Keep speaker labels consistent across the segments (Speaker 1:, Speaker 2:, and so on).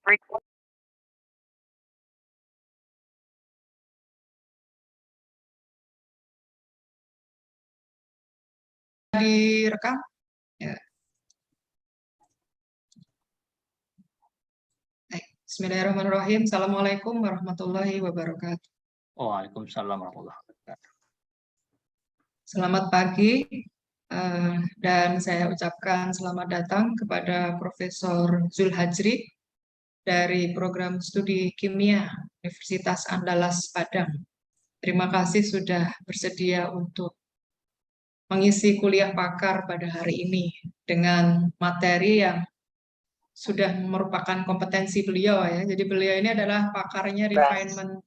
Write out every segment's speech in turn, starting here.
Speaker 1: Direkam? Ya. Bismillahirrahmanirrahim. Assalamualaikum warahmatullahi wabarakatuh.
Speaker 2: Waalaikumsalam warahmatullahi wabarakatuh.
Speaker 1: Selamat pagi, dan saya ucapkan selamat datang kepada Profesor Zulhajri dari Program Studi Kimia Universitas Andalas Padang. Terima kasih sudah bersedia untuk mengisi kuliah pakar pada hari ini dengan materi yang sudah merupakan kompetensi beliau ya. Jadi beliau ini adalah pakarnya refinement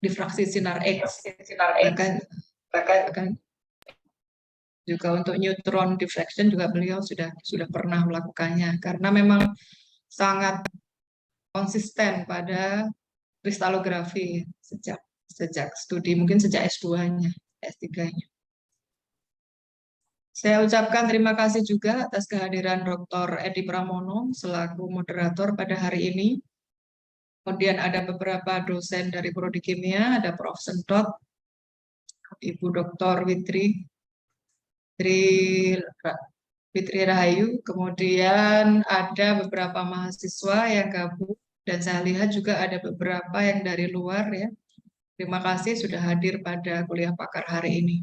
Speaker 1: difraksi sinar X. Bahkan juga untuk neutron diffraction juga beliau sudah pernah melakukannya karena memang sangat konsisten pada kristalografi sejak studi, mungkin sejak S2-nya, S3-nya. Saya ucapkan terima kasih juga atas kehadiran Dr. Edi Pramono selaku moderator pada hari ini. Kemudian ada beberapa dosen dari Prodi Kimia, ada Prof. Sentot, Ibu Dr. Fitri Rahayu, kemudian ada beberapa mahasiswa yang gabung, dan saya lihat juga ada beberapa yang dari luar ya. Terima kasih sudah hadir pada kuliah pakar hari ini.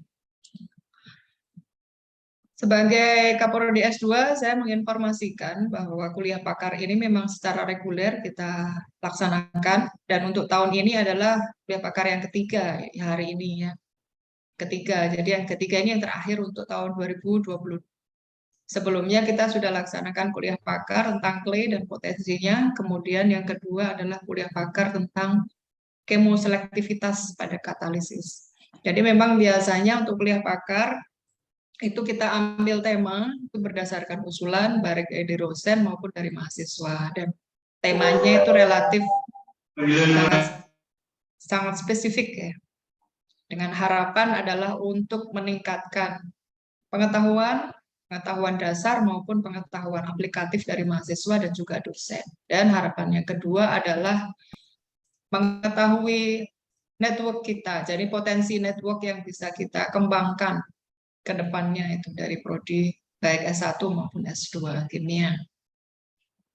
Speaker 1: Sebagai Kaprodi S2, saya menginformasikan bahwa kuliah pakar ini memang secara reguler kita laksanakan, dan untuk tahun ini adalah kuliah pakar yang ketiga hari ini ya. Jadi yang ketiga ini yang terakhir untuk tahun 2020. Sebelumnya kita sudah laksanakan kuliah pakar tentang clay dan potensinya, kemudian yang kedua adalah kuliah pakar tentang kemoselektivitas pada katalisis. Jadi memang biasanya untuk kuliah pakar itu kita ambil tema itu berdasarkan usulan baik dari dosen maupun dari mahasiswa, dan temanya itu relatif sangat spesifik ya, dengan harapan adalah untuk meningkatkan pengetahuan dasar maupun pengetahuan aplikatif dari mahasiswa dan juga dosen. Dan harapannya kedua adalah mengetahui network kita, jadi potensi network yang bisa kita kembangkan ke depannya itu dari prodi baik S1 maupun S2 kimia.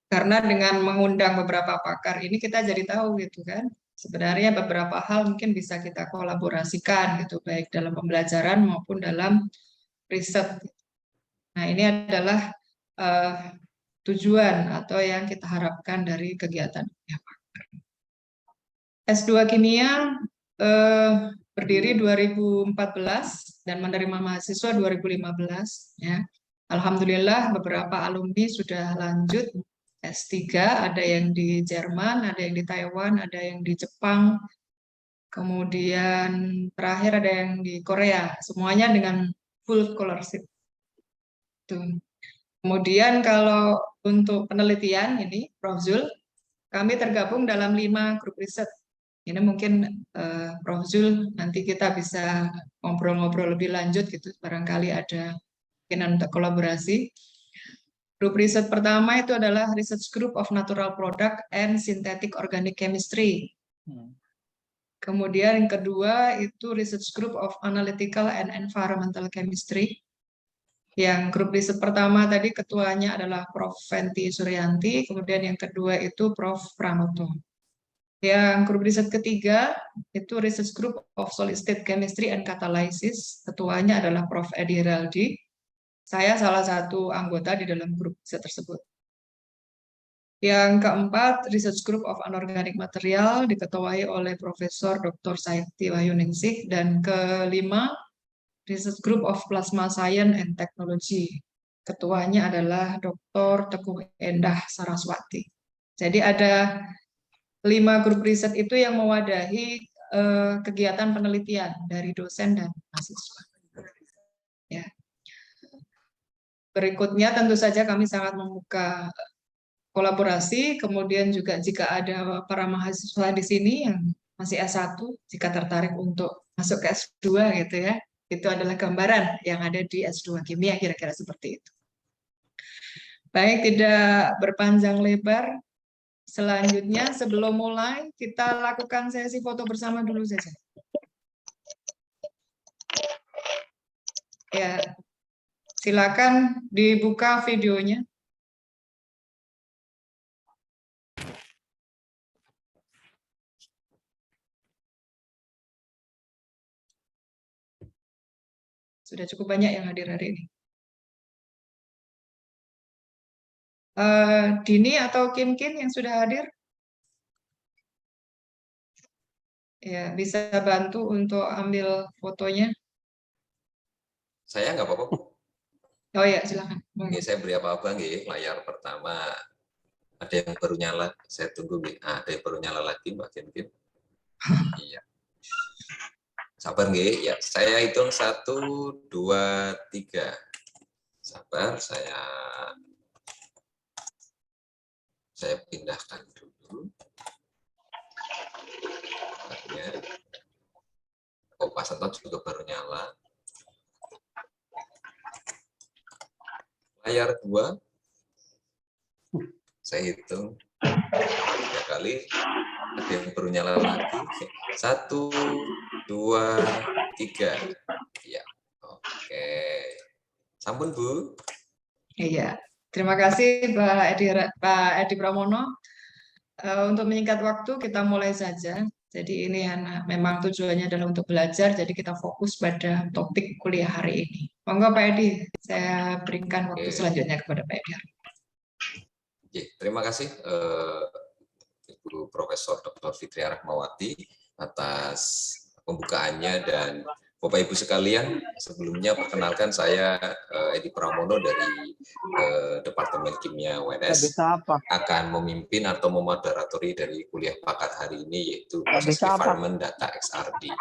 Speaker 1: Karena dengan mengundang beberapa pakar ini kita jadi tahu gitu kan, sebenarnya beberapa hal mungkin bisa kita kolaborasikan gitu, baik dalam pembelajaran maupun dalam riset. Nah, ini adalah tujuan atau yang kita harapkan dari kegiatan kuliah pakar. S2 kimia berdiri 2014 dan menerima mahasiswa 2015 ya. Alhamdulillah beberapa alumni sudah lanjut S3, ada yang di Jerman, ada yang di Taiwan, ada yang di Jepang, kemudian terakhir ada yang di Korea, semuanya dengan full scholarship. Kemudian kalau untuk penelitian ini, Prof. Zul, kami tergabung dalam 5 grup riset. Ini mungkin Prof. Zul nanti kita bisa ngobrol-ngobrol lebih lanjut gitu, barangkali ada kemungkinan untuk kolaborasi. Grup riset pertama itu adalah Research Group of Natural Product and Synthetic Organic Chemistry. Kemudian yang kedua itu Research Group of Analytical and Environmental Chemistry. Yang grup riset pertama tadi ketuanya adalah Prof. Fenty Suryanti, kemudian yang kedua itu Prof. Pranoto. Yang grup riset ketiga itu Research Group of Solid State Chemistry and Catalysis, ketuanya adalah Prof. Edi Heraldi. Saya salah satu anggota di dalam grup riset tersebut. Yang keempat, Research Group of Anorganic Material diketuai oleh Profesor Dr. Sayati Wahyuningsih, dan kelima, Research Group of Plasma Science and Technology. Ketuanya adalah Dr. Teguh Endah Saraswati. Jadi ada 5 grup riset itu yang mewadahi kegiatan penelitian dari dosen dan mahasiswa. Ya. Berikutnya tentu saja kami sangat membuka kolaborasi, kemudian juga jika ada para mahasiswa di sini yang masih S1, jika tertarik untuk masuk ke S2 gitu ya, itu adalah gambaran yang ada di S2 kimia, kira-kira seperti itu. Baik, tidak berpanjang lebar, Selanjutnya, sebelum mulai, kita lakukan sesi foto bersama dulu saja. Ya, silakan dibuka videonya. Sudah cukup banyak yang hadir hari ini. Dini atau Kim yang sudah hadir? Ya, bisa bantu untuk ambil fotonya.
Speaker 3: Saya nggak apa-apa, Bu.
Speaker 1: Oh ya, silakan.
Speaker 3: Oke, saya beri apa-apa nggih, layar pertama. Ada yang baru nyala, saya tunggu nggih. Ada yang baru nyala lagi, Mbak Kim. Iya. Sabar nggih, ya. Saya hitung 1, 2, 3. Sabar, saya pindahkan dulu. Oh, Pak Santo juga baru nyala. Layar 2. Saya hitung 3 kali. Ada yang baru nyala lagi. 1, 2, 3. Ya, oke. Sampun, Bu.
Speaker 1: Iya, terima kasih Pak Edi Pramono. Untuk menyingkat waktu, kita mulai saja. Jadi ini memang tujuannya adalah untuk belajar, jadi kita fokus pada topik kuliah hari ini. Monggo Pak Edi, saya berikan waktu selanjutnya kepada Pak Edi.
Speaker 3: Oke, terima kasih Ibu Profesor Dr. Fitria Rahmawati atas pembukaannya, dan Bapak Ibu sekalian, sebelumnya perkenalkan saya Edi Pramono dari Departemen Kimia UNS, akan memimpin atau memoderatori dari kuliah pakat hari ini, yaitu proses refinement data XRD.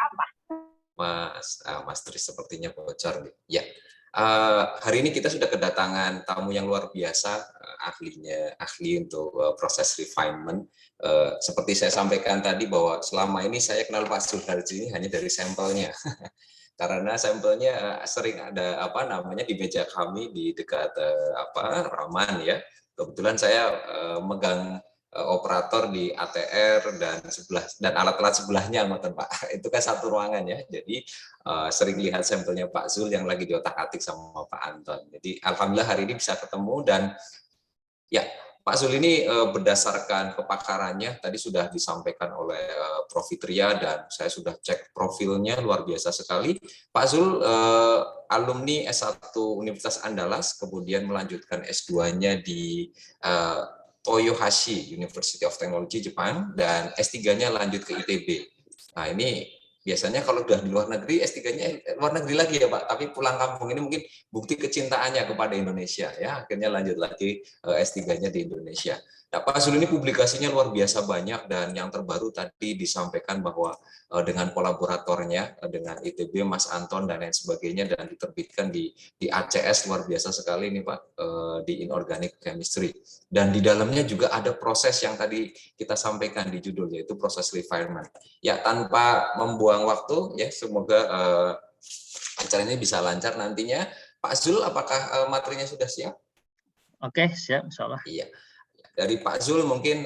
Speaker 3: Mas Tris sepertinya bocor nih. Ya, hari ini kita sudah kedatangan tamu yang luar biasa, ahli untuk proses refinement. Seperti saya sampaikan tadi bahwa selama ini saya kenal Pak Suharji ini hanya dari sampelnya. Karena sampelnya sering ada di meja kami di dekat Raman ya. Kebetulan saya megang operator di ATR dan alat-alat sebelahnya, Pak. Itu kan satu ruangan ya. Jadi sering lihat sampelnya Pak Zul yang lagi diotak-atik sama Pak Anton. Jadi alhamdulillah hari ini bisa ketemu, dan ya, Pak Zul ini berdasarkan kepakarannya tadi sudah disampaikan oleh Prof. Fitria, dan saya sudah cek profilnya, luar biasa sekali. Pak Zul alumni S1 Universitas Andalas, kemudian melanjutkan S2-nya di Toyohashi University of Technology Jepang, dan S3-nya lanjut ke ITB. Nah, ini biasanya kalau udah di luar negeri, S3-nya luar negeri lagi ya Pak, tapi pulang kampung ini mungkin bukti kecintaannya kepada Indonesia ya, akhirnya lanjut lagi S3-nya di Indonesia. Nah, Pak Zul ini publikasinya luar biasa banyak, dan yang terbaru tadi disampaikan bahwa dengan kolaboratornya dengan ITB, Mas Anton dan lain sebagainya, dan diterbitkan di ACS, luar biasa sekali ini Pak, di Inorganic Chemistry. Dan di dalamnya juga ada proses yang tadi kita sampaikan di judul, yaitu proses refinement. Ya, tanpa membuang waktu ya, semoga acara ini bisa lancar nantinya. Pak Zul, apakah materinya sudah siap?
Speaker 2: Oke, siap, insya Allah.
Speaker 3: Iya. Dari Pak Zul mungkin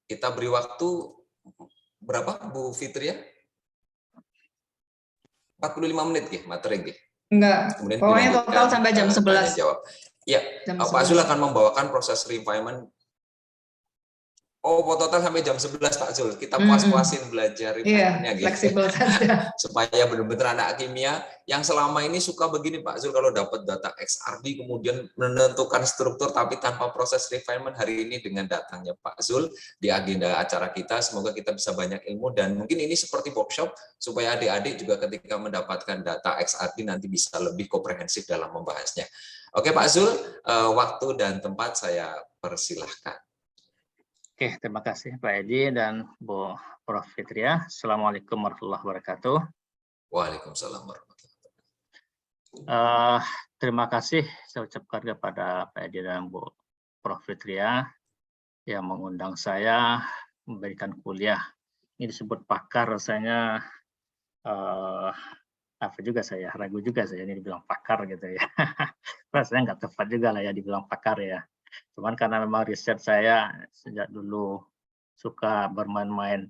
Speaker 3: kita beri waktu berapa, Bu Fitria? 45 menit ya materi.
Speaker 1: Enggak,
Speaker 3: Kemudian
Speaker 1: pokoknya total sampai jam 11.
Speaker 3: Tanya jawab. Ya, Pak Zul akan membawakan proses refinement. Oh, total sampai jam 11 Pak Zul. Kita puas-puasin belajar refinement-nya gitu.
Speaker 1: Fleksibel saja.
Speaker 3: Supaya benar-benar anak kimia yang selama ini suka begini Pak Zul, kalau dapat data XRD kemudian menentukan struktur tapi tanpa proses refinement. Hari ini dengan datangnya Pak Zul di agenda acara kita, semoga kita bisa banyak ilmu, dan mungkin ini seperti workshop supaya adik-adik juga ketika mendapatkan data XRD nanti bisa lebih komprehensif dalam membahasnya. Oke Pak Zul, waktu dan tempat saya persilahkan.
Speaker 2: Oke, terima kasih Pak Edi dan Bu Prof. Fitria. Assalamualaikum warahmatullahi wabarakatuh.
Speaker 3: Waalaikumsalam warahmatullahi wabarakatuh.
Speaker 2: Terima kasih saya ucapkan kepada Pak Edi dan Bu Prof. Fitria yang mengundang saya memberikan kuliah. Ini disebut pakar, rasanya ragu juga saya ini dibilang pakar gitu ya. Rasanya nggak tepat juga lah ya dibilang pakar ya. Cuman karena memang riset saya sejak dulu suka bermain-main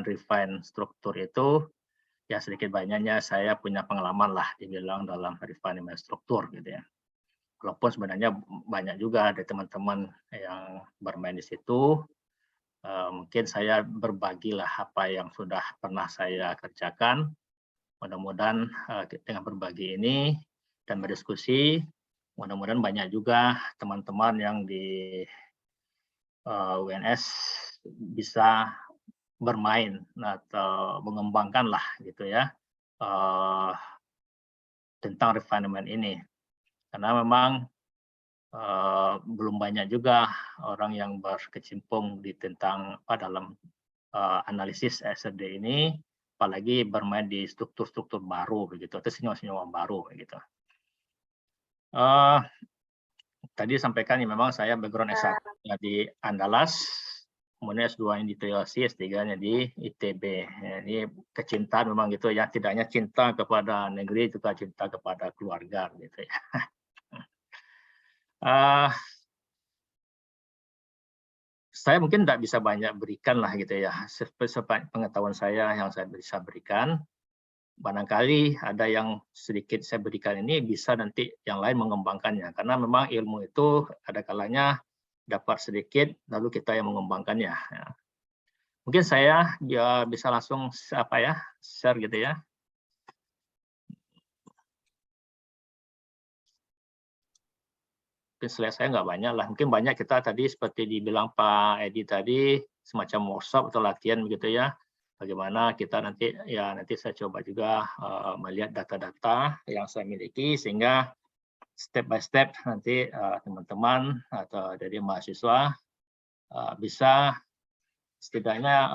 Speaker 2: refine struktur itu, ya sedikit banyaknya saya punya pengalaman lah dibilang dalam refinement struktur gitu ya. Walaupun sebenarnya banyak juga ada teman-teman yang bermain di situ, mungkin saya berbagilah apa yang sudah pernah saya kerjakan. Mudah-mudahan dengan berbagi ini dan berdiskusi, mudah-mudahan banyak juga teman-teman yang di UNS bisa bermain atau mengembangkan lah gitu ya tentang refinement ini. Karena memang belum banyak juga orang yang berkecimpung di tentang dalam analisis SRD ini, apalagi bermain di struktur-struktur baru begitu atau senyawa-senyawa baru begitu. Tadi sampaikan ya memang saya background S1 di Andalas, kemudian S2 di TLC, S3-nya di ITB. Ya, ini kecintaan memang gitu ya, tidak hanya cinta kepada negeri, juga cinta kepada keluarga gitu ya. Saya mungkin tidak bisa banyak berikan lah gitu ya, pengetahuan saya yang saya bisa berikan. Barangkali ada yang sedikit saya berikan ini bisa nanti yang lain mengembangkannya, karena memang ilmu itu ada kalanya dapat sedikit lalu kita yang mengembangkannya. Ya. Mungkin saya bisa langsung share gitu ya. Mungkin slide saya nggak banyak lah, mungkin banyak kita tadi seperti dibilang Pak Edi tadi, semacam workshop atau latihan begitu ya, bagaimana kita nanti saya coba juga melihat data-data yang saya miliki, sehingga step by step nanti teman-teman atau dari mahasiswa bisa setidaknya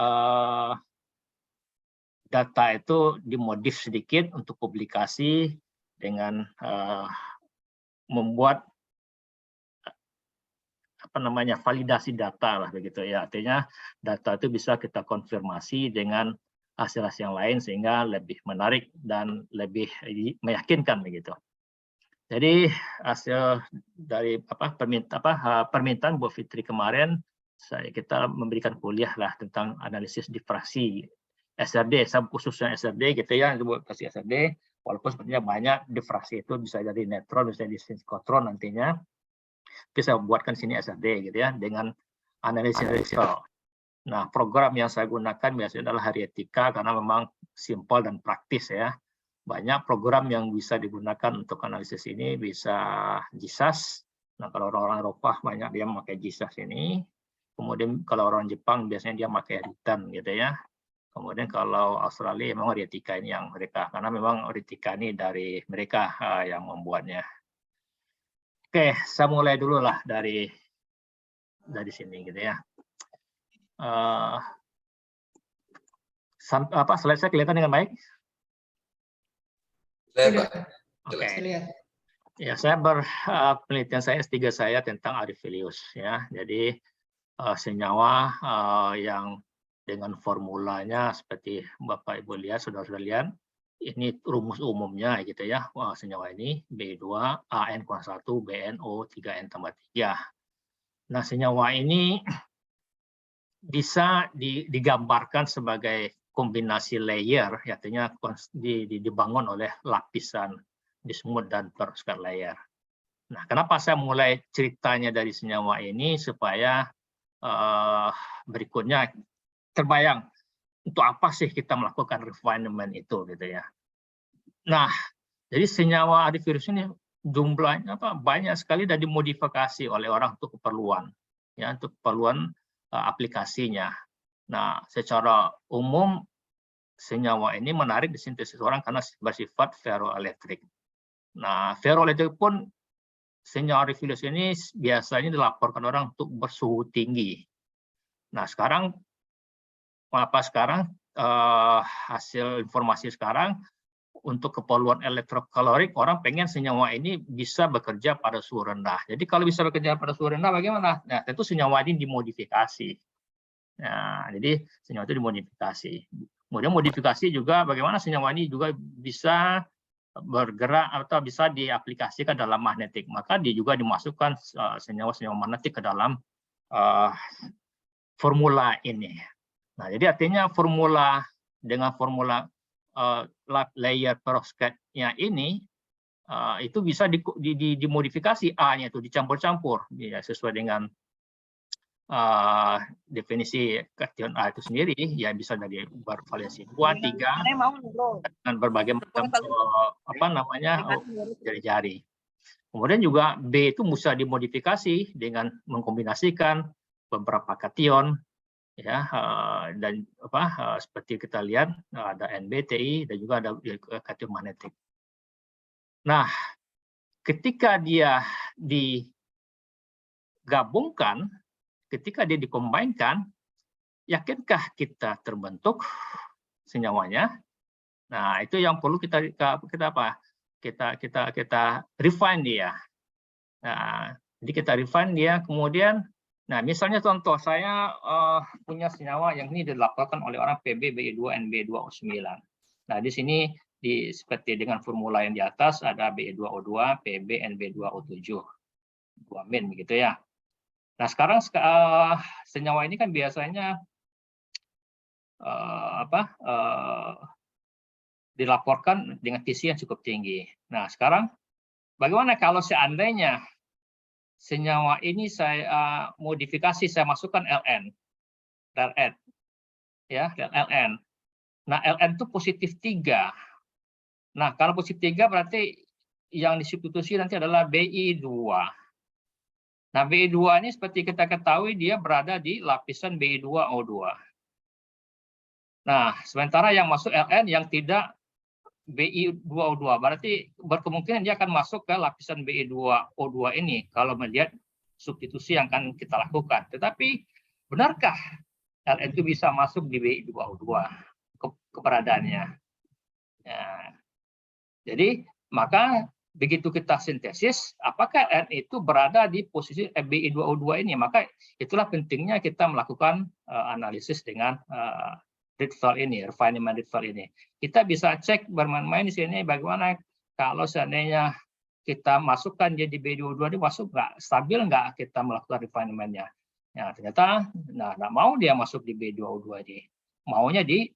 Speaker 2: data itu dimodif sedikit untuk publikasi dengan membuat validasi data lah begitu ya, artinya data itu bisa kita konfirmasi dengan hasil-hasil yang lain sehingga lebih menarik dan lebih meyakinkan begitu. Jadi hasil dari permintaan Bu Fitri kemarin, kita memberikan kuliah lah tentang analisis difraksi SRD, khususnya SRD gitu ya, difraksi SRD, walaupun sebenarnya banyak difraksi itu bisa jadi neutron, bisa jadi sinkotron nantinya. Bisa buatkan sini SRD gitu ya dengan analisis risiko. Nah, program yang saya gunakan biasanya adalah Harietika karena memang simpel dan praktis ya. Banyak program yang bisa digunakan untuk analisis ini, bisa GISAS. Nah, kalau orang-orang Eropa banyak dia memakai GISAS ini. Kemudian kalau orang Jepang biasanya dia pakai Ritan gitu ya. Kemudian kalau Australia memang Harietika ini yang mereka, karena memang Harietika ini dari mereka yang membuatnya. Oke, saya mulai dulu lah dari sini gitu ya. Slide saya kelihatan dengan baik? Oke. Ya, saya penelitian saya S3 saya tentang Arifilius ya. Jadi senyawa yang dengan formulanya seperti Bapak Ibu lihat, saudara-saudara lihat, ini rumus umumnya gitu ya. Senyawa ini B2 AN-1 BNO 3N tambah 3. Nah, senyawa ini bisa digambarkan sebagai kombinasi layer, artinya dibangun oleh lapisan di smooth dan perovskite layer. Nah, kenapa saya mulai ceritanya dari senyawa ini supaya berikutnya terbayang untuk apa sih kita melakukan refinement itu gitu ya. Nah, jadi senyawa antivirus ini jumlahnya banyak sekali dan dimodifikasi oleh orang untuk keperluan ya, untuk keperluan aplikasinya. Nah, secara umum senyawa ini menarik disintesis orang karena bersifat ferroelektrik. Nah, ferroelektrik pun senyawa Arifilius ini biasanya dilaporkan orang untuk bersuhu tinggi. Nah, sekarang hasil informasi sekarang untuk keperluan elektrokalorik orang pengen senyawa ini bisa bekerja pada suhu rendah. Jadi kalau bisa bekerja pada suhu rendah bagaimana? Nah, tentu senyawa ini dimodifikasi. Nah, jadi senyawa itu dimodifikasi. Kemudian modifikasi juga bagaimana senyawa ini juga bisa bergerak atau bisa diaplikasikan dalam magnetik, maka dia juga dimasukkan senyawa-senyawa magnetik ke dalam formula ini. Nah, jadi artinya dengan formula layer perovskite-nya ini itu bisa dimodifikasi A-nya itu dicampur-campur ya, sesuai dengan definisi kation A itu sendiri, ya bisa dari bervariasi 2, 3 dengan berbagai macam jari-jari. Kemudian juga B itu bisa dimodifikasi dengan mengkombinasikan beberapa kation ya, dan seperti kita lihat ada NBTI dan juga ada kation magnetik. Nah, ketika dia digabungkan, ketika dia dikombinkan, yakinkah kita terbentuk senyawanya? Nah, itu yang perlu kita refine dia. Nah, jadi kita refine dia, kemudian, nah misalnya contoh saya punya senyawa yang ini dilaporkan oleh orang PB, BE2, NB2O9. Nah, di sini seperti dengan formula yang di atas ada BE2O2, PB, NB2O7, 2 min begitu ya. Nah, sekarang senyawa ini kan biasanya dilaporkan dengan TC yang cukup tinggi. Nah, sekarang bagaimana kalau seandainya senyawa ini saya modifikasi, saya masukkan LN, ya, LN. Nah, LN itu positif 3. Nah, kalau positif 3 berarti yang disubstitusi nanti adalah BI2. Nah, BI2 ini seperti kita ketahui dia berada di lapisan BI2O2. Nah, sementara yang masuk LN yang tidak BI2O2, berarti berkemungkinan dia akan masuk ke lapisan BI2O2 ini kalau melihat substitusi yang akan kita lakukan. Tetapi benarkah LN itu bisa masuk di BI2O2 keberadaannya? Ya. Jadi maka begitu kita sintesis, apakah LN itu berada di posisi BI2O2 ini? Maka itulah pentingnya kita melakukan analisis dengan Rietveld ini, refinement Rietveld ini. Kita bisa cek bermain-main di sini bagaimana kalau seandainya kita masukkan jadi BI2O2 ini masuk nggak, stabil nggak kita melakukan refinement-nya. Ya, ternyata nggak mau dia masuk di BI2O2 ini. Maunya di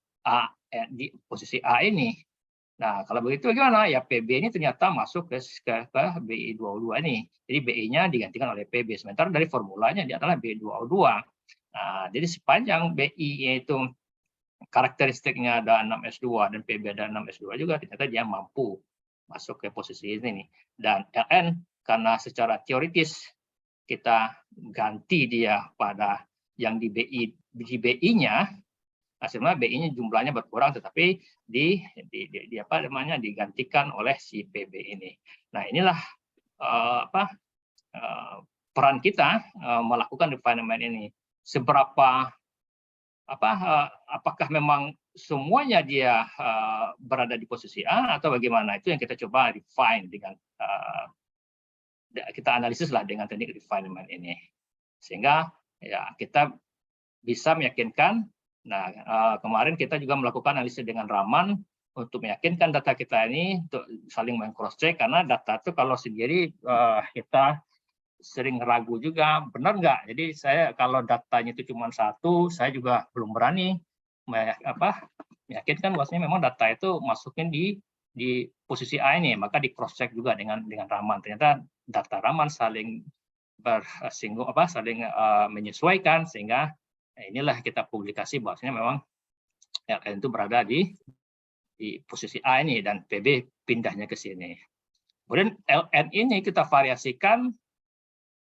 Speaker 2: di posisi A ini. Nah, kalau begitu gimana? Ya PB ini ternyata masuk ke BI2O2 ini. Jadi BI-nya digantikan oleh PB. Sementara dari formulanya dia adalah BI2O2. Nah, jadi sepanjang BI itu karakteristiknya ada 6S2 dan PB ada 6S2 juga, ternyata dia mampu masuk ke posisi ini. Dan LN karena secara teoritis kita ganti dia pada yang di BI-nya, hasilnya BI-nya jumlahnya berkurang, tetapi digantikan oleh si PB ini. Nah, inilah peran kita melakukan refinement ini. Seberapa apakah memang semuanya dia berada di posisi A atau bagaimana? Itu yang kita coba refine dengan kita analisis lah dengan teknik refinement ini, sehingga ya kita bisa meyakinkan. Nah, kemarin kita juga melakukan analisis dengan Raman untuk meyakinkan data kita ini untuk saling meng-cross check, karena data itu kalau sendiri kita sering ragu juga, benar nggak? Jadi saya kalau datanya itu cuma 1, saya juga belum berani meyakinkan bahwasanya memang data itu masukin di posisi A ini, maka di cross check juga dengan Raman. Ternyata data Raman saling bersinggung, saling menyesuaikan, sehingga inilah kita publikasi bahwasanya memang LN itu berada di posisi A ini dan PB pindahnya ke sini. Kemudian LN ini kita variasikan.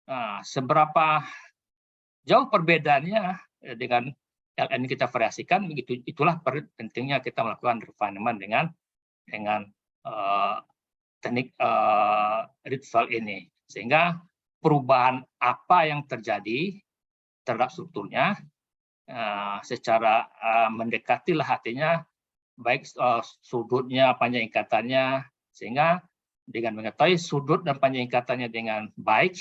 Speaker 2: Nah, seberapa jauh perbedaannya dengan LN kita variasikan, begitu itulah pentingnya kita melakukan refinement dengan teknik Rietveld ini, sehingga perubahan apa yang terjadi terhadap strukturnya secara mendekatilah, artinya baik sudutnya, panjang ikatannya, sehingga dengan mengetahui sudut dan panjang ikatannya dengan baik,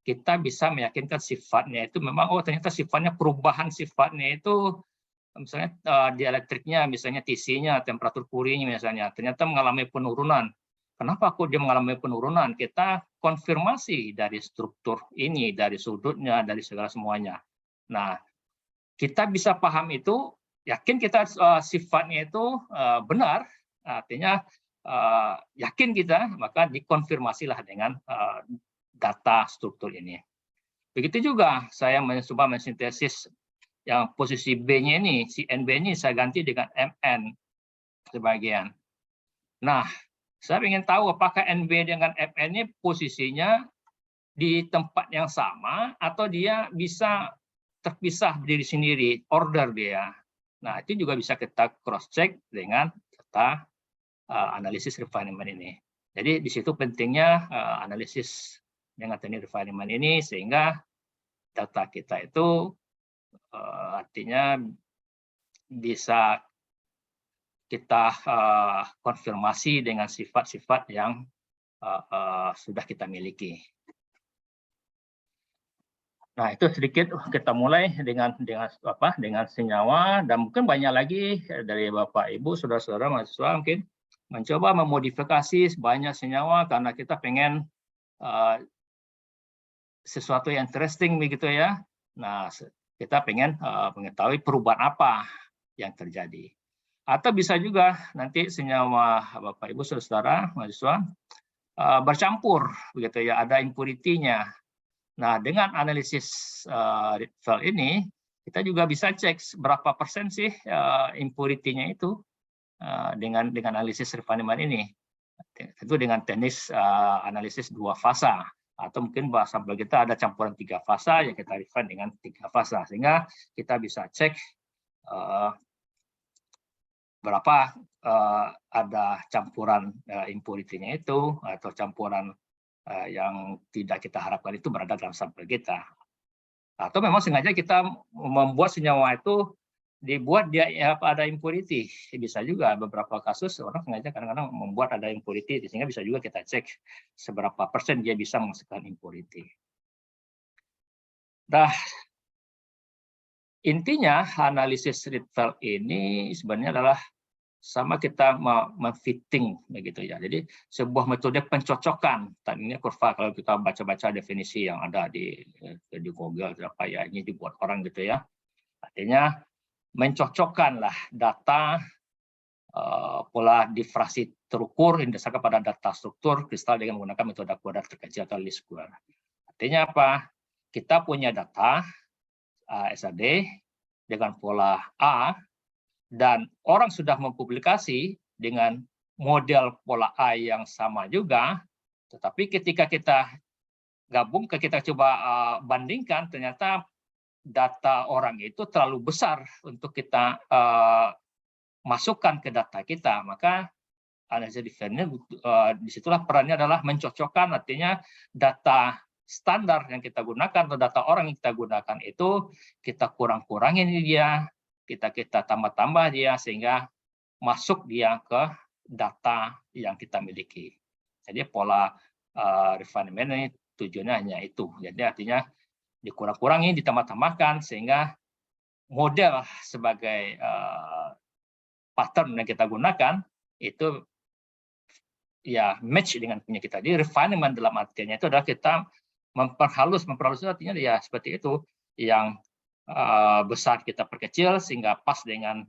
Speaker 2: kita bisa meyakinkan sifatnya itu memang, oh ternyata sifatnya, perubahan sifatnya itu, misalnya dielektriknya, misalnya TC-nya, temperatur Curie'nya misalnya, ternyata mengalami penurunan. kenapa kok dia mengalami penurunan? Kita konfirmasi dari struktur ini, dari sudutnya, dari segala semuanya. Nah, kita bisa paham itu, yakin kita sifatnya itu benar, artinya yakin kita, maka dikonfirmasilah dengan data struktur ini. Begitu juga saya mencoba mensintesis yang posisi B-nya ini, si NB ini saya ganti dengan MN sebagian. Nah, saya ingin tahu apakah NB dengan MN ini posisinya di tempat yang sama atau dia bisa terpisah berdiri sendiri, order dia. Nah, itu juga bisa kita cross-check dengan data analisis refinement ini. Jadi di situ pentingnya analisis dengan teknik refinement ini, sehingga data kita itu artinya bisa kita konfirmasi dengan sifat-sifat yang sudah kita miliki. Nah, itu sedikit kita mulai dengan senyawa, dan mungkin banyak lagi dari Bapak Ibu, saudara-saudara mahasiswa mungkin mencoba memodifikasi banyak senyawa karena kita pengen sesuatu yang interesting begitu ya. Nah, kita pengen mengetahui perubahan apa yang terjadi. Atau bisa juga nanti senyawa Bapak Ibu saudara mahasiswa bercampur begitu ya, ada impurity-nya. Nah, dengan analisis Ritval ini kita juga bisa cek berapa persen sih impurity-nya itu dengan analisis refinement ini. Tentu dengan teknik analisis 2 fasa, atau mungkin bahasa kita ada campuran 3 fasa yang kita refine dengan 3 fasa, sehingga kita bisa cek berapa ada campuran impurity-nya itu, atau campuran yang tidak kita harapkan itu berada dalam sampel kita. Atau memang sengaja kita membuat senyawa itu dibuat dia ada impurity. Bisa juga beberapa kasus orang sengaja kadang-kadang membuat ada impurity, sehingga bisa juga kita cek seberapa persen dia bisa menghasilkan impurity. Nah, intinya analisis Ritval ini sebenarnya adalah sama kita memfitting begitu ya. Jadi sebuah metode pencocokan. Tadinya kurva kalau kita baca-baca definisi yang ada di Google apa ya, ini dibuat orang gitu ya. Artinya mencocokkanlah data pola difrasi terukur yang didasarkan pada data struktur kristal dengan menggunakan metode kuadrat terkecil atau least square. Artinya apa? Kita punya data SAD dengan pola A, dan orang sudah mempublikasi dengan model pola A yang sama juga, tetapi ketika kita gabung, kita coba bandingkan, ternyata data orang itu terlalu besar untuk kita masukkan ke data kita. Maka analisis difference disitulah perannya adalah mencocokkan, artinya data standar yang kita gunakan atau data orang yang kita gunakan itu kita kurang-kurangin dia, kita tambah-tambah dia, sehingga masuk dia ke data yang kita miliki. Jadi pola refinement ini tujuannya hanya itu. Jadi artinya dikurang-kurangi, ditambah-tambahkan, sehingga model sebagai pattern yang kita gunakan itu ya match dengan punya kita. Jadi refinement dalam artinya itu adalah kita memperhalus artinya ya seperti itu, yang besar kita perkecil sehingga pas dengan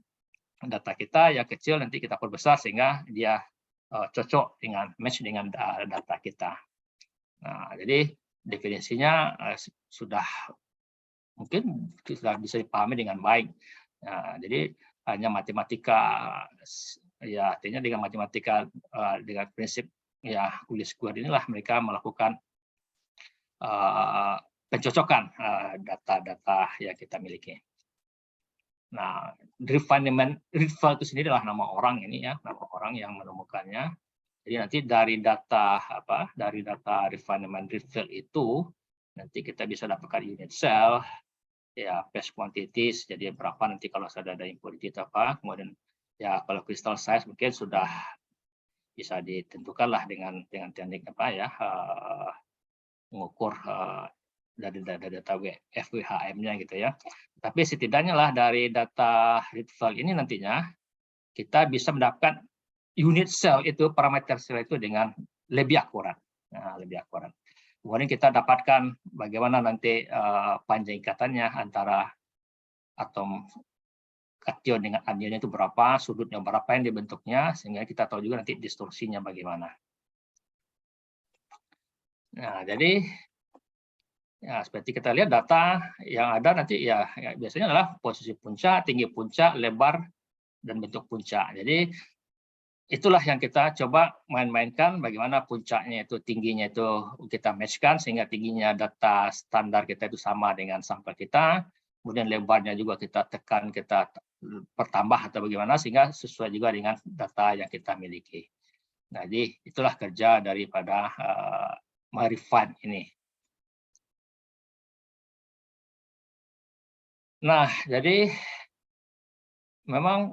Speaker 2: data kita, yang kecil nanti kita perbesar sehingga dia cocok dengan match dengan data kita. Nah, jadi definisinya sudah mungkin sudah bisa dipahami dengan baik. Nah, jadi hanya matematika ya, artinya dengan matematika dengan prinsip ya least square inilah mereka melakukan pencocokan data-data yang kita miliki. Nah, refinement Ritval itu sendiri adalah nama orang ini ya, nama orang yang menemukannya. Jadi nanti dari data refinement Ritval itu nanti kita bisa dapatkan unit cell, ya phase quantities, jadi berapa nanti kalau sudah ada impurity apa, kemudian ya kalau crystal size mungkin sudah bisa ditentukanlah dengan teknik apa ya, mengukur dari data FWHM-nya gitu ya. Tapi setidaknya lah dari data Ritval ini nantinya kita bisa mendapatkan unit sel itu, parameter sel itu dengan lebih akurat. Nah, lebih akurat. Kemudian kita dapatkan bagaimana nanti panjang ikatannya antara atom kation dengan anionnya itu berapa, sudutnya berapa yang dibentuknya, sehingga kita tahu juga nanti distorsinya bagaimana. Nah, jadi ya seperti kita lihat data yang ada nanti ya biasanya adalah posisi puncak, tinggi puncak, lebar, dan bentuk puncak. Jadi itulah yang kita coba main-mainkan, bagaimana puncaknya itu, tingginya itu kita matchkan sehingga tingginya data standar kita itu sama dengan sampel kita, kemudian lebarnya juga kita tekan, kita pertambah atau bagaimana sehingga sesuai juga dengan data yang kita miliki. Nah, jadi itulah kerja daripada refine ini. Nah, jadi memang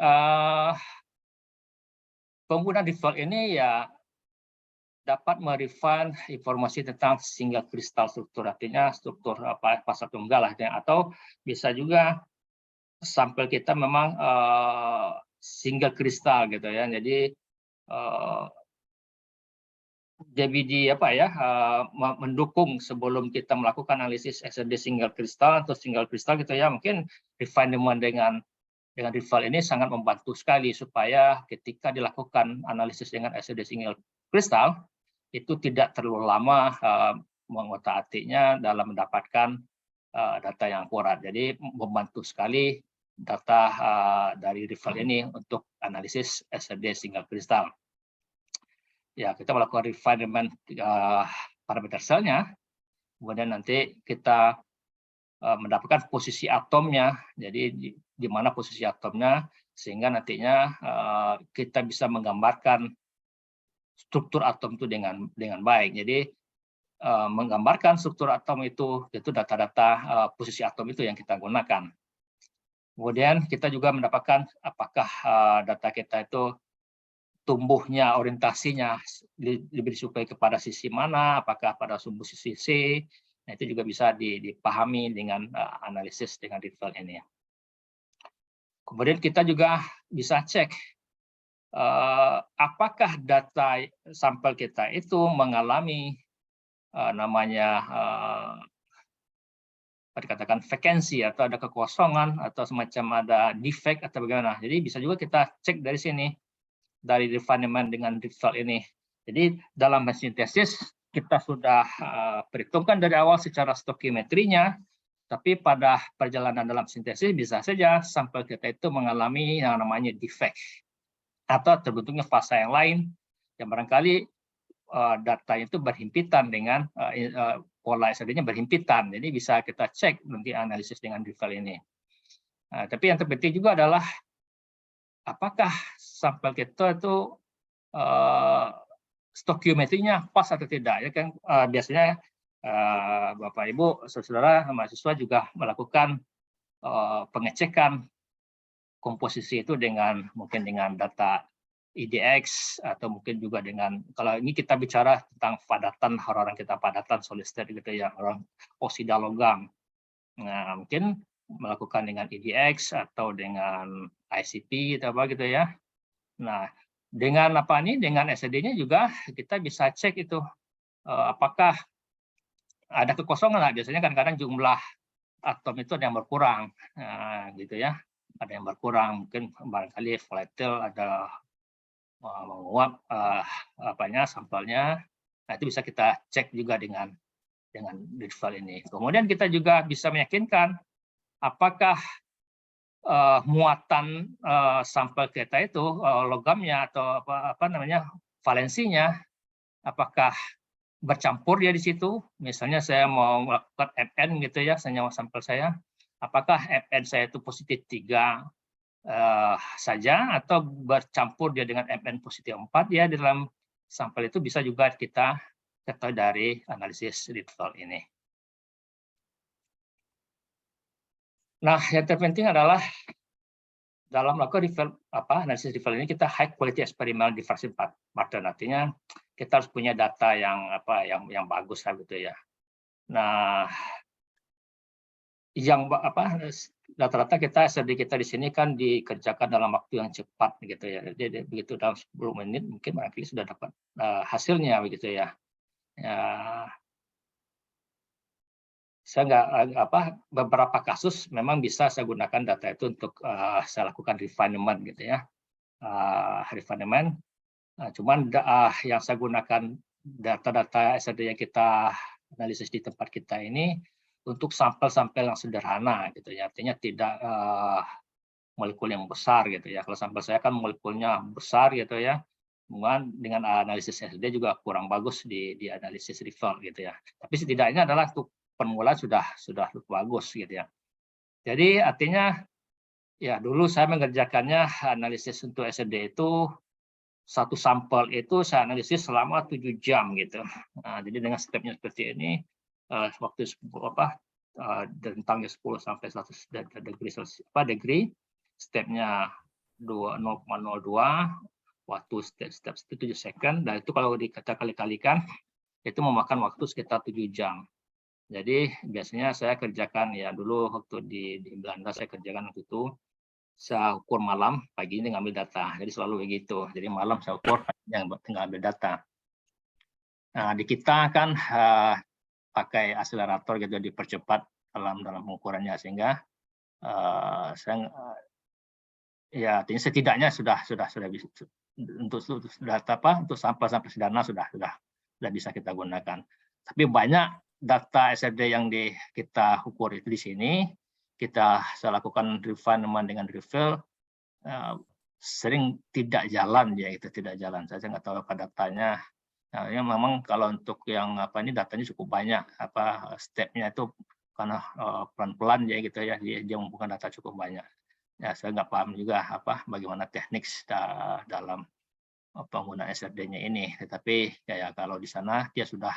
Speaker 2: pengguna default ini ya dapat merefine informasi tentang single kristal struktur, artinya struktur fasa tunggal lah, atau bisa juga sampel kita memang single kristal gitu ya. Jadi mendukung sebelum kita melakukan analisis SLD single kristal atau single kristal gitu ya, mungkin refinement dengan rival ini sangat membantu sekali supaya ketika dilakukan analisis dengan SLD single kristal itu tidak terlalu lama mengotak-atiknya dalam mendapatkan data yang akurat. Jadi membantu sekali data dari rival ini untuk analisis SLD single kristal. Ya, kita melakukan refinement parameter selnya, kemudian nanti kita mendapatkan posisi atomnya, jadi di mana posisi atomnya, sehingga nantinya kita bisa menggambarkan struktur atom itu dengan baik. Jadi menggambarkan struktur atom itu data-data posisi atom itu yang kita gunakan. Kemudian kita juga mendapatkan apakah data kita itu tumbuhnya, orientasinya lebih disukai kepada sisi mana, apakah pada sumbu sisi C. Nah, itu juga bisa dipahami dengan analisis dengan detail ini. Kemudian kita juga bisa cek apakah data sampel kita itu mengalami dikatakan vacancy atau ada kekosongan atau semacam ada defect atau bagaimana. Jadi bisa juga kita cek dari sini, dari refinement dengan detail ini. Jadi dalam sintesis kita sudah perhitungkan dari awal secara stokiometrinya, tapi pada perjalanan dalam sintesis bisa saja sampel kita itu mengalami yang namanya defect atau terbentuknya fasa yang lain yang barangkali datanya itu berhimpitan dengan pola SLD-nya berhimpitan. Jadi bisa kita cek nanti analisis dengan detail ini. Tapi yang terpenting juga adalah apakah sampel kita itu stokiometrinya pas atau tidak. Ya kan biasanya Bapak Ibu saudara mahasiswa juga melakukan pengecekan komposisi itu mungkin dengan data IDX atau mungkin juga dengan, kalau ini kita bicara tentang padatan, orang kita padatan solid state gitu ya, orang oksida logam. Nah, mungkin melakukan dengan IDX atau dengan ICP atau apa gitu ya. Nah, dengan dengan SLD-nya juga kita bisa cek itu apakah ada kekosongan. Nah, biasanya kadang-kadang jumlah atom itu ada yang berkurang, gitu ya, ada yang berkurang, mungkin barangkali volatile ada menguap sampelnya. Nah, itu bisa kita cek juga dengan detail ini. Kemudian kita juga bisa meyakinkan apakah muatan sampel kita itu logamnya atau valensinya apakah bercampur dia di situ. Misalnya saya mau melakukan Mn gitu ya, senyawa sampel saya, apakah Mn saya itu positif 3 saja atau bercampur dia dengan Mn positif 4 ya di dalam sampel itu, bisa juga kita ketahui dari analisis detail ini. Nah, yang terpenting adalah dalam melakukan analisis detail ini kita high quality experimental diffraction pattern, artinya kita harus punya data yang bagus lah gitu ya. Nah, yang rata-rata kita SRD kita di sini kan dikerjakan dalam waktu yang cepat gitu ya. Jadi begitu dalam 10 menit mungkin barangkali sudah dapat hasilnya begitu ya. Ya, saya beberapa kasus memang bisa saya gunakan data itu untuk saya lakukan refinement gitu ya. Refinement. Cuman yang saya gunakan data-data SRD yang kita analisis di tempat kita ini untuk sampel-sampel yang sederhana gitu ya, artinya tidak molekul yang besar gitu ya. Kalau sampel saya kan molekulnya besar gitu ya, cuman dengan analisis SRD juga kurang bagus di analisis result gitu ya. Tapi setidaknya adalah untuk permulaan sudah bagus gitu ya. Jadi artinya ya dulu saya mengerjakannya analisis untuk SRD itu satu sampel itu saya analisis selama 7 jam gitu. Nah, jadi dengan stepnya seperti ini, waktu rentangnya 10 sampai 100 degree, stepnya 0,02, waktu step 7 second, dan itu kalau kita kali-kalikan itu memakan waktu sekitar 7 jam. Jadi biasanya saya kerjakan ya dulu waktu di Belanda saya kerjakan waktu itu. Saya ukur malam, pagi ini ngambil data. Jadi selalu begitu. Jadi malam saya ukur, yang tinggal ambil data. Nah, di kita kan pakai akselerator gitu dipercepat dalam ukurannya sehingga ya artinya setidaknya sudah bisa untuk data untuk sampel-sampel sederhana sudah bisa kita gunakan. Tapi banyak data SRD yang kita ukur itu di sini saya lakukan refinement dengan refill sering tidak jalan ya, itu tidak jalan. Saya nggak tahu apa datanya. Nah, ya memang kalau untuk yang ini datanya cukup banyak, stepnya itu karena pelan-pelan ya gitu ya, dia mengumpulkan data cukup banyak. Ya saya nggak paham juga bagaimana teknik dalam penggunaan SRD-nya ini. Tetapi ya kalau di sana dia sudah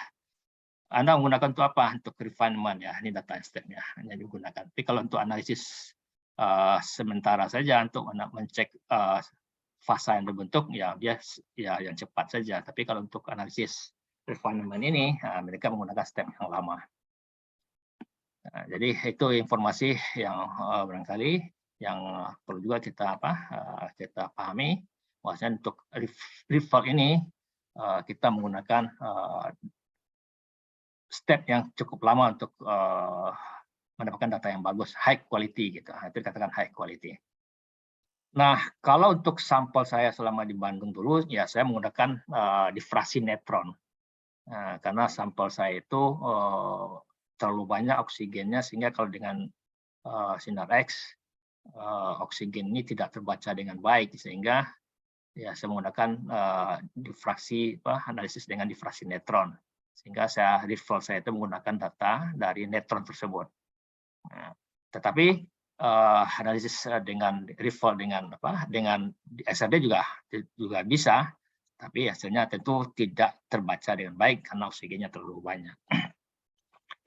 Speaker 2: Anda menggunakan untuk apa? Untuk refinement ya, ini data stepnya hanya digunakan. Tapi kalau untuk analisis sementara saja untuk mencek fasa yang terbentuk, ya dia ya yang cepat saja. Tapi kalau untuk analisis refinement ini, mereka menggunakan step yang lama. Nah, jadi itu informasi yang barangkali yang perlu juga kita pahami. Bahwasanya untuk result ini kita menggunakan step yang cukup lama untuk mendapatkan data yang bagus, high quality gitu. Itu dikatakan high quality. Nah, kalau untuk sampel saya selama di Bandung dulu, ya saya menggunakan difrasi neutron. Nah, karena sampel saya itu terlalu banyak oksigennya, sehingga kalau dengan sinar X, oksigen ini tidak terbaca dengan baik, sehingga ya saya menggunakan analisis dengan difrasi neutron. Sehingga result saya itu menggunakan data dari neutron tersebut. Nah, tetapi analisis dengan result dengan SRD juga bisa, tapi hasilnya tentu tidak terbaca dengan baik karena oksigennya terlalu banyak.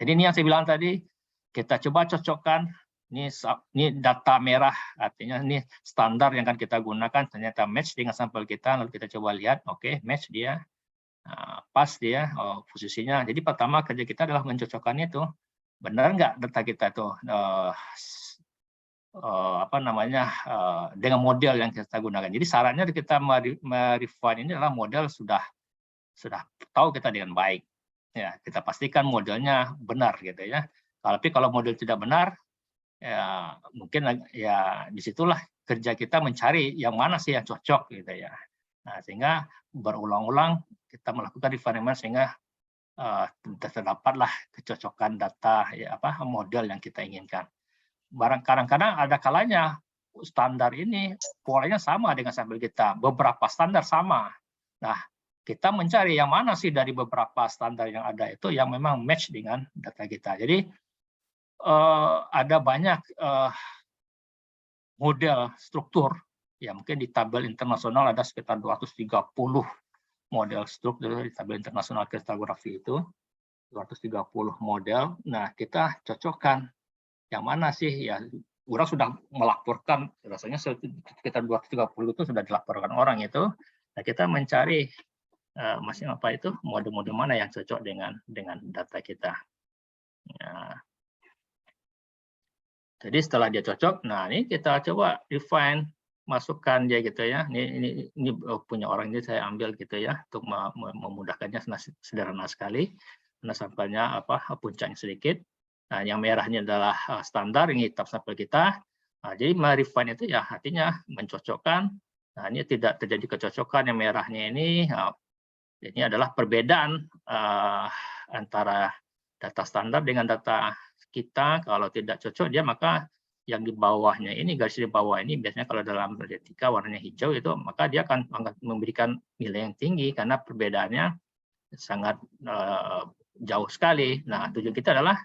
Speaker 2: Jadi ini yang saya bilang tadi, kita coba cocokkan. Ini data merah, artinya ini standar yang akan kita gunakan, ternyata match dengan sampel kita, lalu kita coba lihat, oke, match dia. Pas dia posisinya. Jadi pertama kerja kita adalah mencocokkannya itu benar nggak data kita itu dengan model yang kita gunakan. Jadi sarannya kita merefine ini adalah model sudah tahu kita dengan baik. Ya, kita pastikan modelnya benar gitu ya. Tapi kalau model tidak benar, ya mungkin ya disitulah kerja kita mencari yang mana sih yang cocok gitu ya. Nah, sehingga berulang-ulang kita melakukan refinement sehingga terdapatlah kecocokan data model yang kita inginkan. Kadang-kadang ada kalanya standar ini polanya sama dengan sampel kita, beberapa standar sama. Nah, kita mencari yang mana sih dari beberapa standar yang ada itu yang memang match dengan data kita. Jadi ada banyak model struktur. Ya mungkin di tabel internasional ada sekitar 230 model struktur di tabel internasional kriptografi itu 230 model. Nah, kita cocokkan yang mana sih ya orang sudah melaporkan rasanya sekitar 230 itu sudah dilaporkan orang itu. Nah, kita mencari mode-mode mana yang cocok dengan data kita. Ya. Jadi setelah dia cocok, nah ini kita coba refine, masukkan dia gitu ya. Ini punya orang ini saya ambil gitu ya untuk memudahkannya, sederhana sekali. Nah, sampelnya puncaknya sedikit. Nah, yang merahnya adalah standar, yang hitam sampel kita. Nah, jadi merefine itu ya artinya mencocokkan. Nah, ini tidak terjadi kecocokan yang merahnya ini. Ini adalah perbedaan antara data standar dengan data kita. Kalau tidak cocok dia, maka yang di bawahnya ini, garis di bawah ini biasanya kalau dalam matematika warnanya hijau itu, maka dia akan memberikan nilai yang tinggi karena perbedaannya sangat jauh sekali. Nah, tujuan kita adalah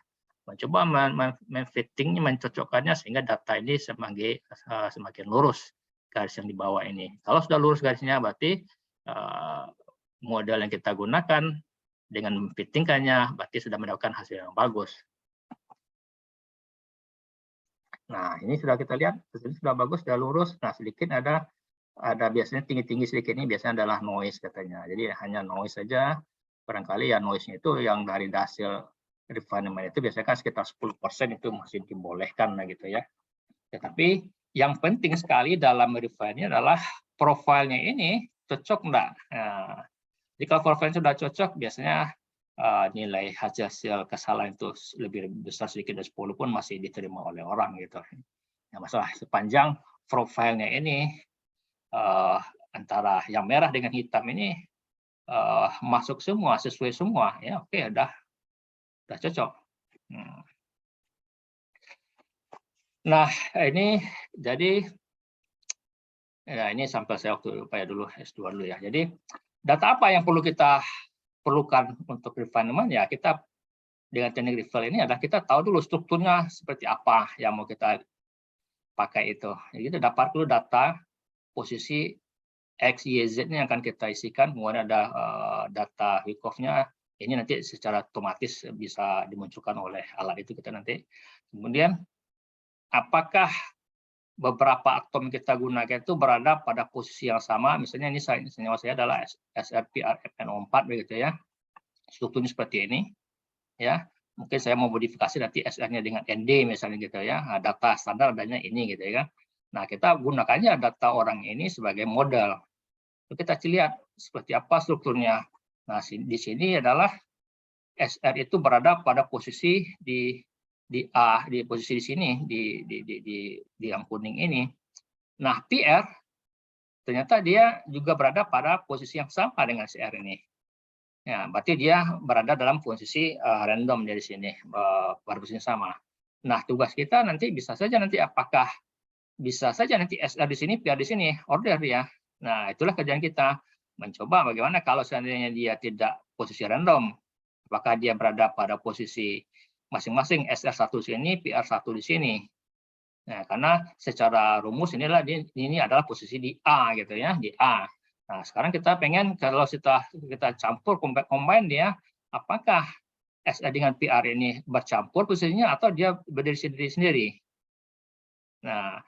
Speaker 2: mencoba memfittingnya, mencocokkannya sehingga data ini semakin lurus garis yang di bawah ini. Kalau sudah lurus garisnya, berarti model yang kita gunakan dengan memfittingkannya berarti sudah mendapatkan hasil yang bagus. Nah, ini sudah kita lihat, sudah bagus, sudah lurus. Nah, sedikit ada biasanya tinggi-tinggi sedikit ini biasanya adalah noise katanya. Jadi hanya noise saja. Barangkali ya noise-nya itu yang dari hasil refinement itu biasanya kan sekitar 10% itu masih dibolehkan lah gitu ya. Tetapi yang penting sekali dalam refine adalah profilnya ini cocok enggak. Nah, jika profil sudah cocok, biasanya nilai hasil kesalahan itu lebih besar sedikit dari 10 pun masih diterima oleh orang gitu. Nah, masalah sepanjang profilnya ini antara yang merah dengan hitam ini masuk semua, sesuai semua, ya oke, udah cocok. Nah, ini jadi ini sampel saya waktu dulu S2 dulu ya. Jadi data apa yang perlu kita perlukan untuk refinement ya, kita dengan teknik refill ini adalah kita tahu dulu strukturnya seperti apa yang mau kita pakai itu. Jadi kita dapat dulu data posisi X, Y, Z ini yang akan kita isikan, kemudian ada data Wyckoff-nya, ini nanti secara otomatis bisa dimunculkan oleh alat itu kita nanti. Kemudian apakah beberapa atom kita gunakan itu berada pada posisi yang sama, misalnya ini senyawa saya adalah SRPRFNO4 begitu ya, strukturnya seperti ini ya, mungkin saya mau modifikasi nanti SR-nya dengan ND misalnya gitu ya, nah, data standar adanya ini gitu ya. Nah, kita gunakannya data orang ini sebagai model, kita lihat seperti apa strukturnya. Nah, di sini adalah SR itu berada pada posisi di A, di posisi di sini, di yang kuning ini. Nah, PR ternyata dia juga berada pada posisi yang sama dengan CR ini. Ya, berarti dia berada dalam posisi random dari sini, pada posisi sama. Nah, tugas kita nanti bisa saja nanti apakah bisa saja nanti SR di sini, PR di sini, order ya. Nah, itulah kerjaan kita, mencoba bagaimana kalau seandainya dia tidak posisi random, apakah dia berada pada posisi masing-masing SR1 di sini, PR1 di sini. Nah, karena secara rumus ini adalah posisi di A gitu ya, di A. Nah, sekarang kita pengen kalau kita campur combine dia, apakah SR dengan PR ini bercampur posisinya atau dia berdiri sendiri. Nah,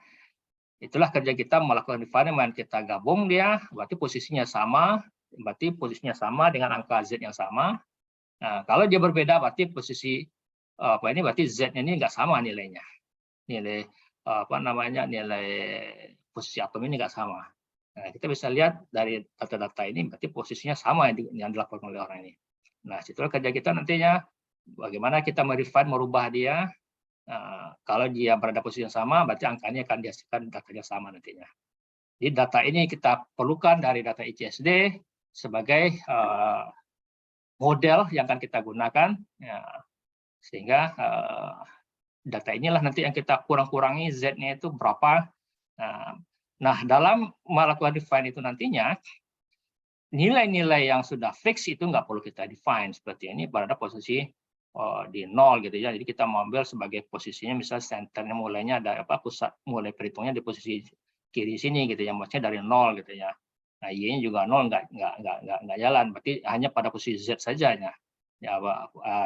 Speaker 2: itulah kerja kita melakukan refinement, kita gabung dia, berarti posisinya sama dengan angka Z yang sama. Nah, kalau dia berbeda berarti posisi berarti Z ini nggak sama nilainya. Nilai nilai posisi atom ini nggak sama. Nah, kita bisa lihat dari data-data ini berarti posisinya sama yang dilakukan oleh orang ini. Nah, situlah kerja kita nantinya bagaimana kita merubah dia. Kalau dia berada posisi yang sama, berarti angkanya akan dihasilkan datanya sama nantinya. Jadi data ini kita perlukan dari data ICSD sebagai model yang akan kita gunakan, ya, sehingga data inilah nanti yang kita kurang-kurangi Z-nya itu berapa. Nah, dalam melakukan define itu nantinya, nilai-nilai yang sudah fix itu nggak perlu kita define, seperti ini berada posisi di 0 gitu ya. Jadi kita mengambil sebagai posisinya, misalnya senternya mulainya ada pusat mulai perhitungnya di posisi kiri sini gitu ya, maksudnya dari 0 gitu ya. Nah, Y-nya juga 0 nggak jalan, berarti hanya pada posisi Z saja ya.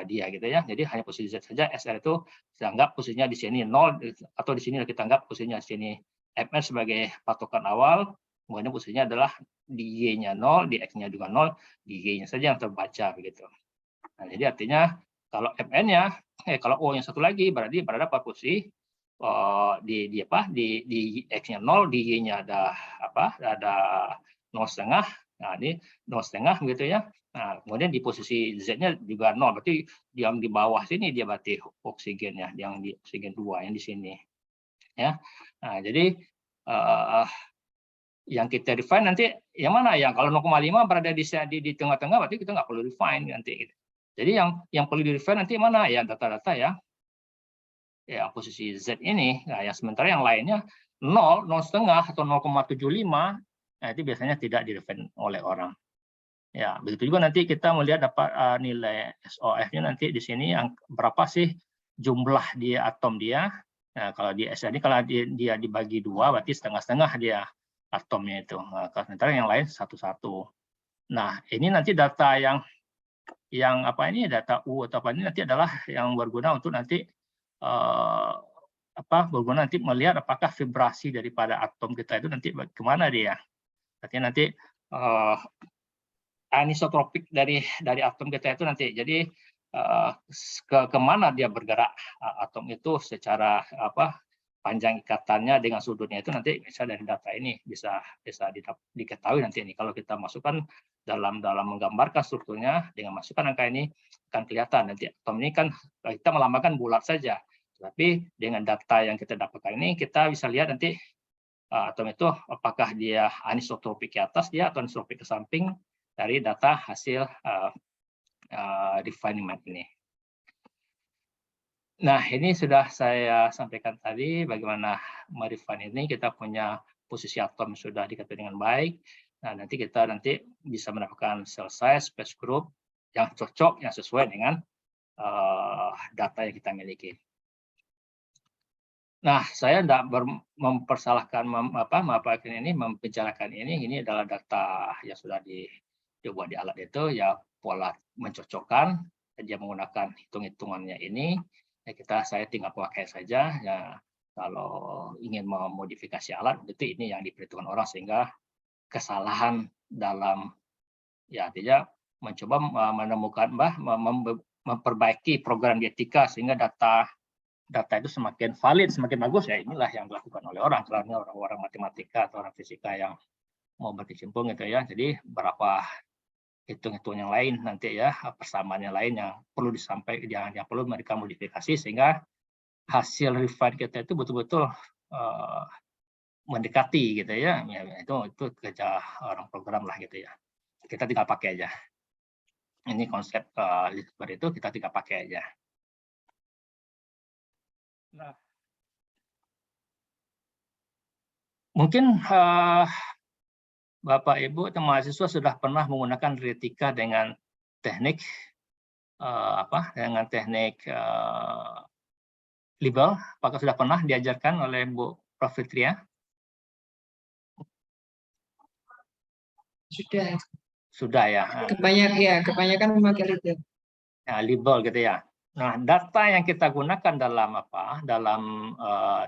Speaker 2: Dia gitu ya. Jadi hanya posisi Z saja, SR itu kita anggap posisinya di sini 0 atau di sini kita anggap posisinya di sini. MR sebagai patokan awal, kemudian posisinya adalah di Y-nya 0, di X-nya juga 0, di Y-nya saja yang terbaca begitu. Nah, jadi artinya kalau MN-nya, kalau O yang satu lagi berarti berada pada posisi di X-nya 0, di Y-nya ada apa? Ada 0,5. Nah, ini 0,5 gitu ya. Nah, kemudian di posisi Z-nya juga 0, berarti yang di bawah sini dia berarti oksigennya, yang di oksigen 2 yang di sini. Ya. Nah, jadi yang kita refine nanti yang mana, yang kalau 0,5 berada di tengah-tengah berarti kita nggak perlu refine nanti. Jadi yang perlu di refine nanti mana ya, data-data ya posisi Z ini. Nah, yang sementara yang lainnya 0, 0,5 atau 0,75, nah itu biasanya tidak di refine oleh orang. Ya, begitu juga nanti kita melihat dapat nilai SOF-nya nanti di sini yang berapa sih jumlah di atom dia. Nah, kalau di SO ini kalau dia dibagi 2 berarti setengah-setengah dia atomnya itu. Nah, sementara yang lain satu-satu. Nah, ini nanti data yang apa ini, data U atau apa ini nanti adalah yang berguna untuk nanti berguna nanti melihat apakah vibrasi daripada atom kita itu nanti kemana dia. Artinya nanti anisotropik dari atom kita itu nanti. Jadi kemana dia bergerak atom itu secara panjang ikatannya dengan sudutnya itu nanti bisa dari data ini bisa diketahui nanti ini. Kalau kita masukkan dalam menggambarkan strukturnya dengan masukkan angka ini akan kelihatan nanti atom ini kan kita melambangkan bulat saja. Tapi dengan data yang kita dapatkan ini kita bisa lihat nanti atom itu apakah dia anisotropik ke atas dia atau anisotropik ke samping dari data hasil refinement ini. Nah, ini sudah saya sampaikan tadi bagaimana merefine ini. Kita punya posisi atom sudah diketahui dengan baik. Nah, nanti kita bisa mendapatkan cell size, space group yang cocok, yang sesuai dengan data yang kita miliki. Nah, saya tidak mempersalahkan membicarakan ini adalah data yang sudah dibuat di alat itu, ya pola mencocokkan, dia menggunakan hitung-hitungannya ini, ya saya tinggal pakai saja. Ya, kalau ingin memodifikasi alat, itu ini yang diperhitungkan orang sehingga kesalahan dalam ya artinya mencoba menemukan memperbaiki program dietika sehingga data itu semakin valid, semakin bagus, ya inilah yang dilakukan oleh orang. Karena orang-orang matematika atau orang fisika yang mau berkecimpung gitu ya. Jadi berapa hitung-hitung yang lain nanti ya, persamaan yang lain yang perlu disampaikan, yang perlu mereka modifikasi sehingga hasil refine kita itu betul-betul mendekati gitu ya. Itu kerja orang program lah gitu ya. Kita tinggal pakai aja. Ini konsep seperti itu, kita tinggal pakai aja. Nah, mungkin Bapak Ibu atau mahasiswa sudah pernah menggunakan retika dengan teknik label. Apakah sudah pernah diajarkan oleh Bu Prof. Fitria?
Speaker 1: Sudah.
Speaker 2: Sudah ya.
Speaker 1: Kebanyakan memakai label.
Speaker 2: Ya, label gitu ya. Nah, data yang kita gunakan dalam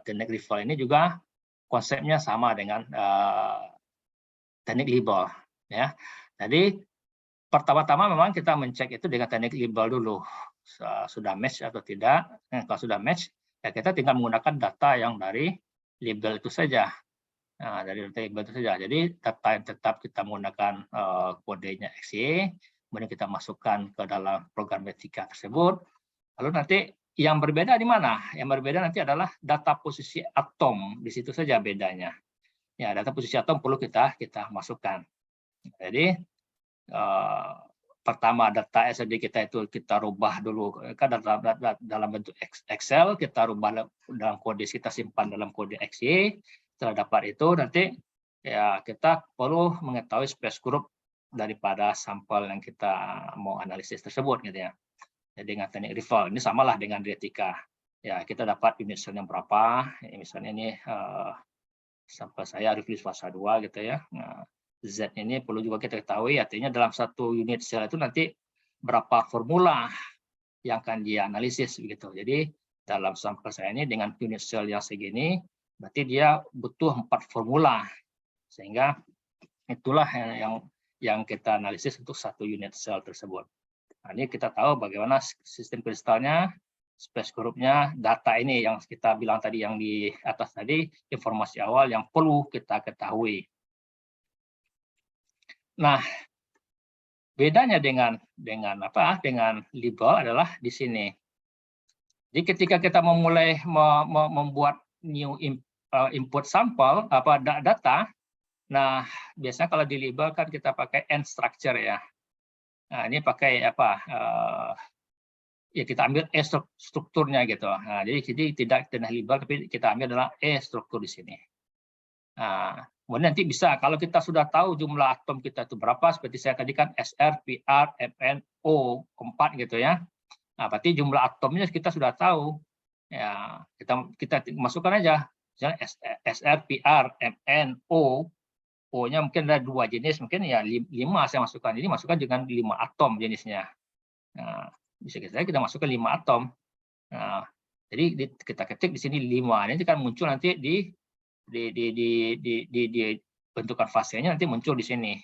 Speaker 2: teknik label ini juga konsepnya sama dengan teknik label ya. Jadi pertama-tama memang kita mencek itu dengan teknik label dulu, sudah match atau tidak. Kalau sudah match, ya kita tinggal menggunakan data yang dari label itu saja. Nah, dari data label itu saja. Jadi data yang tetap kita menggunakan kodenya XY, kemudian kita masukkan ke dalam program etika tersebut. Lalu nanti yang berbeda di mana? Yang berbeda nanti adalah data posisi atom, di situ saja bedanya. Ya, data posisi atom perlu kita masukkan. Jadi pertama data SLD kita itu kita rubah dulu kan dalam bentuk Excel, kita rubah dalam kode, kita simpan dalam kode XY. Setelah dapat itu nanti ya kita perlu mengetahui space group daripada sampel yang kita mau analisis tersebut gitu ya. Jadi dengan teknik rival ini samalah dengan dietika. Ya, kita dapat unit cell yang berapa. Misalnya ini sampel saya reflux fase 2 gitu ya. Nah, Z ini perlu juga kita ketahui, artinya dalam satu unit sel itu nanti berapa formula yang akan dianalisis begitu. Jadi dalam sampel saya ini dengan unit sel yang segini, berarti dia butuh 4 formula, sehingga itulah yang kita analisis untuk satu unit sel tersebut. Nah, ini kita tahu bagaimana sistem kristalnya, space grupnya, data ini yang kita bilang tadi, yang di atas tadi, informasi awal yang perlu kita ketahui. Nah, bedanya dengan label adalah di sini. Jadi ketika kita memulai membuat new input sampel data, nah biasanya kalau di label kan kita pakai end structure ya. Nah, ini pakai ya kita ambil strukturnya gitu. Nah, jadi tidak label, tapi kita ambil adalah struktur di sini. Nah, kemudian nanti bisa kalau kita sudah tahu jumlah atom kita itu berapa, seperti saya tadi kan SR, PR, MN, O 4 gitu ya. Nah, berarti jumlah atomnya kita sudah tahu. Ya, kita masukkan aja. Misalnya SR, PR, MN, O. O-nya mungkin ada 2 jenis, mungkin ya 5 saya masukkan. Jadi masukkan dengan 5 atom jenisnya. Nah, bisa kita masukkan 5 atom. Nah, jadi kita ketik di sini 5. Ini kan muncul nanti di bentukan fasenya nanti muncul di sini.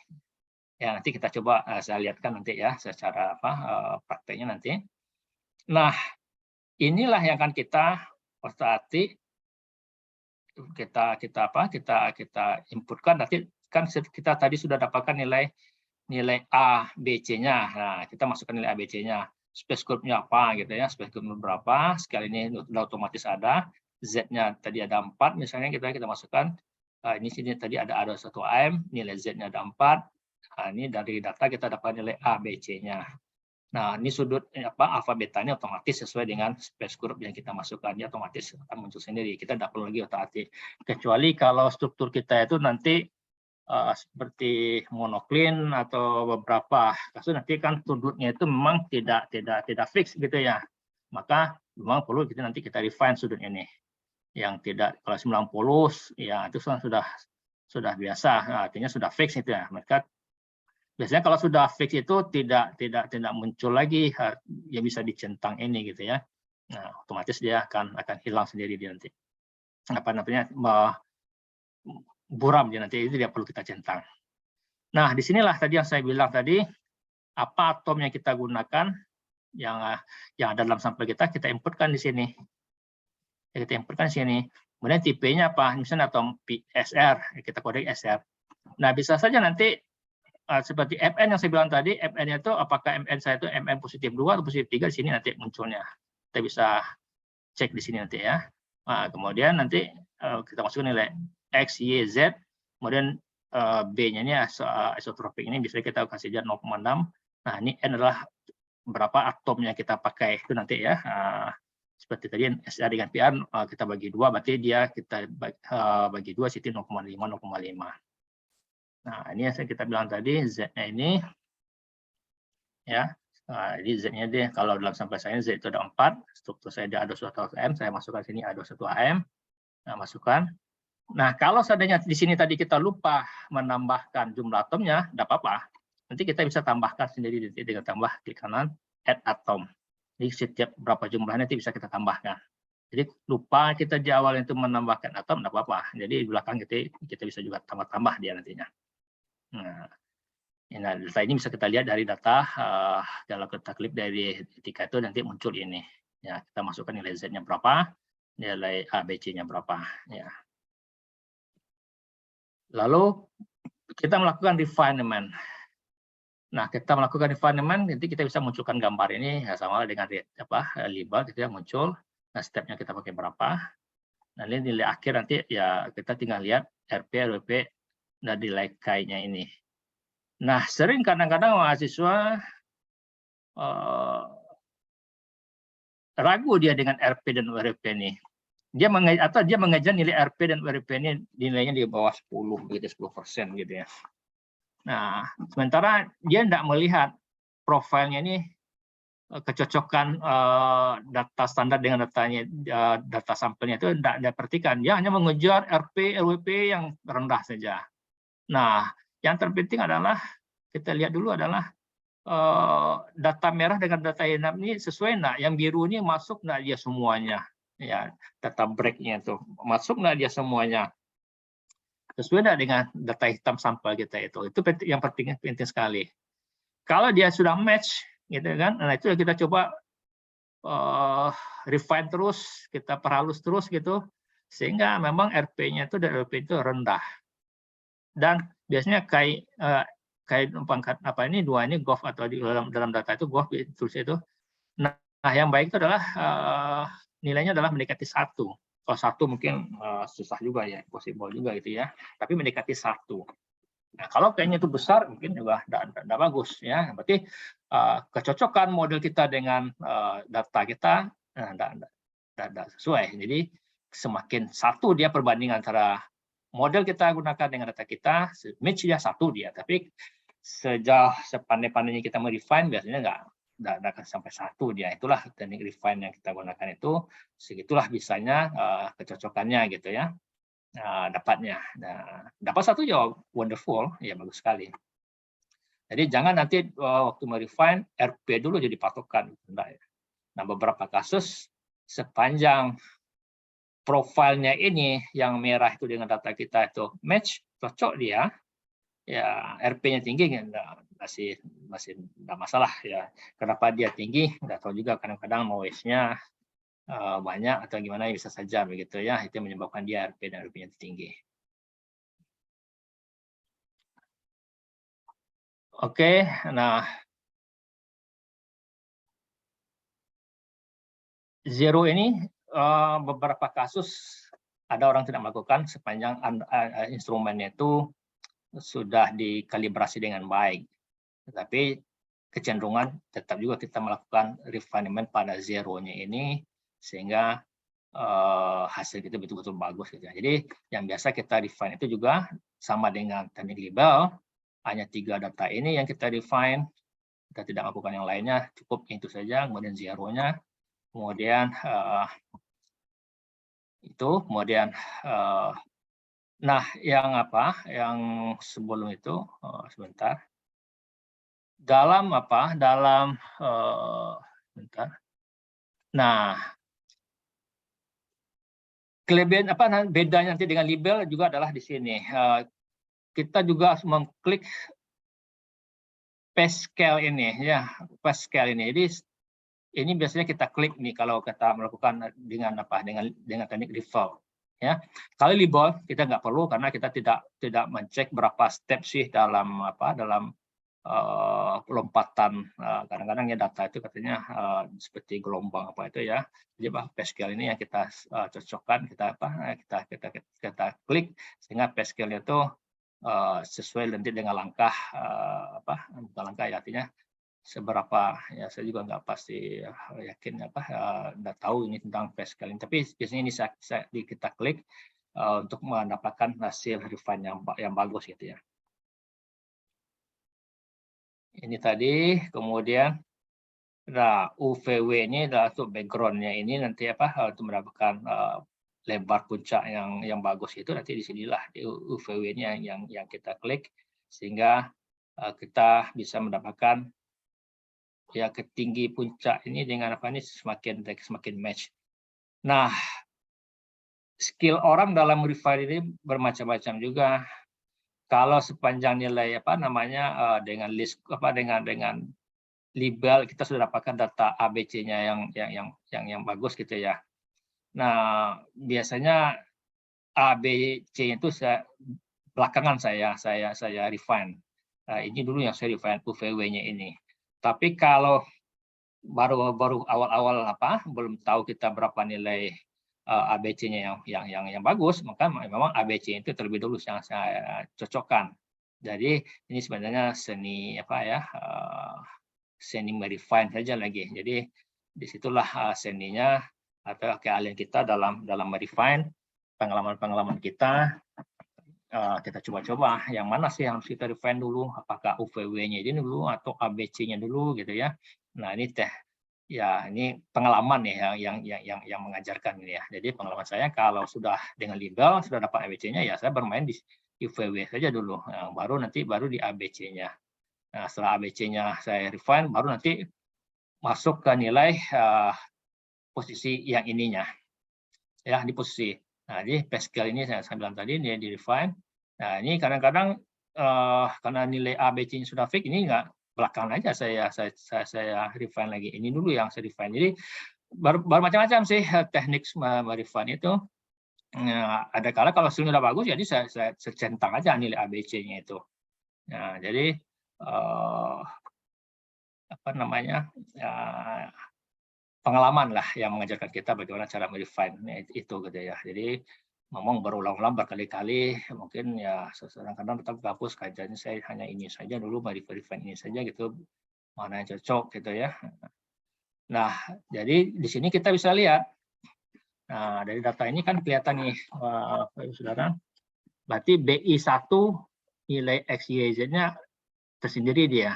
Speaker 2: Ya, nanti kita coba saya lihatkan nanti ya secara prakteknya nanti. Nah, inilah yang akan kita otak-atik kita inputkan. Nanti kan kita tadi sudah dapatkan nilai A, B, C-nya. Nah, kita masukkan nilai A, B, C-nya. Space group-nya apa gitu ya, space group berapa, sekali ini sudah otomatis ada. Z-nya tadi ada 4, misalnya kita masukkan. Ini sini tadi ada 1 AM, nilai Z-nya ada 4. Nah, ini dari data kita dapat nilai A, B, C-nya. Nah, ini sudut alfa betanya otomatis sesuai dengan space group yang kita masukkan, dia otomatis akan muncul sendiri. Kita tidak perlu lagi otak-atik. Kecuali kalau struktur kita itu nanti seperti monoklin atau beberapa kasus nanti kan sudutnya itu memang tidak fix gitu ya. Maka memang perlu nanti kita refine sudut ini. Yang tidak, kalau 90 ya itu sudah biasa, artinya sudah fix itu ya. Mereka biasanya kalau sudah fix itu tidak muncul lagi yang bisa dicentang ini gitu ya. Nah, otomatis dia akan hilang sendiri dia nanti. Buram dia nanti, itu tidak perlu kita centang. Nah, disinilah tadi yang saya bilang tadi, apa atom yang kita gunakan yang ada dalam sampel kita inputkan di sini. Kita inputkan di sini. Kemudian tipenya apa? Misalnya atom SR, kita kode SR. Nah, bisa saja nanti seperti Mn yang saya bilang tadi, Mn itu apakah Mn saya itu Mn +2 atau +3 di sini nanti munculnya. Kita bisa cek di sini nanti ya. Nah, kemudian nanti kita masukkan nilai X, Y, Z, kemudian B-nya ini isotropik ini bisa kita kasih aja 0,6. Nah, ini N adalah berapa atom yang kita pakai itu nanti ya. Seperti tadi SR dengan PR kita bagi 2, berarti dia kita bagi 2 situ 0,5, 0,5. Nah, ini yang kita bilang tadi, Z-nya ini, ya, jadi Z-nya dia, kalau dalam sampel saya Z itu ada 4, struktur saya ada 1 AM, saya masukkan sini ada 1 AM, nah, masukkan. Nah, kalau seandainya di sini tadi kita lupa menambahkan jumlah atomnya, tidak apa-apa. Nanti kita bisa tambahkan sendiri dengan tambah klik kanan, add atom. Jadi setiap berapa jumlahnya nanti bisa kita tambahkan. Jadi lupa kita di awal itu menambahkan atom, tidak apa-apa. Jadi di belakang kita bisa juga tambah-tambah dia nantinya. Nah, data ini bisa kita lihat dari data kalau kita klik dari etika itu nanti muncul ini. Ya, kita masukkan nilai Z-nya berapa, nilai A, B, C-nya berapa. Ya. Lalu kita melakukan refinement. Nah, kita melakukan refinement, nanti kita bisa munculkan gambar ini ya, sama dengan label kita muncul. Nah, stepnya kita pakai berapa. Nah, ini nilai akhir nanti ya kita tinggal lihat RP, RWP, dan nilai K-nya ini. Nah, sering kadang-kadang mahasiswa ragu dia dengan RP dan RWP ini. Dia mengejar nilai RP dan RWP ini nilainya di bawah 10, gitu, 10% gitu ya. Nah, sementara dia tidak melihat profilnya ini kecocokan data standar dengan data sampelnya itu tidak dia perhatikan. Dia hanya mengejar RP, RWP yang rendah saja. Nah, yang terpenting adalah kita lihat dulu adalah data merah dengan data hitam ini sesuai enggak? Yang biru ini masuk enggak dia semuanya? Ya, data break-nya itu masuk enggak dia semuanya? Sesuai enggak dengan data hitam sampel kita itu? Itu yang penting sekali. Kalau dia sudah match, gitu kan? Nah, itu kita coba refine terus, kita perhalus terus gitu, sehingga memang RP-nya itu dan LP itu rendah. Dan biasanya kayak pangkat apa ini dua ini GOV atau di dalam data itu GOV tools itu. Nah, yang baik itu adalah nilainya adalah mendekati 1. Kalau 1 mungkin susah juga ya, possible juga gitu ya. Tapi mendekati 1. Nah, kalau kayaknya itu besar mungkin juga tidak bagus ya. Berarti kecocokan model kita dengan data kita tidak sesuai. Jadi semakin 1 dia perbandingan antara model kita gunakan dengan data kita, match dia 1 dia. Tapi sejauh sepandai-pandainya kita merefine biasanya nggak akan sampai 1 dia. Itulah teknik refine yang kita gunakan itu, segitulah bisanya kecocokannya gitu ya. Dapatnya. Nah, dapat 1 ya wonderful, ya bagus sekali. Jadi jangan nanti waktu merefine RP dulu jadi patokan. Nah, beberapa kasus sepanjang profilnya ini yang merah itu dengan data kita itu match, cocok dia, ya RP-nya tinggi masih tidak masalah ya. Kenapa dia tinggi? Nggak tahu juga, kadang-kadang noise-nya banyak atau gimana, bisa saja begitu ya, itu menyebabkan dia RP dan RP-nya tinggi. Oke, nah zero ini beberapa kasus ada orang tidak melakukan sepanjang instrumennya itu sudah dikalibrasi dengan baik. Tetapi kecenderungan tetap juga kita melakukan refinement pada zero-nya ini sehingga hasil kita betul-betul bagus gitu ya. Jadi yang biasa kita refine itu juga sama dengan teknik label, hanya 3 data ini yang kita refine, kita tidak melakukan yang lainnya, cukup itu saja, kemudian zero-nya, kemudian itu, kemudian nah yang sebelum itu sebentar, dalam sebentar. Nah, kelebihan bedanya nanti dengan label juga adalah di sini. Kita juga harus mengklik Pascal ini ya, Pascal ini. Jadi ini biasanya kita klik nih kalau kita melakukan dengan teknik default ya. Kalau label kita nggak perlu karena kita tidak mencek berapa step sih dalam lompatan. Kadang-kadang ya data itu katanya seperti gelombang apa itu ya. Jadi Pascal ini yang kita cocokkan, kita klik sehingga Pascal itu sesuai nanti dengan langkah langkah ya, artinya seberapa ya, saya juga nggak pasti yakin nggak tahu ini tentang Pascal ini, tapi biasanya ini kita klik untuk mendapatkan hasil refine yang bagus gitu ya. Ini tadi, kemudian nah UVW ini adalah untuk backgroundnya ini nanti untuk mendapatkan lebar puncak yang bagus itu nanti di sinilah di UVW-nya yang kita klik sehingga kita bisa mendapatkan ya ketinggi puncak ini dengan ini semakin match. Nah, skill orang dalam refine ini bermacam-macam juga. Kalau sepanjang nilai dengan list dengan label kita sudah dapatkan data ABC-nya yang bagus gitu ya. Nah, biasanya ABC itu belakangan saya refine. Nah, ini dulu yang saya refine UVW-nya ini. Tapi kalau baru awal-awal belum tahu kita berapa nilai ABC-nya yang bagus, maka memang ABC itu terlebih dulu yang saya cocokkan. Jadi ini sebenarnya seni seni merefine saja lagi. Jadi disitulah seninya atau keahlian kita dalam merefine, pengalaman kita coba-coba yang mana sih yang harus kita refine dulu, apakah UVW-nya ini dulu atau ABC-nya dulu gitu ya. Nah ini ini pengalaman ya yang mengajarkan ini ya. Jadi pengalaman saya kalau sudah dengan label sudah dapat ABC-nya ya saya bermain di UVW saja dulu, baru di ABC-nya. Nah, setelah ABC-nya saya refine, baru nanti masuk ke nilai posisi yang ininya, ya di posisi. Nah, di Pascal ini saya bilang tadi dia di refine. Nah, ini kadang-kadang karena nilai ABC-nya sudah fix, ini nggak belakangan aja saya refine lagi. Ini dulu yang saya refine. Jadi bermacam-macam sih teknik refine itu. Ada kala kalau hasilnya udah bagus, jadi saya centang aja nilai ABC-nya itu. Nah, jadi apa namanya, pengalaman lah yang mengajarkan kita bagaimana cara merefine itu gitu ya. Jadi ngomong berulang-ulang berkali-kali, mungkin ya kadang-kadang tetap hapus kajiannya saya hanya ini saja dulu, refine ini saja gitu, mana yang cocok gitu ya. Nah, jadi di sini kita bisa lihat. Nah, dari data ini kan kelihatan nih, saudara, berarti BI1 nilai XYZ-nya tersendiri dia.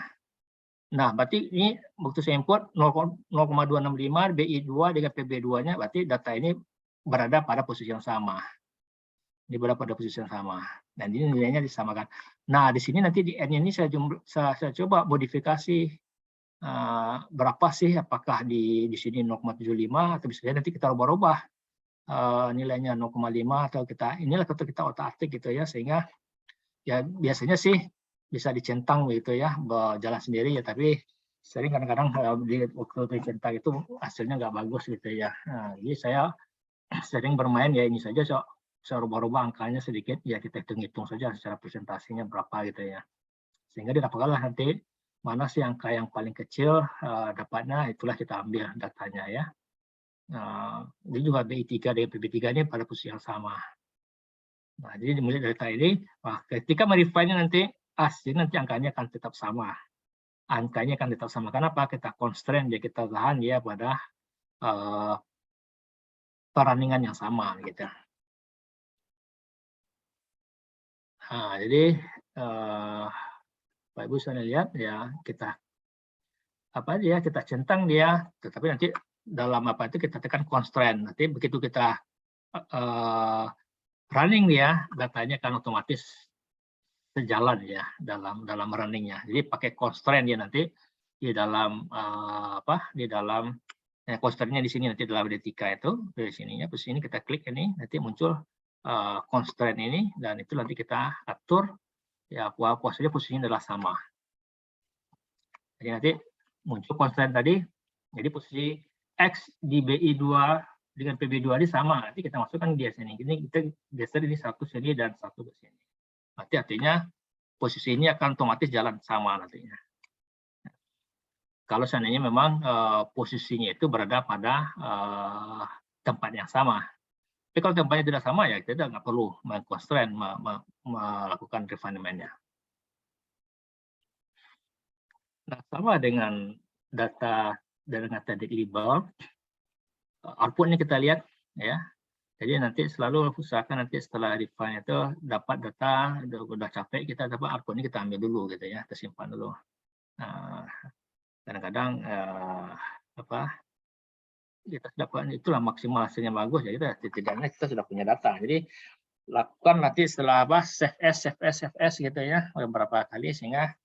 Speaker 2: Nah, berarti ini waktu saya import 0,265 BI2 dengan PB2-nya, berarti data ini berada pada posisi yang sama. Ini berada pada posisi yang sama. Dan ini nilainya disamakan. Nah, di sini nanti di N ini saya coba modifikasi berapa sih, apakah di sini 0,75 atau bisa nanti kita rubah-rubah nilainya 0,5 atau inilah kita otak-atik gitu ya, sehingga ya biasanya sih bisa dicentang gitu ya, berjalan sendiri ya, tapi sering kadang-kadang di waktu dicentang itu hasilnya nggak bagus gitu ya. Nah, jadi saya sering bermain ya ini saja, saya rubah-rubah angkanya sedikit ya, kita hitung-hitung saja secara presentasinya berapa gitu ya, sehingga didapatkanlah nanti mana sih angka yang paling kecil dapatnya, itulah kita ambil datanya ya. Ini juga BI3 dan PB3 ini pada posisi yang sama. Nah, jadi dimulai dari data ini, ketika merefine nanti hasil nanti angkanya akan tetap sama. Angkanya akan tetap sama. Kenapa? Kita constraint dia, kita tahan dia pada perundingan yang sama gitu. Nah, jadi Pak Ibu bisa lihat ya, kita centang dia, tetapi nanti dalam apa itu kita tekan constraint. Nanti begitu kita running dia, datanya akan otomatis sejalan ya dalam runningnya. Jadi pakai constraint dia nanti di dalam di dalam constraint-nya di sini nanti dalam D3 itu dari sininya, terus ini kita klik ini nanti muncul constraint ini, dan itu nanti kita atur ya saja posisinya adalah sama. Jadi nanti muncul constraint tadi, jadi posisi X di BI2 dengan PB2 ini sama, nanti kita masukkan di sini. Ini kita geser ini satu sini dan satu ke sini. Nanti artinya posisi ini akan otomatis jalan sama nantinya. Kalau seandainya memang posisinya itu berada pada tempat yang sama. Tapi kalau tempatnya tidak sama ya kita nggak perlu meng-constraint, melakukan refinement-nya. Nah, sama dengan data dengan tadi label, output-nya kita lihat ya. Jadi nanti selalu usahakan nanti setelah refine itu dapat data, udah capek kita dapat output-nya kita ambil dulu gitu ya, tersimpan dulu. Kadang-kadang kita dapat itulah maksimal hasilnya bagus, jadi setidaknya kita sudah punya data. Jadi lakukan nanti setelah save as gitu ya beberapa kali, sehingga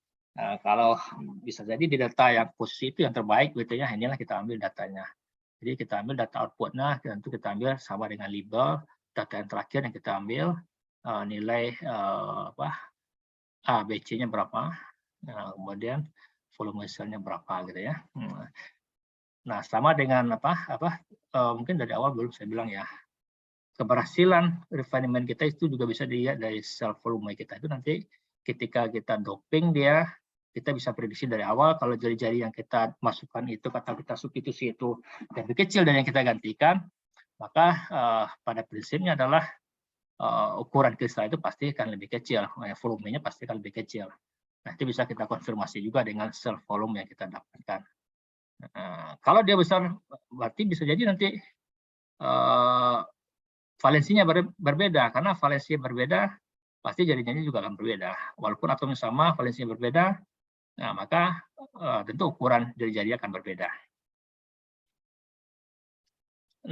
Speaker 2: kalau bisa jadi di data yang posisi itu yang terbaik gitu ya, inilah kita ambil datanya. Jadi kita ambil data outputnya, tentu kita ambil sama dengan label, data yang terakhir yang kita ambil nilai ABC-nya berapa, kemudian volume selnya berapa gitu ya. Nah, sama dengan mungkin dari awal belum saya bilang ya, keberhasilan refinement kita itu juga bisa dilihat dari sel volume kita itu nanti ketika kita doping dia, kita bisa prediksi dari awal kalau jari-jari yang kita masukkan itu, kata kita substitusi itu lebih kecil dari yang kita gantikan, maka pada prinsipnya adalah ukuran kristal itu pasti akan lebih kecil, volumenya pasti akan lebih kecil. Nanti bisa kita konfirmasi juga dengan sel volume yang kita dapatkan. Kalau dia besar, berarti bisa jadi nanti valensinya berbeda, karena valensinya berbeda, pasti jari-jarinya juga akan berbeda. Walaupun atomnya sama, valensinya berbeda, nah, maka tentu ukuran jari-jari akan berbeda.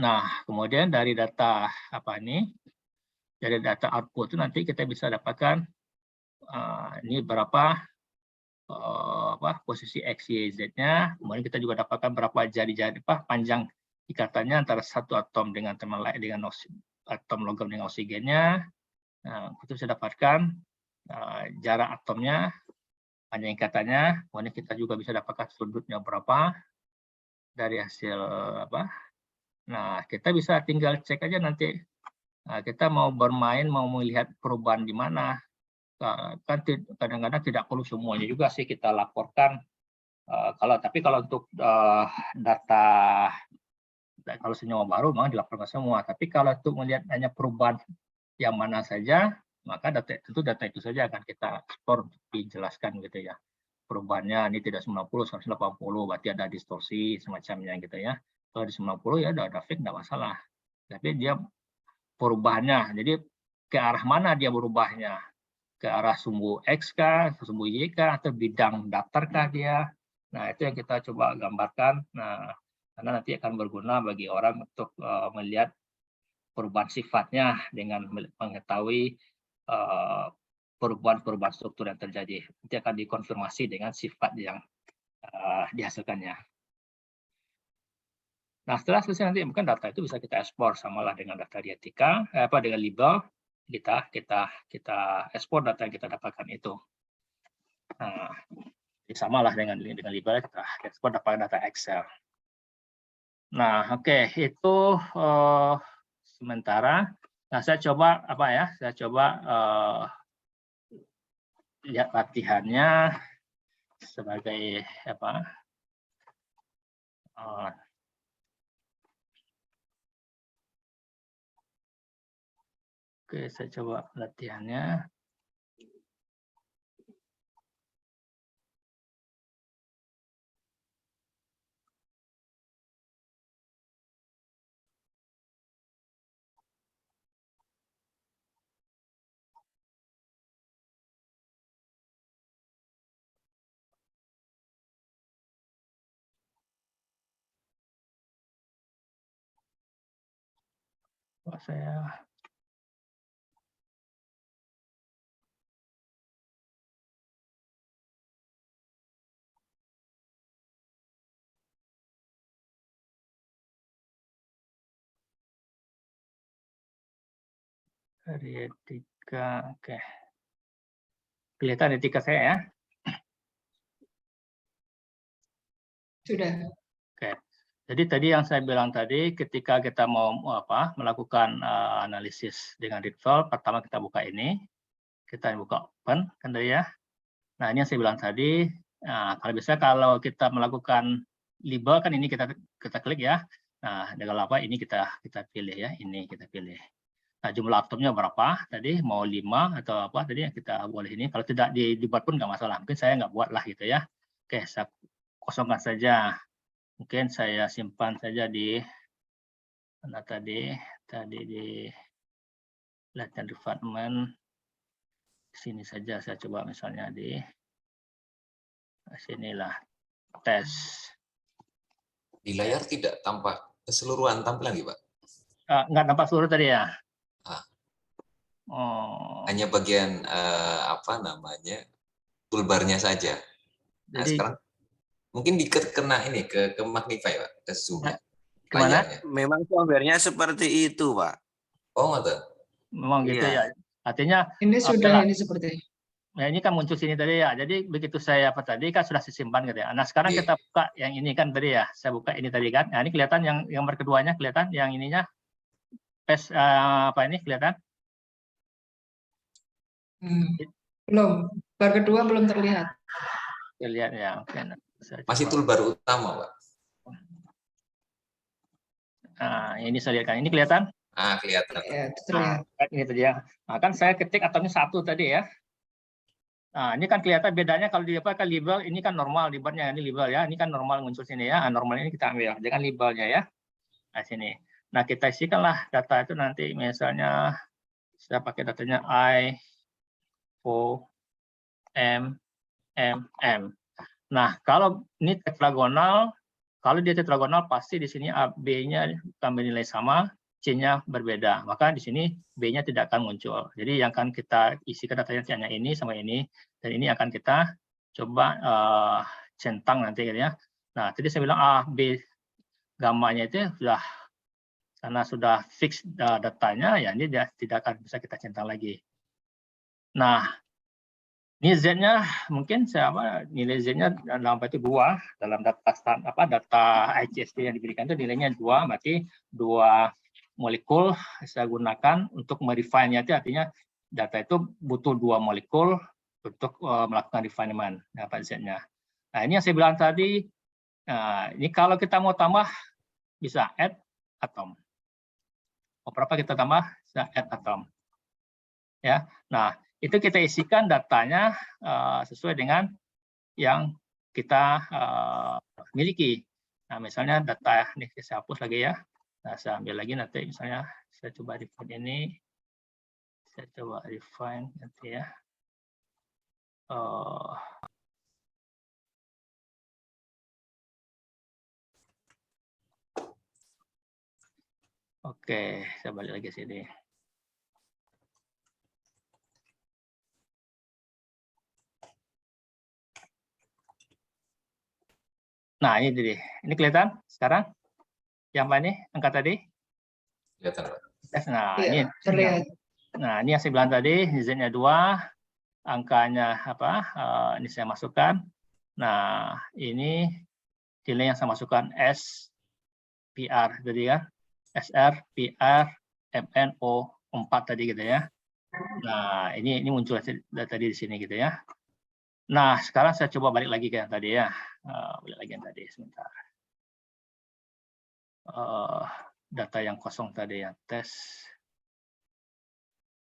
Speaker 2: Nah, kemudian dari data dari data output itu nanti kita bisa dapatkan ini berapa posisi X, Y, Z-nya. Kemudian kita juga dapatkan berapa jari-jari panjang ikatannya antara satu atom dengan teman lain dengan atom logam dengan oksigennya. Nah, kita bisa dapatkan jarak atomnya Hanya yang katanya, ini kita juga bisa dapatkan sudutnya berapa dari hasil apa. Nah, kita bisa tinggal cek aja nanti. Nah, kita mau bermain, mau melihat perubahan di mana. Kan kadang-kadang tidak perlu semuanya juga sih kita laporkan. Tapi kalau untuk data kalau senyawa baru memang dilaporkan semua. Tapi kalau untuk melihat hanya perubahan yang mana saja, maka tentu data itu saja akan kita ekspor untuk dijelaskan gitu ya. Perubahannya ini tidak 90, 180, berarti ada distorsi semacamnya gitu ya. Kalau di 90 ya ada fake, tidak masalah. Tapi dia perubahannya, jadi ke arah mana dia berubahnya? Ke arah sumbu X kah, sumbu Y kah, atau bidang datar kah dia? Nah, itu yang kita coba gambarkan. Nah, karena nanti akan berguna bagi orang untuk melihat perubahan sifatnya dengan mengetahui perubahan-perubahan struktur yang terjadi. Nanti akan dikonfirmasi dengan sifat yang dihasilkannya. Nah, setelah selesai nanti mungkin data itu bisa kita ekspor samalah dengan data dietika, dengan label kita ekspor data yang kita dapatkan itu. Nah, samalah dengan label kita ekspor dapatkan data Excel. Nah, oke, itu sementara. Nah, saya coba lihat latihannya sebagai apa? Oke, saya coba latihannya. Saya dari etika, oke. Kelihatan etika saya ya?
Speaker 1: Sudah.
Speaker 2: Oke. Jadi tadi yang saya bilang tadi, ketika kita mau melakukan analisis dengan Ritval, pertama kita buka ini, kita buka open, kan tadi ya. Nah, ini yang saya bilang tadi. Nah, kalau kita melakukan label kan ini kita klik ya. Nah, dengan apa ini kita pilih ya, ini kita pilih. Nah, jumlah atomnya berapa tadi, mau 5 atau apa tadi yang kita boleh ini. Kalau tidak dibuat pun nggak masalah, mungkin saya nggak buat lah gitu ya. Oke, saya kosongkan saja. Mungkin saya simpan saja di mana tadi di latihan development. Sini saja saya coba misalnya di sinilah tes.
Speaker 3: Di layar tidak tampak keseluruhan tampilan ya, Pak?
Speaker 2: Nggak nampak seluruh tadi ya?
Speaker 3: Hanya bagian toolbarnya saja. Nah,
Speaker 2: Jadi
Speaker 3: sekarang mungkin kena ini ke magnify, Pak, ke zoom ya.
Speaker 2: Gimana?
Speaker 3: Layarnya.
Speaker 4: Memang software-nya seperti itu, Pak.
Speaker 3: Oh, nggak.
Speaker 2: Memang gitu
Speaker 4: Iya.
Speaker 2: ya. Artinya
Speaker 1: Ini sudah ini seperti.
Speaker 2: Nah, ini kan muncul sini tadi ya. Jadi begitu saya tadi kan sudah disimpan gitu ya. Nah, sekarang kita buka yang ini kan tadi ya. Saya buka ini tadi kan. Nah, ini kelihatan yang berkeduanya kelihatan yang ininya. Ini kelihatan?
Speaker 1: Belum. Bar kedua belum terlihat.
Speaker 2: Lihat ya. Oke.
Speaker 3: Masih toolbar utama, Pak.
Speaker 2: Nah, ini saya lihat kan. Ini kelihatan?
Speaker 3: Kelihatan.
Speaker 1: Ya, terlihat.
Speaker 2: Ini tadi ya. Nah, kan saya ketik atomnya 1 tadi ya. Nah, ini kan kelihatan bedanya kalau di kan label ini kan normal labelnya, ini label ya. Ini kan normal muncul sini ya. Normal ini kita ambil, jangan labelnya ya. Nah, sini. Nah, kita isikanlah data itu nanti misalnya saya pakai datanya I, O, M, M, M. Nah, kalau ini tetragonal, kalau dia tetragonal pasti di sini B-nya tambah nilai sama, C-nya berbeda. Maka di sini B-nya tidak akan muncul. Jadi yang akan kita isikan datanya hanya ini sama ini, dan ini akan kita coba centang nanti ya. Nah, tadi saya bilang B gamanya itu sudah karena sudah fix datanya, ya ini tidak akan bisa kita centang lagi. Nah, Ini Z-nya mungkin nilai Z-nya dalam berarti 2 dalam data ICSD yang diberikan itu nilainya 2, berarti 2 molekul saya gunakan untuk merefine-nya, artinya data itu butuh 2 molekul untuk melakukan refinement dapat Z-nya. Nah, ini yang saya bilang tadi, ini kalau kita mau tambah bisa add atom. Berapa kita tambah bisa add atom. Ya. Nah, itu kita isikan datanya sesuai dengan yang kita miliki. Nah, misalnya data ini saya hapus lagi ya. Nah, saya ambil lagi nanti misalnya saya coba refine ini. Saya coba refine nanti ya. Oke, saya balik lagi sini. Nah, ini deh. Ini kelihatan sekarang? Yang mana nih? Angka tadi?
Speaker 3: Kelihatan, Pak.
Speaker 2: Nah,
Speaker 1: Iya, terlihat.
Speaker 2: ini yang saya bilang tadi, Z-nya 2, angkanya apa? Ini saya masukkan. Nah, ini nilai yang saya masukkan S, PR tadi ya. SR, PR, MNO 4 tadi gitu ya. Nah, ini muncul tadi di sini gitu ya. Nah, sekarang saya coba balik lagi ke yang tadi ya. Balik lagi yang tadi sebentar. Data yang kosong tadi ya, tes.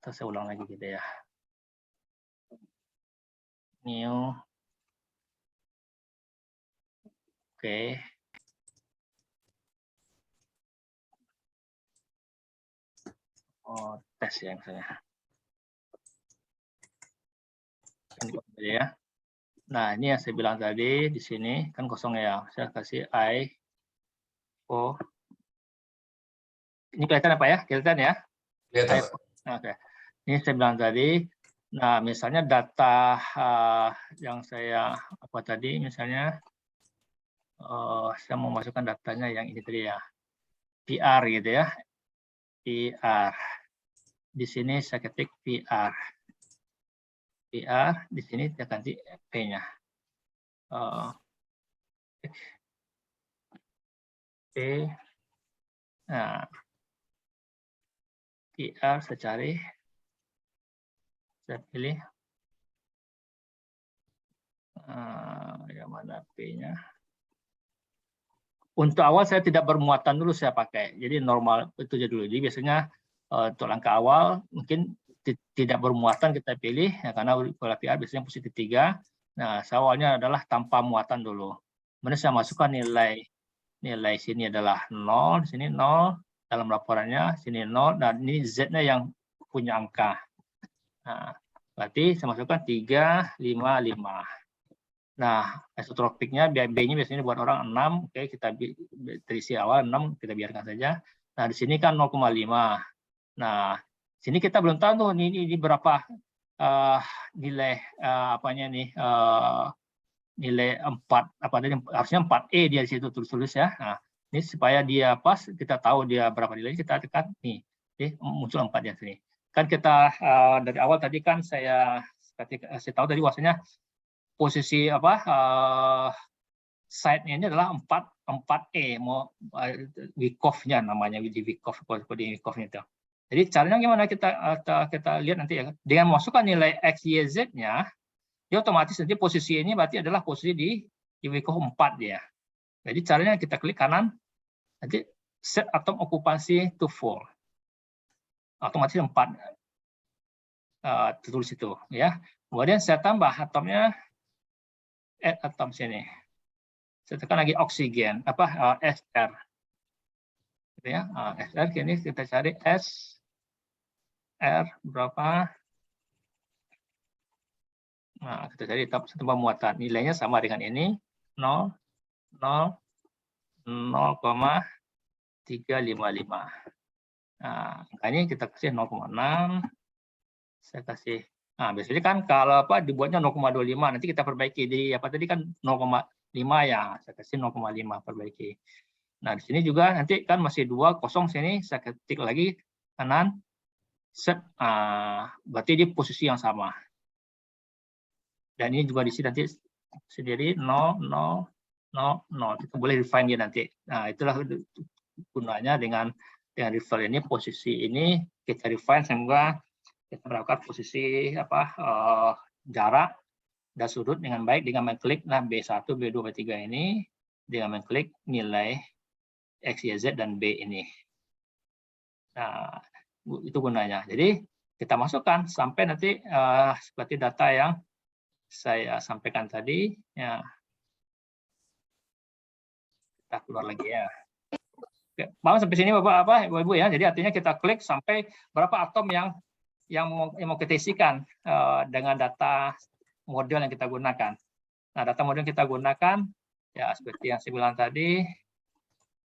Speaker 2: Terus saya ulang lagi gitu ya. New. Oke. Tes ya misalnya. Ini ya. Nah, ini yang saya bilang tadi di sini kan kosong ya. Saya kasih I. Oh. Ini kelihatan apa ya? Kelihatan ya?
Speaker 3: Kelihatan, Pak.
Speaker 2: Oke. Ini saya bilang tadi. Nah, misalnya data yang saya apa tadi misalnya saya mau masukkan datanya yang ini tadi ya. PR gitu ya. PR. Di sini saya ketik PR. PR, di sini saya ganti P-nya. P. Nah, PR saya cari. Saya pilih. Yang mana P-nya. Untuk awal saya tidak bermuatan dulu saya pakai. Jadi normal itu aja dulu. Jadi biasanya untuk langkah awal mungkin tidak bermuatan kita pilih ya, karena pola PR biasanya positif 3. Nah, awalnya adalah tanpa muatan dulu. Kemudian saya masukkan nilai sini adalah 0, sini 0 dalam laporannya, sini 0 dan ini Z-nya yang punya angka. Nah, berarti saya masukkan 3, 5, 5. Nah, isotropiknya B-nya biasanya buat orang 6, oke kita terisi awal 6 kita biarkan saja. Nah, di sini kan 0,5. Nah, sini kita belum tahu tuh ini berapa nilai apanya nih nilai 4 apa tadi harusnya 4E dia di situ tulis ya. Nah, ini supaya dia pas kita tahu dia berapa nilai kita tekan nih. Muncul 4 di sini. Kan kita dari awal tadi kan saya tahu tadi bahwasanya posisi apa site-nya ini adalah 4E mau Wyckoff-nya namanya di Wyckoff kode Wyckoff-nya itu. Jadi caranya gimana kita lihat nanti ya. Dengan masukkan nilai X, Y, Z-nya, dia otomatis nanti posisi ini berarti adalah posisi di Wyckoff 4 dia. Jadi caranya kita klik kanan, nanti set atom okupansi to full. Otomatis 4 tertulis itu ya. Kemudian saya tambah atomnya, add atom sini. Saya tekan lagi oksigen, SR. Gitu ya. SR ini kita cari S. R berapa? Nah, kita cari tambah muatan. Nilainya sama dengan ini 0, 0, 0,355. Nah, angkanya kita kasih 0,6. Saya kasih. Nah, biasanya kan kalau dibuatnya 0,25, nanti kita perbaiki di tadi kan 0,5 ya. Saya kasih 0,5 perbaiki. Nah, di sini juga nanti kan masih 2 kosong sini, saya ketik lagi kanan. Set, berarti di posisi yang sama. Dan ini juga di sini nanti sendiri 0, 0, 0, 0. Kita boleh refine dia nanti. Nah, itulah gunanya dengan refer ini, posisi ini kita refine sehingga kita mendapatkan posisi jarak dan sudut dengan baik dengan mengklik B1, B2, B3 ini dengan mengklik nilai X, Y, Z dan B ini. Nah, itu gunanya. Jadi kita masukkan sampai nanti seperti data yang saya sampaikan tadi. Ya. Kita keluar lagi ya. Oke, paham sampai sini Bapak, Ibu ya. Jadi artinya kita klik sampai berapa atom yang mau kita isikan dengan data model yang kita gunakan. Nah, data model yang kita gunakan ya seperti yang saya bilang tadi,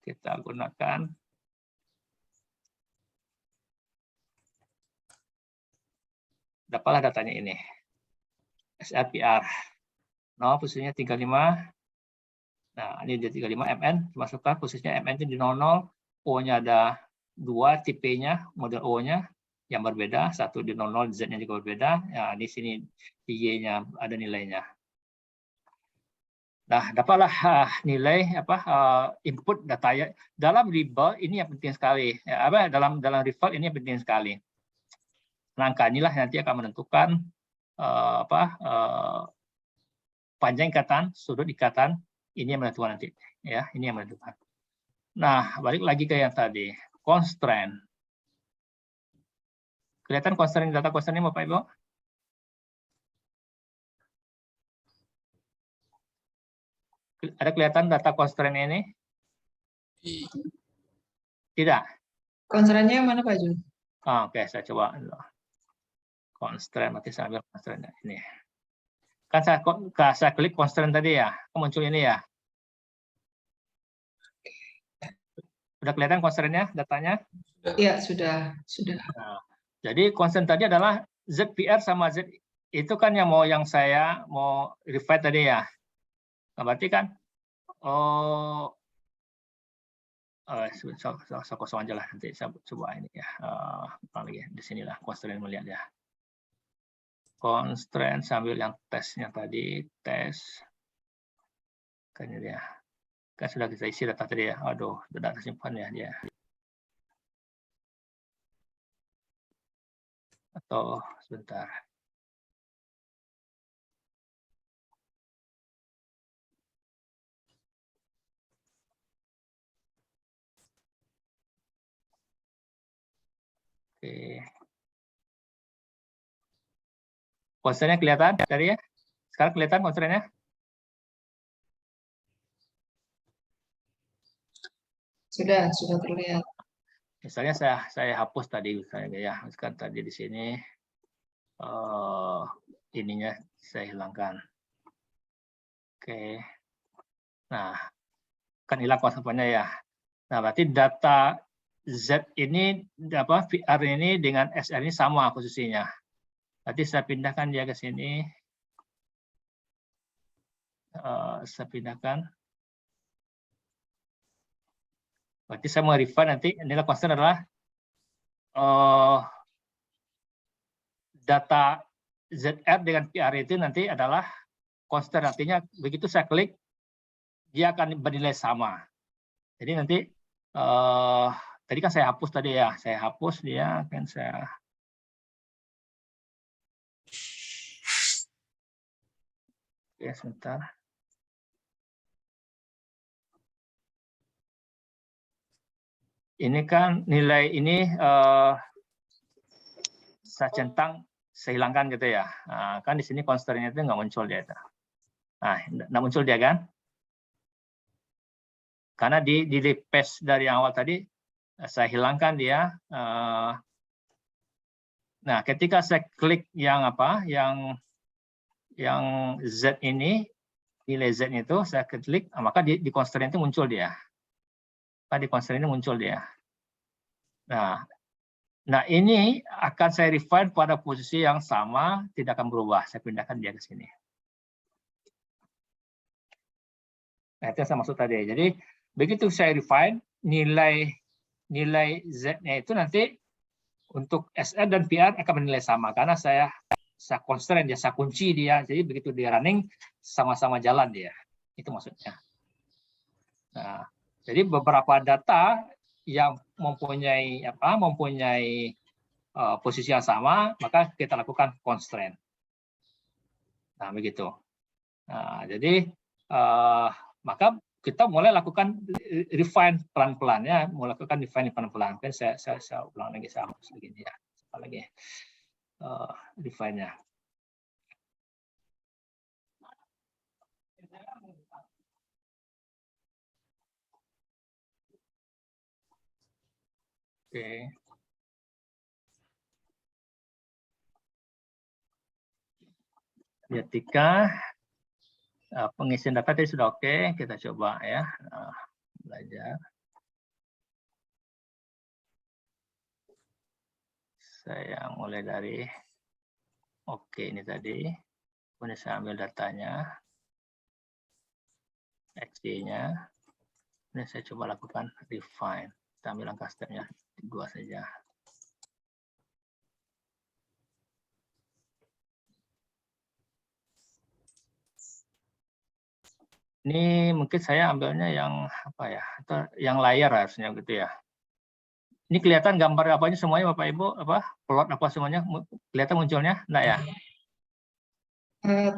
Speaker 2: kita gunakan dapatlah datanya ini. SRPR. No, posisinya 35. Nah, ini dia 35 MN, masukkan posisinya MN itu di 00, O-nya ada 2, tipenya, model O-nya yang berbeda, satu di 00, Z-nya juga berbeda. Ya, di sini Y-nya ada nilainya. Nah, dapatlah nilai input data dalam label ini yang penting sekali. Ya, dalam result ini yang penting sekali. Angka inilah nanti akan menentukan panjang ikatan, sudut ikatan, ini yang menentukan nanti. Ya, ini yang menentukan. Nah, balik lagi ke yang tadi, constraint. Kelihatan constraint, data constraint ini Bapak Ibu? Ada kelihatan data constraint ini? Tidak.
Speaker 1: Constraint-nya yang mana Pak Jun?
Speaker 2: Oke, saya coba. Constraint, nanti saya ambil constraint ini. Kan saya klik constraint tadi ya, muncul ini ya. Sudah kelihatan constraint-nya, datanya?
Speaker 1: Iya, sudah.
Speaker 2: Nah, jadi constraint tadi adalah ZPR sama Z itu kan yang saya mau refine tadi ya. Nah, berarti kan saya kosong aja lah, nanti saya coba ini ya. Lagi di sinilah constraint melihat ya. Constraint sambil yang tesnya tadi, tes. Kan ini dia. Kan sudah kita isi data tadi ya. Aduh, tidak tersimpan ya dia. Atau sebentar. Oke. Constraint-nya kelihatan tadi ya? Sekarang kelihatan constraint-nya?
Speaker 1: Sudah terlihat.
Speaker 2: Misalnya saya hapus tadi misalnya ya, misalkan tadi di sini ininya saya hilangkan. Oke. Nah, kan hilang konsentrasinya ya. Nah, berarti data Z ini VR ini dengan SR ini sama posisinya. Berarti saya pindahkan dia ke sini. Saya pindahkan. Berarti saya mau refine nanti, inilah constant adalah data ZR dengan PR itu nanti adalah constant, artinya begitu saya klik, dia akan bernilai sama. Jadi nanti, tadi kan saya hapus tadi ya, saya hapus dia, kan saya... Oke, sebentar. Ini kan nilai ini saya centang, saya hilangkan gitu ya. Nah, kan di sini constraint-nya itu nggak muncul dia itu. Nah, nggak muncul dia kan? Karena di paste dari awal tadi saya hilangkan dia. Nah, ketika saya klik yang yang Z ini, nilai Z itu saya klik, maka di constraint itu muncul dia. Di constraint ini muncul dia. Nah, ini akan saya refine pada posisi yang sama, tidak akan berubah. Saya pindahkan dia ke sini. Nah, itu yang saya maksud tadi. Jadi begitu saya refine, nilai Z-nya itu nanti untuk SR dan PR akan menilai sama karena saya saya constraint dia, saya kunci dia. Jadi begitu dia running sama-sama jalan dia. Itu maksudnya. Nah, jadi beberapa data yang mempunyai posisi yang sama, maka kita lakukan constraint. Nah, begitu. Nah, jadi maka kita mulai lakukan refine pelan-pelan ya, mulai lakukan refine pelan-pelan. Kan saya ulang lagi, saya hapus begini ya. Lagi refine-nya. Oke. Ketika pengisian data tadi sudah oke, kita coba ya belajar. Saya mulai dari oke ini tadi, kemudian saya ambil datanya, XY-nya, kemudian saya coba lakukan refine. Kita ambil langkah stepnya 2 saja. Ini mungkin saya ambilnya yang apa ya, atau yang layar harusnya gitu ya. Ini kelihatan gambar apanya semuanya Bapak Ibu, plot apa semuanya kelihatan munculnya, enggak ya?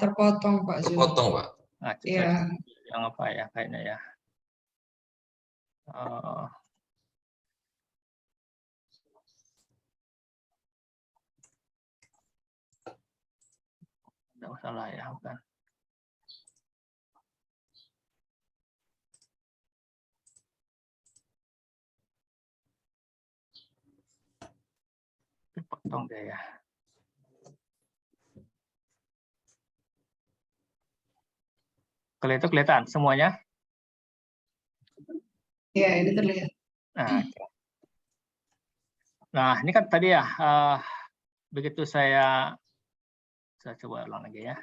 Speaker 1: Terpotong Pak Zul.
Speaker 3: Terpotong, Pak.
Speaker 2: Nah,
Speaker 1: Iya.
Speaker 2: yang apa ya kayaknya ya. Tidak masalah ya, bukan. Terpotong dia ya. Kalau itu kelihatan semuanya?
Speaker 1: Iya, ini terlihat.
Speaker 2: Nah, ini kan tadi ya, begitu saya coba ulang lagi ya.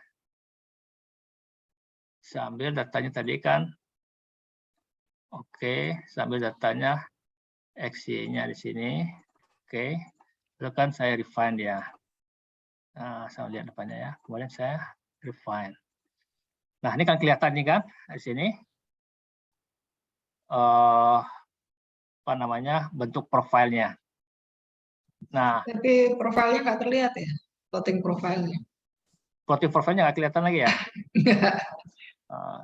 Speaker 2: Saya ambil datanya tadi kan, oke, saya ambil datanya XY-nya di sini, oke, lalu kan saya refine dia. Nah, saya lihat depannya ya, kemudian saya refine. Nah, ini kan kelihatan nih kan di sini. Apa namanya, bentuk profilnya. Nah,
Speaker 1: tapi profilnya nggak terlihat ya, plotting profilnya.
Speaker 2: Plotting profilnya nggak kelihatan lagi ya?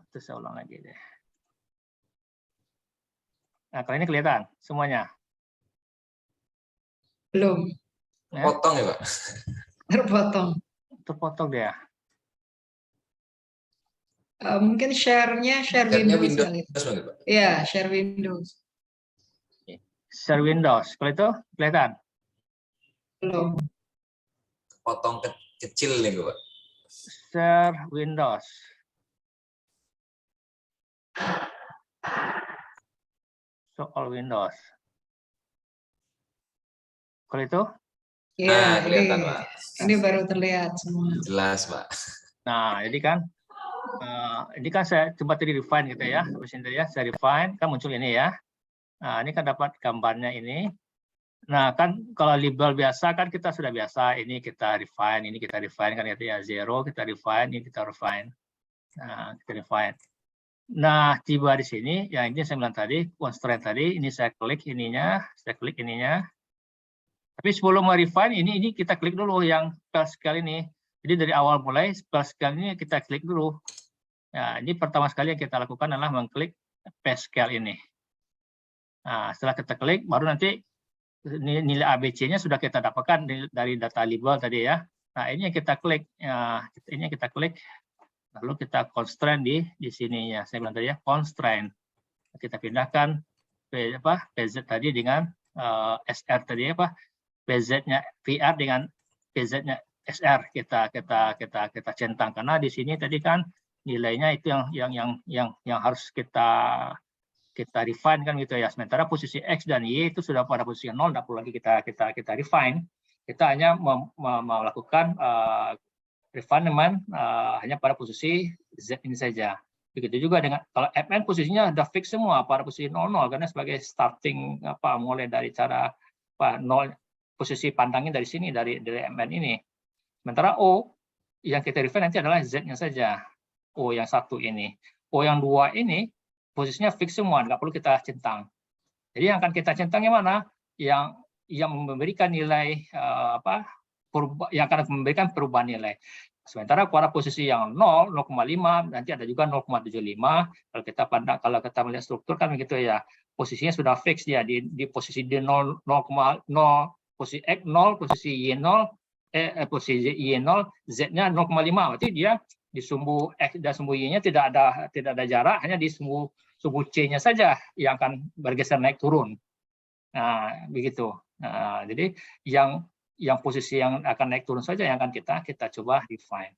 Speaker 2: Terus saya ulang lagi deh. Nah, kalau ini kelihatan semuanya?
Speaker 1: Belum.
Speaker 3: Terpotong ya, Pak?
Speaker 1: Terpotong.
Speaker 2: Terpotong dia.
Speaker 1: Mungkin share-nya share Windows kali. Iya, share Windows.
Speaker 2: Share Windows. Kalau itu kelihatan?
Speaker 1: Belum.
Speaker 3: Potong kecil nih, Pak.
Speaker 2: Share Windows. Show all Windows. Kalau itu?
Speaker 1: Iya,
Speaker 3: kelihatan, Pak.
Speaker 1: Ini baru terlihat semua.
Speaker 3: Jelas, Pak.
Speaker 2: Nah, ini kan saya coba tadi refine gitu ya. Habis ini ya, saya refine, kan muncul ini ya. Nah, ini kan dapat gambarnya ini. Nah, kan kalau label biasa kan kita sudah biasa, ini kita refine kan gitu ya, 0 kita refine, ini kita refine. Nah, kita refine. Nah, tiba di sini, yang ini saya bilang tadi, constraint tadi, ini saya klik ininya, Tapi sebelum refine, ini kita klik dulu yang spell scale ini. Jadi dari awal mulai, spell scale ini kita klik dulu. Nah, ini pertama sekali yang kita lakukan adalah mengklik paste scale ini. Nah, setelah kita klik, baru nanti nilai ABC-nya sudah kita dapatkan dari data label tadi ya. Nah, ini yang kita klik. Ini yang kita klik. Lalu kita constraint di sininya. Saya bilang tadi ya, constraint. Kita pindahkan PZ tadi dengan SR tadi apa? PZ-nya VR dengan PZ-nya SR kita centang, karena di sini tadi kan nilainya itu yang harus kita refine kan gitu ya. Sementara posisi X dan Y itu sudah pada posisi 0, tidak perlu lagi kita refine. Kita hanya melakukan refinement hanya pada posisi Z ini saja. Begitu juga dengan kalau MN posisinya sudah fix semua pada posisi 00 karena sebagai starting mulai dari cara 0 posisi pandangnya dari sini dari MN ini. Sementara O yang kita refine nanti adalah Z-nya saja. O yang satu ini. O yang dua ini posisinya fix semua, nggak perlu kita centang. Jadi yang akan kita centang yang mana? Yang memberikan nilai yang akan memberikan perubahan nilai. Sementara pada posisi yang 0, 0,5, nanti ada juga 0,75. Kalau kita melihat struktur kan begitu ya, posisinya sudah fix dia di posisi D0, 0,0, posisi X0, posisi Y0, posisi Y0, Z-nya 0,5. Berarti dia di sumbu X dan sumbu Y-nya tidak ada jarak, hanya di sumbu C-nya saja yang akan bergeser naik turun. Nah, begitu. Nah, jadi yang posisi yang akan naik turun saja yang akan kita coba define.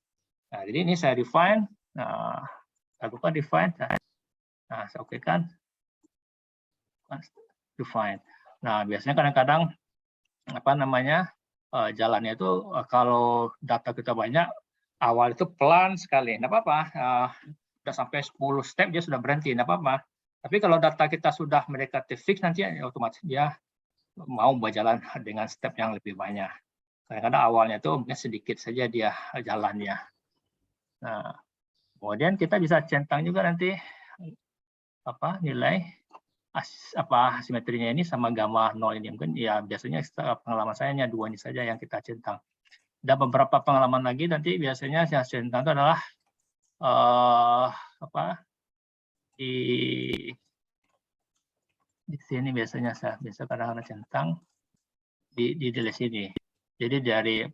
Speaker 2: Nah, jadi ini saya define. Nah, saya buka define. Nah, saya okekan. Define. Nah, biasanya kadang-kadang jalannya itu kalau data kita banyak, awal itu pelan sekali. Nggak apa-apa. Sudah sampai 10 step dia sudah berhenti. Nggak apa-apa. Tapi kalau data kita sudah mendekati fix, nanti otomatis dia mau berjalan dengan step yang lebih banyak. Kadang-kadang awalnya itu mungkin sedikit saja dia jalannya. Nah, kemudian kita bisa centang juga nanti nilai asimetrinya ini sama gamma 0 ini. Mungkin ya biasanya pengalaman saya hanya 2 ini saja yang kita centang. Dan beberapa pengalaman lagi nanti biasanya yang centang itu adalah di sini biasanya saya kadang-kadang centang di sini. Jadi dari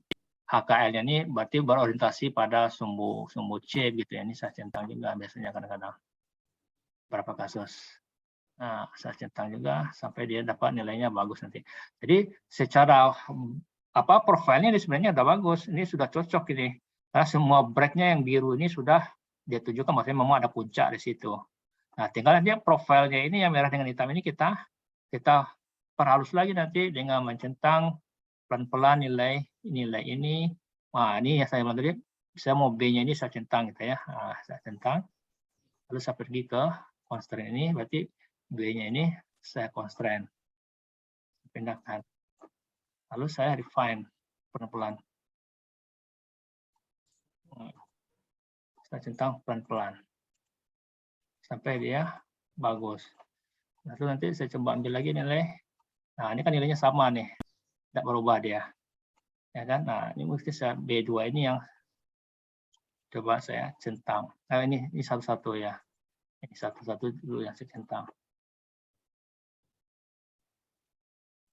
Speaker 2: HKL-nya ini berarti berorientasi pada sumbu C gitu ya. Ini saya centang juga biasanya kadang-kadang berapa kasus. Nah, saya centang juga sampai dia dapat nilainya bagus nanti. Jadi secara profilnya ini sebenarnya udah bagus. Ini sudah cocok ini. Karena semua breaknya yang biru ini sudah dia tunjukkan, maksudnya memang ada puncak di situ. Nah, tinggal dia profilnya ini yang merah dengan hitam ini kita perhalus lagi nanti dengan mencentang pelan-pelan nilai ini. Nah, ini yang saya bilang tadi, saya mau B-nya ini saya centang gitu ya. Nah, saya centang. Lalu saya pergi ke constraint ini, berarti B-nya ini saya constraint. Pindahkan. Lalu saya refine pelan-pelan. Saya centang pelan-pelan. Sampai dia bagus. Lalu nanti saya coba ambil lagi nilai. Nah, ini kan nilainya sama nih. Tidak berubah dia. Ya kan? Nah, ini mesti saya B2 ini yang coba saya centang. Nah, ini satu-satu ya. Ini satu-satu dulu yang saya centang.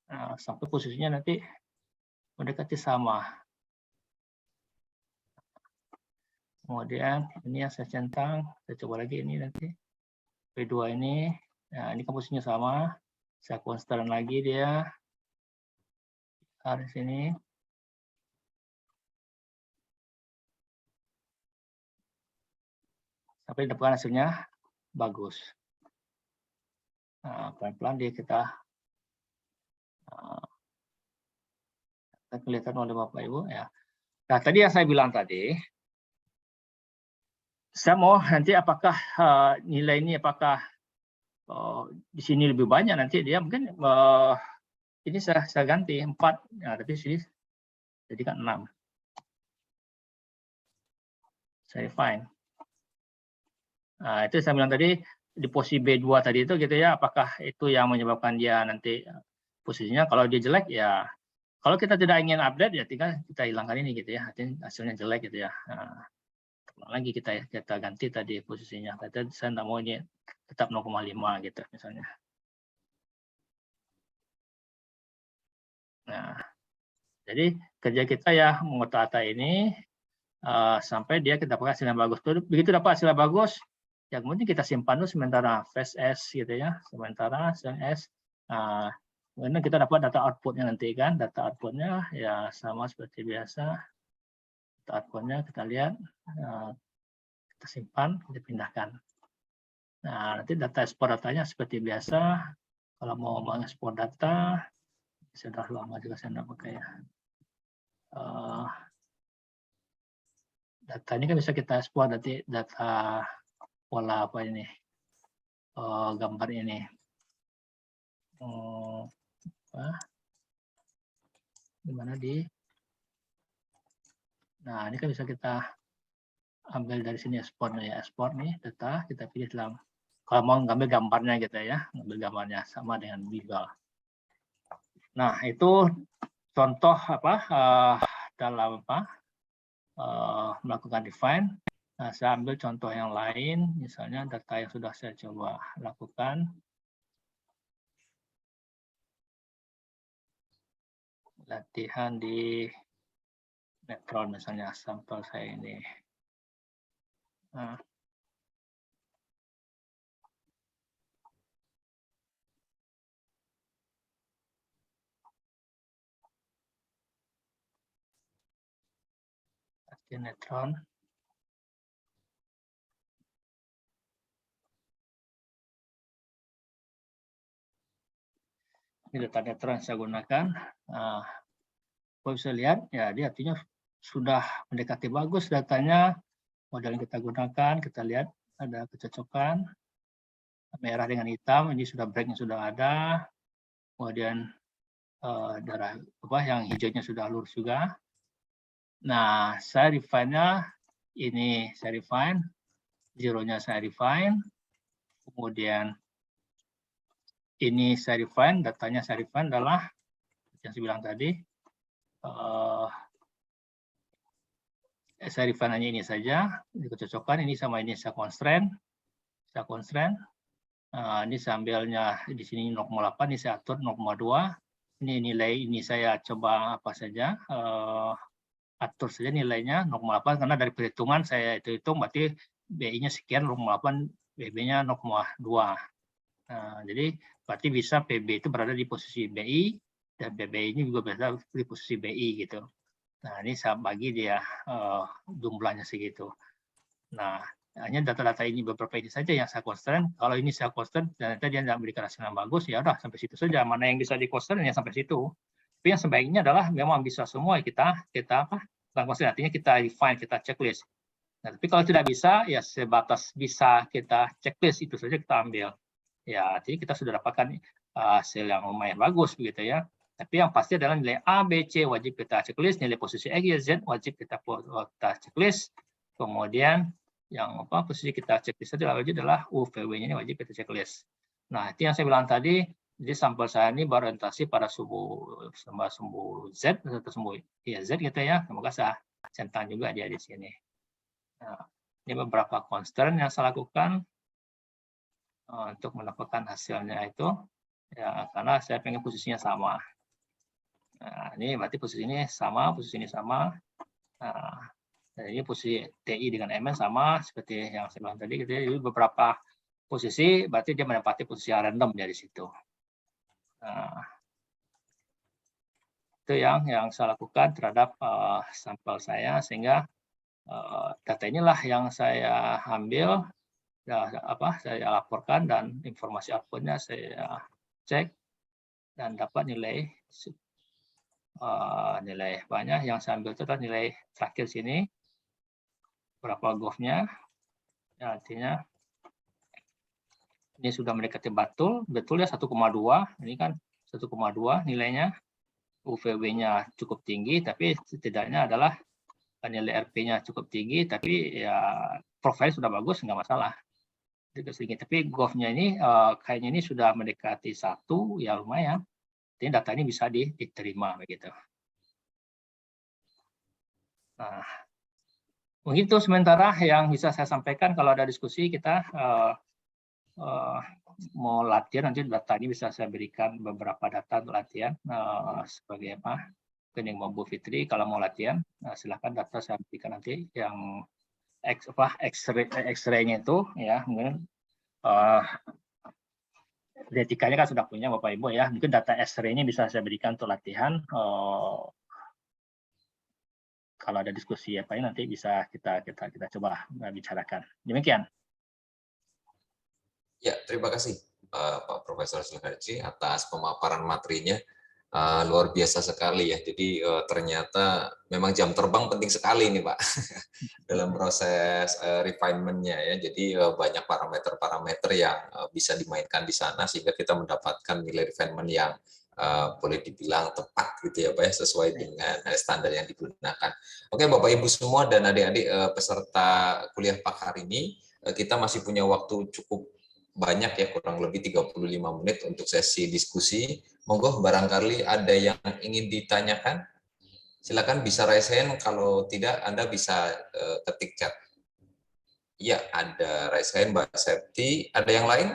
Speaker 2: Nah, sampai posisinya nanti mendekati sama. Kemudian ini yang saya centang. Saya coba lagi ini nanti. B2 ini. Nah, ini posisinya sama. Saya constraint lagi dia. Di sini. Sampai dapatkan hasilnya bagus. Nah, pelan-pelan dia kita kelihatan oleh Bapak Ibu ya. Nah, tadi yang saya bilang tadi, saya mau nanti apakah nilai ini apakah di sini lebih banyak, nanti dia mungkin ini saya ganti 4, nah, tapi sini jadikan 6. Saya refine. Nah, itu saya bilang tadi di posisi B2 tadi itu gitu ya, apakah itu yang menyebabkan dia nanti posisinya kalau dia jelek ya, kalau kita tidak ingin update ya tinggal kita hilangkan ini gitu ya, hasilnya jelek gitu ya. Nah, lagi kita ganti tadi posisinya. Saya tidak mau ini tetap 0,5 gitu misalnya. Nah, jadi kerja kita ya mengotak-atik ini sampai dia kita dapat hasil yang bagus. Begitu dapat hasil yang bagus, ya kemudian kita simpan dulu sementara fast S gitu ya, sementara S. Kemudian kita dapat data outputnya nanti kan, data outputnya ya sama seperti biasa. Data outputnya kita lihat, kita simpan, kita pindahkan. Nah, nanti data ekspor datanya seperti biasa. Kalau mau mengekspor data, sudah lama juga saya tidak pakai ya. Data ini kan bisa kita ekspor nanti data pola apa ini, gambar ini. Di mana Nah, ini kan bisa kita ambil dari sini ekspor ya, ekspor nih data, kita pilih dalam, kalau mau ngambil gambarnya gitu ya, ngambil gambarnya sama dengan Google. Nah, itu contoh apa dalam melakukan define. Nah, saya ambil contoh yang lain, misalnya data yang sudah saya coba lakukan. Latihan di Neutron misalnya, sampel saya ini. Nah, latihan Neutron. Ini data Neutron yang saya gunakan. Nah, kalau bisa lihat, ya dia artinya sudah mendekati bagus datanya. Model yang kita gunakan, kita lihat ada kecocokan. Merah dengan hitam, ini sudah breaknya sudah ada. Kemudian darah yang hijaunya sudah lurus juga. Nah, saya refine-nya ini saya refine, zero-nya saya refine, kemudian ini saya refine, datanya saya refine adalah yang saya bilang tadi. Saya refine hanya ini saja, ini kecocokan, ini sama ini saya constraint. Ini sambilnya di sini 0,8, ini saya atur 0,2. Ini nilai ini saya coba apa saja, atur saja nilainya 0,8 karena dari perhitungan saya hitung berarti BI-nya sekian, 0,8, BB-nya 0,2. Jadi berarti bisa PB itu berada di posisi BI dan BB ini juga berada di posisi BI gitu. Nah, ini saya bagi dia jumlahnya segitu. Nah, hanya data-data ini beberapa ini saja yang saya constraint. Kalau ini saya constraint, ternyata dia tidak memberikan hasil yang bagus, ya udah sampai situ saja. Mana yang bisa di constraint ya sampai situ. Tapi yang sebaiknya adalah memang bisa semua kita bukan constraint, artinya kita refine, kita checklist. Nah, tapi kalau tidak bisa, ya sebatas bisa kita checklist itu saja kita ambil. Ya, jadi kita sudah dapatkan hasil yang lumayan bagus begitu ya. Tapi yang pasti adalah nilai A, B, C wajib kita checklist, nilai posisi X, Y, Z wajib kita checklist. Kemudian yang posisi kita checklist adalah UVW-nya ini wajib kita checklist. Nah, itu yang saya bilang tadi, jadi sampel saya ini berorientasi pada sumbu Z atau sumbu Z gitu ya. Semoga saya centang juga dia di sini. Nah, ini beberapa constraint yang saya lakukan untuk mendapatkan hasilnya itu, ya karena saya pengen posisinya sama. Nah, ini berarti posisi ini sama, posisi ini sama. Nah, ini posisi TI dengan MN sama seperti yang saya bilang tadi. Gitu ya. Jadi beberapa posisi berarti dia menempati posisi yang random dari situ. Nah, itu yang saya lakukan terhadap sampel saya, sehingga data inilah yang saya ambil, saya laporkan dan informasi output-nya saya cek dan dapat nilai banyak. Yang saya ambil itu adalah nilai terakhir sini, berapa GOV-nya, ya, artinya ini sudah mendekati betul ya 1,2, ini kan 1,2 nilainya, UVW-nya cukup tinggi, tapi setidaknya adalah nilai RP-nya cukup tinggi, tapi ya profil sudah bagus, nggak masalah. Tapi GOV-nya ini kayaknya ini sudah mendekati 1, ya lumayan. Jadi data ini bisa diterima begitu. Nah, mungkin itu sementara yang bisa saya sampaikan. Kalau ada diskusi kita mau latihan, nanti data ini bisa saya berikan beberapa data untuk latihan sebagai rekening Bu Fitri. Kalau mau latihan, silakan data saya berikan nanti yang X-ray-nya itu ya, mungkin detikanya kan sudah punya Bapak Ibu ya. Mungkin data X-ray-nya bisa saya berikan untuk latihan. Kalau ada diskusi apa ini nanti bisa kita coba bicarakan. Demikian.
Speaker 3: Ya, terima kasih Pak Profesor Sulkarji atas pemaparan materinya. Luar biasa sekali ya. Jadi ternyata memang jam terbang penting sekali nih Pak dalam proses refinement-nya ya. Jadi banyak parameter-parameter yang bisa dimainkan di sana sehingga kita mendapatkan nilai refinement yang boleh dibilang tepat gitu ya Pak ya, sesuai dengan standar yang digunakan. Oke Bapak Ibu semua dan adik-adik peserta kuliah pakar ini, kita masih punya waktu cukup banyak ya, kurang lebih 35 menit untuk sesi diskusi. Monggo barangkali ada yang ingin ditanyakan. Silakan bisa raise hand, kalau tidak Anda bisa ketik chat. Ya, ada raise hand Mbak Septi. Ada yang lain?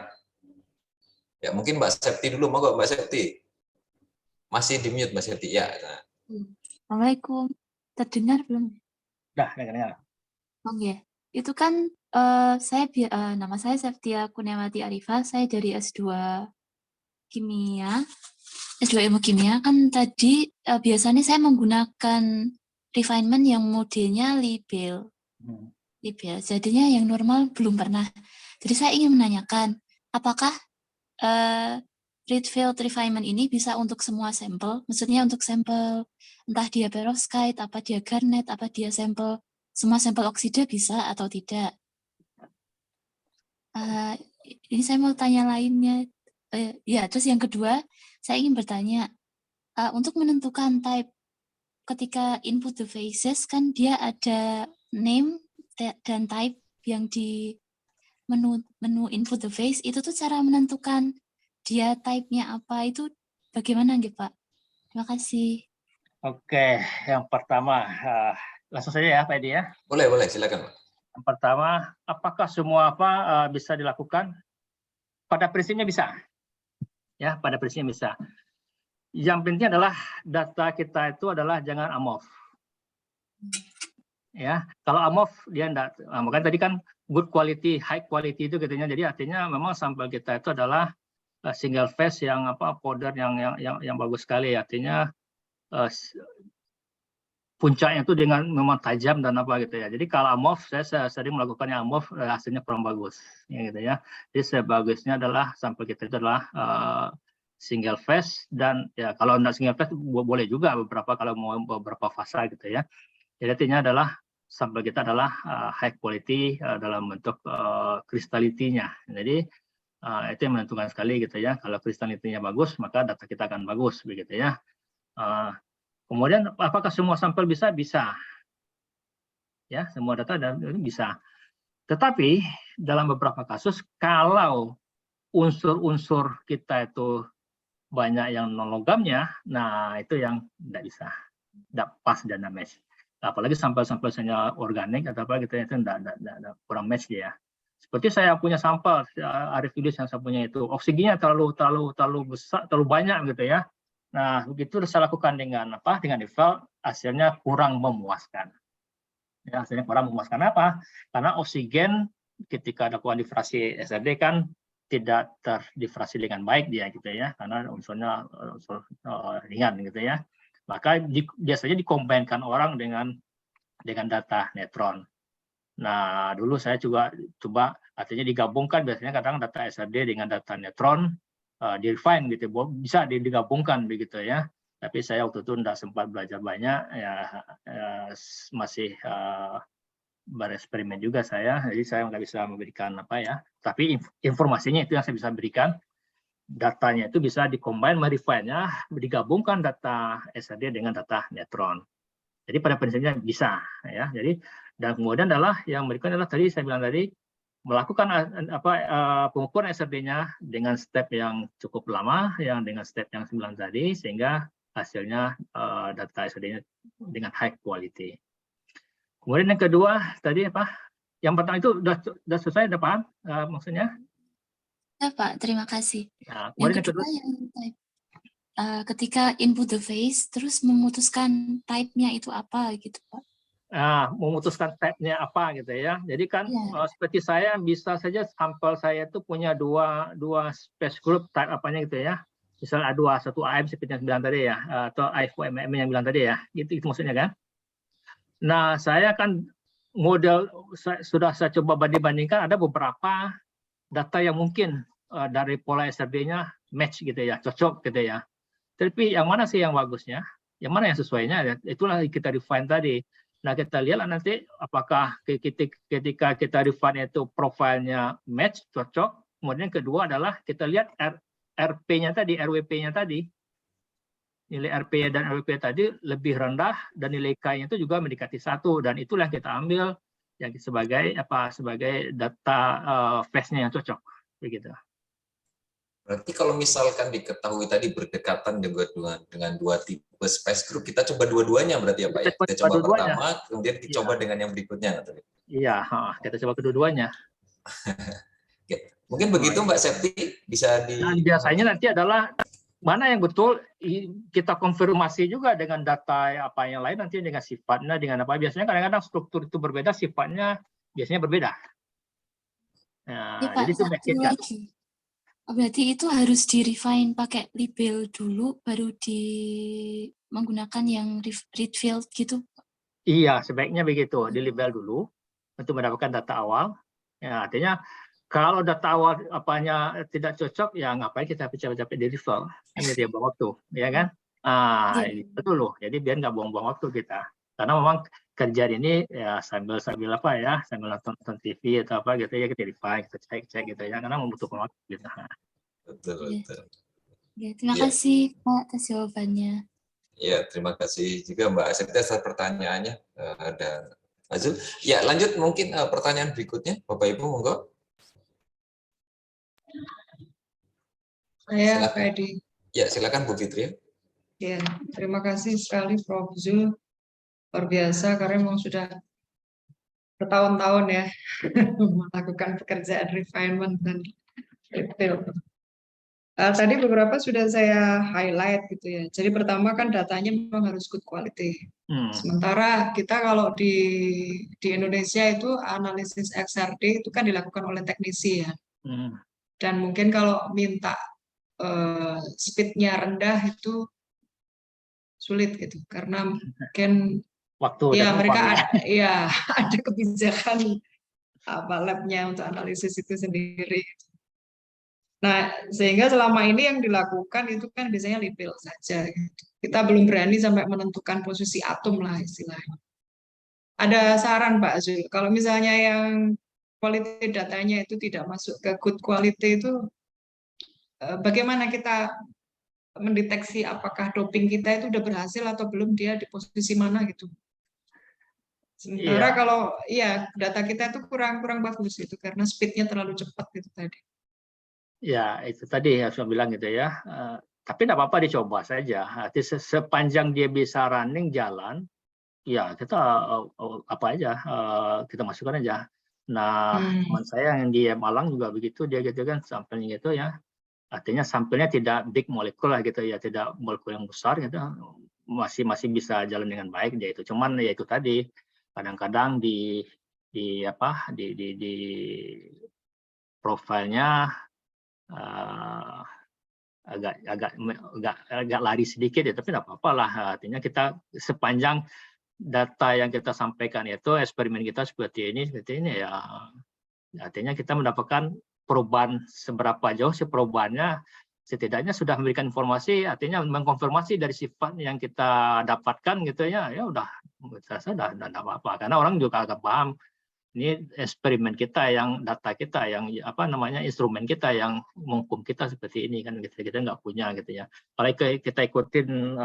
Speaker 3: Ya, mungkin Mbak Septi dulu. Monggo Mbak Septi. Masih di mute Mbak Septi. Ya. Nah.
Speaker 5: Assalamualaikum. Terdengar belum?
Speaker 2: Dah, dengar.
Speaker 5: Oh ya, itu kan nama saya Septia Kurniawati Arifah, saya dari S2 Kimia, S2 Ilmu Kimia. Kan tadi biasanya saya menggunakan refinement yang modelnya libel. Jadinya yang normal belum pernah. Jadi saya ingin menanyakan, apakah Rietveld refinement ini bisa untuk semua sampel? Maksudnya untuk sampel entah dia perovskite, apa dia garnet, apa dia sampel, semua sampel oksida bisa atau tidak? Ini saya mau tanya lainnya. Ya, terus yang kedua, saya ingin bertanya, untuk menentukan type ketika input the phases kan dia ada name dan type yang di menu input the phase, itu tuh cara menentukan dia type-nya apa itu bagaimana gitu Pak? Terima kasih.
Speaker 2: Oke, yang pertama langsung saja ya Pak Edi ya.
Speaker 3: Boleh, silakan Pak.
Speaker 2: Yang pertama, apakah semua bisa dilakukan? Pada prinsipnya bisa. Ya, pada prinsipnya bisa. Yang penting adalah data kita itu adalah jangan amorph. Ya, kalau amorph dia enggak. Makanya tadi kan good quality, high quality itu katanya. Jadi artinya memang sampel kita itu adalah single phase yang powder yang bagus sekali. Artinya puncaknya itu dengan memang tajam dan apa gitu ya. Jadi kalau amorph, saya sering melakukannya amorph, hasilnya kurang bagus, ya gitu ya. Jadi sebagusnya adalah sampel kita itu adalah single phase, dan ya kalau tidak single phase boleh juga beberapa kalau mau beberapa fasa gitu ya. Jadi artinya adalah sampel kita adalah high quality dalam bentuk kristalitinya. Jadi itu yang menentukan sekali gitu ya. Kalau kristalitinya bagus maka data kita akan bagus begitu ya. Kemudian apakah semua sampel bisa? Bisa. Ya, semua data bisa. Tetapi dalam beberapa kasus kalau unsur-unsur kita itu banyak yang non logamnya, nah itu yang tidak bisa, tidak pas dan tidak match. Apalagi sampel-sampel misalnya organik atau apa gitu itu tidak kurang match dia. Seperti saya punya sampel Arif Yudis yang saya punya itu oksigennya terlalu besar, terlalu banyak gitu ya. Nah, begitu saya lakukan dengan Rietveld, hasilnya kurang memuaskan. Ya, hasilnya kurang memuaskan apa? Karena oksigen ketika lakukan difrasi SRD kan tidak terdifrasi dengan baik dia gitu ya, karena unsurnya unsur ringan gitu ya. Maka biasanya dikombinkan orang dengan data neutron. Nah, dulu saya juga coba artinya digabungkan, biasanya kadang data SRD dengan data neutron di-refine gitu, bisa digabungkan begitu ya. Tapi saya waktu itu tidak sempat belajar banyak, ya masih bereksperimen juga saya, jadi saya nggak bisa memberikan apa ya. Tapi informasinya itu yang saya bisa berikan. Datanya itu bisa dikombin, merefine-nya, digabungkan data SRD dengan data neutron. Jadi pada prinsipnya bisa ya. Jadi dan kemudian adalah yang berikutnya adalah tadi saya bilang tadi melakukan pengukuran SRD-nya dengan step yang cukup lama, yang dengan step yang 9 tadi, sehingga hasilnya data SRD-nya dengan high quality. Kemudian yang kedua tadi apa? Yang pertama itu sudah selesai, sudah paham maksudnya?
Speaker 5: Ya Pak, terima kasih.
Speaker 2: Nah,
Speaker 5: yang kedua yang type. Ketika input the phase, terus memutuskan type-nya itu apa gitu Pak?
Speaker 2: Memutuskan type-nya apa gitu ya. Jadi kan seperti saya bisa saja sampel saya itu punya dua space group type apanya gitu ya. Misalnya A2, 1 AM seperti yang bilang tadi ya, atau A4MM yang bilang tadi ya. Itu maksudnya kan. Nah, saya kan model sudah saya coba banding-bandingkan, ada beberapa data yang mungkin dari pola SRD-nya match gitu ya, cocok gitu ya. Tapi yang mana sih yang bagusnya? Yang mana yang sesuainya? Itulah kita refine tadi. Nah, kita lihat nanti apakah ketika kita refine itu profilnya match, cocok. Kemudian kedua adalah kita lihat RP-nya tadi, RWP-nya tadi. nilai RP dan LWP tadi lebih rendah dan nilai K-nya itu juga mendekati 1, dan itulah yang kita ambil yang sebagai data phase-nya yang cocok begitu.
Speaker 3: Berarti kalau misalkan diketahui tadi berdekatan dengan dua tipe space group, kita coba dua-duanya berarti ya Pak ya? Kita coba pertama, kemudian dicoba dengan yang berikutnya.
Speaker 2: Iya, kita coba kedua-duanya.
Speaker 3: Mungkin begitu Mbak Septi, bisa di...
Speaker 2: Dan biasanya nanti adalah mana yang betul kita konfirmasi juga dengan data apa yang lain, nanti dengan sifatnya, dengan apa. Biasanya kadang-kadang struktur itu berbeda, sifatnya biasanya berbeda. Nah,
Speaker 5: Ya, Pak,
Speaker 2: jadi itu
Speaker 5: satu lagi. Berarti itu harus di-refine pakai label dulu, baru menggunakan yang read field gitu?
Speaker 2: Iya, sebaiknya begitu. Di label dulu untuk mendapatkan data awal. Ya, artinya kalau data awal apanya tidak cocok, ya ngapain kita capek-capek di refer? Ini dia buang waktu, ya kan? Itu loh. Jadi biar nggak buang-buang waktu kita. Karena memang kerjaan ini ya sambil apa ya, sambil nonton TV atau apa gitu ya, kita refine, kita cek gitu ya, karena membutuhkan waktu gitu.
Speaker 3: Betul.
Speaker 5: Ya, terima kasih Pak atas jawabannya.
Speaker 3: Ya, terima kasih juga Mbak Septi atas pertanyaannya. Ada Azul. Ya, lanjut mungkin pertanyaan berikutnya, Bapak Ibu, monggo.
Speaker 1: Saya Pak Edi.
Speaker 3: Ya, silakan Bu Fitri.
Speaker 1: Ya, terima kasih sekali Prof. Zul. Luar biasa karena memang sudah bertahun-tahun ya melakukan pekerjaan refinement dan detail. Tadi beberapa sudah saya highlight gitu ya. Jadi pertama kan datanya memang harus good quality. Sementara kita kalau di Indonesia itu analisis XRD itu kan dilakukan oleh teknisi ya. Dan mungkin kalau minta speed-nya rendah itu sulit gitu karena mungkin
Speaker 2: waktu
Speaker 1: ya mereka ada kebijakan lab-nya untuk analisis itu sendiri. Nah, sehingga selama ini yang dilakukan itu kan biasanya label saja. Kita belum berani sampai menentukan posisi atom lah istilahnya. Ada saran Pak Zul, kalau misalnya yang quality datanya itu tidak masuk ke good quality itu, bagaimana kita mendeteksi apakah doping kita itu udah berhasil atau belum, dia di posisi mana gitu. Sementara kalau data kita itu kurang bagus itu karena speednya terlalu cepat itu tadi. Ya, itu tadi yang saya bilang gitu ya. Tapi tidak apa-apa dicoba saja. Arti sepanjang dia bisa running jalan, ya kita apa aja kita masukkan aja. Nah, teman saya yang di Malang juga begitu, dia gitu kan sampelnya gitu ya. Artinya sampelnya tidak big molekul lah gitu ya, tidak molekul yang besar gitu. Masih bisa jalan dengan baik dia itu. Cuman ya itu tadi kadang-kadang di profilnya agak lari sedikit ya, tapi tidak apa-apa lah. Artinya kita sepanjang data yang kita sampaikan itu eksperimen kita seperti ini ya, artinya kita mendapatkan perubahan seberapa jauh sih perubahannya, setidaknya sudah memberikan informasi, artinya mengkonfirmasi dari sifat yang kita dapatkan gitu ya udah saya sudah apa-apa, karena orang juga agak paham. Ini eksperimen kita, yang data kita, yang instrumen kita, yang menghukum kita seperti ini kan kita nggak punya gitu ya. Kalau kita ikutin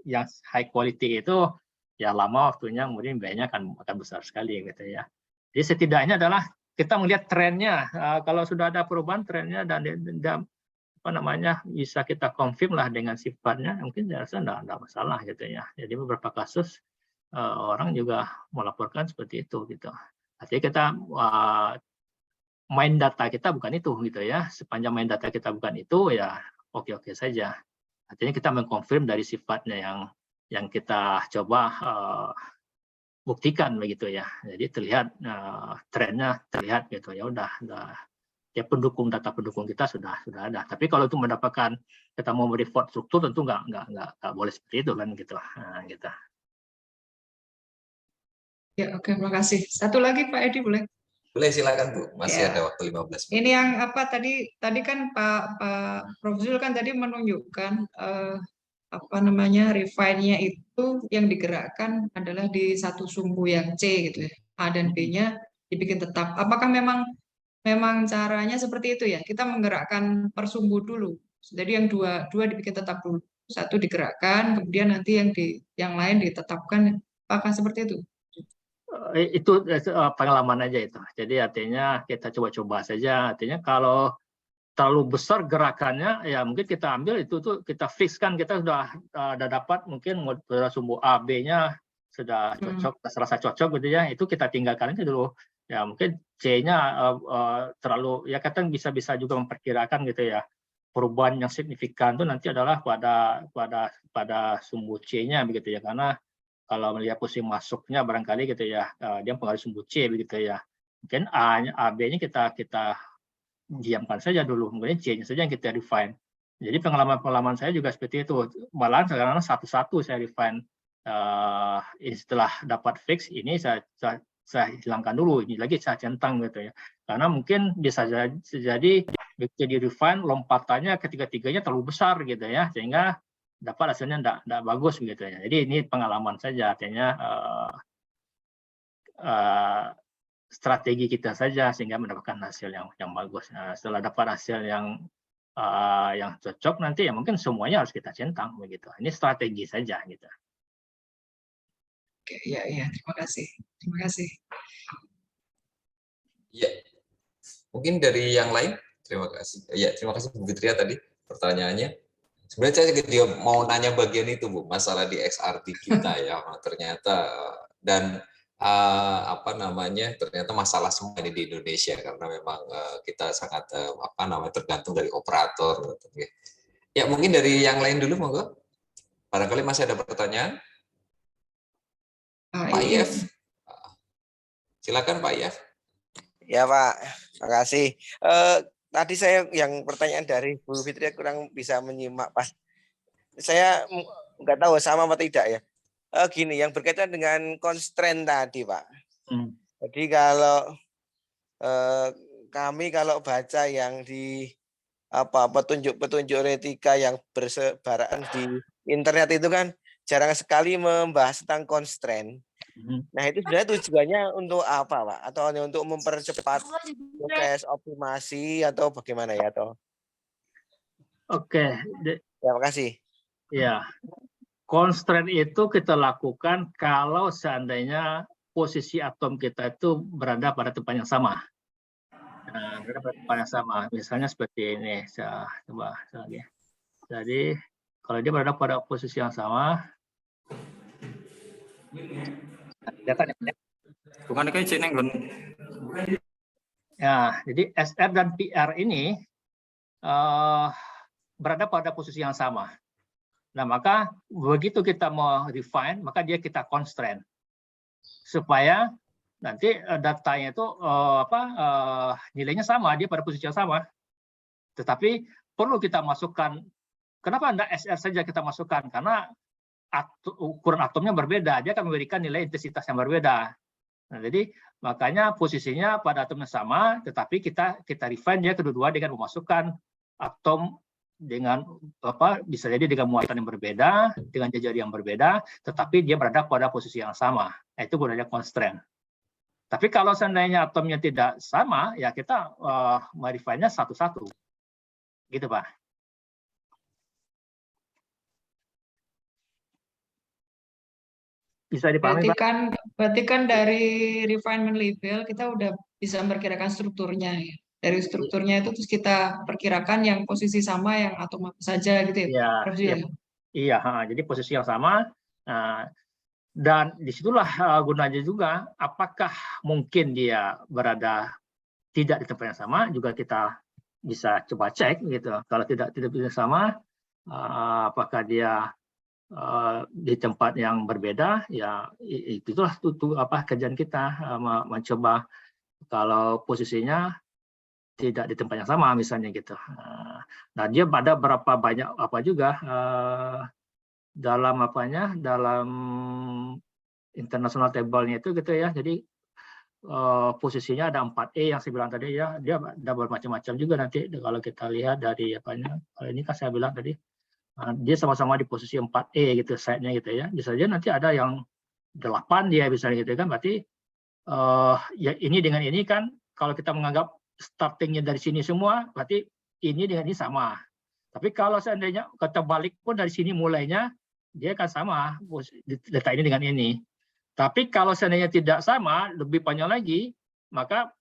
Speaker 1: yang high quality itu ya lama waktunya, kemudian biayanya akan besar sekali gitu ya. Jadi setidaknya adalah kita melihat trennya. Kalau sudah ada perubahan trennya dan bisa kita confirm lah dengan sifatnya, mungkin saya rasa enggak masalah gitu ya. Jadi beberapa kasus orang juga melaporkan seperti itu gitu. Artinya kita main data kita bukan itu gitu ya. Sepanjang main data kita bukan itu ya oke-oke saja. Artinya kita mengkonfirm dari sifatnya yang kita coba buktikan begitu ya. Jadi terlihat trennya terlihat gitu ya udah ya data pendukung kita sudah ada. Tapi kalau itu mendapatkan kita mau mereport struktur tentu nggak boleh seperti itu kan gitu. Nah, gitu. Ya, oke, terima kasih. Satu lagi Pak Edi boleh?
Speaker 3: Boleh, silakan Bu. Masih ada waktu 15 menit.
Speaker 1: Ini yang tadi kan Pak Prof. Zul kan tadi menunjukkan refine-nya itu yang digerakkan adalah di satu sumbu yang C gitu ya. A dan B-nya dibikin tetap. Apakah memang caranya seperti itu ya? Kita menggerakkan per sumbu dulu. Jadi yang dua dibikin tetap dulu. satu digerakkan, kemudian nanti yang lain ditetapkan, apakah seperti itu?
Speaker 2: Itu pengalaman aja itu. Jadi artinya kita coba-coba saja. Artinya kalau terlalu besar gerakannya, ya mungkin kita ambil itu tuh kita fixkan, kita sudah dapat mungkin sumbu A, B-nya sudah cocok, serasa cocok gitu ya. Itu kita tinggalkan itu dulu. Ya mungkin C-nya terlalu, ya kita bisa juga memperkirakan gitu ya. Perubahan yang signifikan itu nanti adalah pada sumbu C-nya begitu ya, karena kalau melihat posisi masuknya barangkali gitu ya, dia mempengaruhi sumbu C begitu ya. Mungkin A, B-nya kita diamkan saja dulu, kemudian C-nya saja yang kita refine. Jadi pengalaman saya juga seperti itu. Malahan sekarang satu-satu saya refine. Setelah dapat fix ini saya hilangkan dulu, ini lagi saya centang gitu ya. Karena mungkin bisa jadi begitu di refine lompatannya ketiga-tiganya terlalu besar gitu ya, sehingga dapat hasilnya tidak bagus gitu ya. Jadi ini pengalaman saja, artinya strategi kita saja sehingga mendapatkan hasil yang bagus. Setelah dapat hasil yang cocok nanti ya mungkin semuanya harus kita centang begitu. Ini strategi saja gitu.
Speaker 1: Oke, ya, terima kasih. Terima kasih.
Speaker 3: Ya, mungkin dari yang lain. Terima kasih. Ya, terima kasih Bu Fitria tadi pertanyaannya. Sebenarnya saya juga mau nanya bagian itu Bu, masalah di XRD kita ya, ternyata dan ternyata masalah semua ini di Indonesia karena memang kita sangat tergantung dari operator. Ya mungkin dari yang lain dulu monggo. Barangkali masih ada pertanyaan. Pak Yef, silakan Pak Yef.
Speaker 4: Ya Pak, terima kasih. Tadi saya yang pertanyaan dari Bu Fitria kurang bisa menyimak pas. Saya nggak tahu sama apa tidak ya. Gini, yang berkaitan dengan constraint tadi Pak. Jadi kalau kami kalau baca yang di petunjuk-petunjuk etika yang bersebaran di internet itu kan jarang sekali membahas tentang constraint. Nah itu sebenarnya tujuannya untuk apa Pak? Atau hanya untuk mempercepat proses optimasi atau bagaimana ya?
Speaker 2: Oke.
Speaker 4: Terima kasih.
Speaker 2: Ya, constraint itu kita lakukan kalau seandainya posisi atom kita itu berada pada tempat yang sama. Berada pada tempat yang sama. Misalnya seperti ini. Saya coba lagi. Jadi kalau dia berada pada posisi yang sama, ya, jadi SR dan PR ini berada pada posisi yang sama. Nah, maka begitu kita mau refine, maka kita constraint supaya nanti datanya itu nilainya sama, dia pada posisi yang sama. Tetapi perlu kita masukkan, kenapa tidak SR saja kita masukkan? Karena ukuran atomnya berbeda, dia akan memberikan nilai intensitas yang berbeda. Nah, jadi makanya posisinya pada atomnya sama, tetapi kita refine dia kedua-dua dengan memasukkan atom dengan bisa jadi dengan muatan yang berbeda, dengan jajari yang berbeda, tetapi dia berada pada posisi yang sama. Itu gunanya constraint. Tapi kalau seandainya atomnya tidak sama, ya kita merefine-nya satu-satu. Gitu, Pak. Bisa dipahami, Pak?
Speaker 1: Berarti kan dari refinement label kita udah bisa memperkirakan strukturnya ya. Dari strukturnya itu terus kita perkirakan yang posisi sama yang atom apa saja gitu ya, Prof.
Speaker 2: Iya, jadi posisi yang sama. Dan disitulah gunanya juga, apakah mungkin dia berada tidak di tempat yang sama, juga kita bisa coba cek gitu. Kalau tidak bisa sama, apakah dia di tempat yang berbeda, ya itulah kerjaan kita, mencoba kalau posisinya tidak di tempat yang sama misalnya gitu. Nah, dia ada berapa banyak juga dalam dalam international table-nya itu gitu ya. Jadi posisinya ada 4E yang saya bilang tadi ya, dia ada bermacam-macam juga nanti kalau kita lihat dari kalau ini kan saya bilang tadi dia sama-sama di posisi 4E gitu side-nya gitu ya. Bisa saja nanti ada yang 8 dia misalnya gitu kan, berarti ya ini dengan ini kan kalau kita menganggap startingnya dari sini semua, berarti ini dengan ini sama. Tapi kalau seandainya kita balik pun dari sini mulainya, dia akan sama data ini dengan ini. Tapi kalau seandainya tidak sama, lebih panjang lagi, maka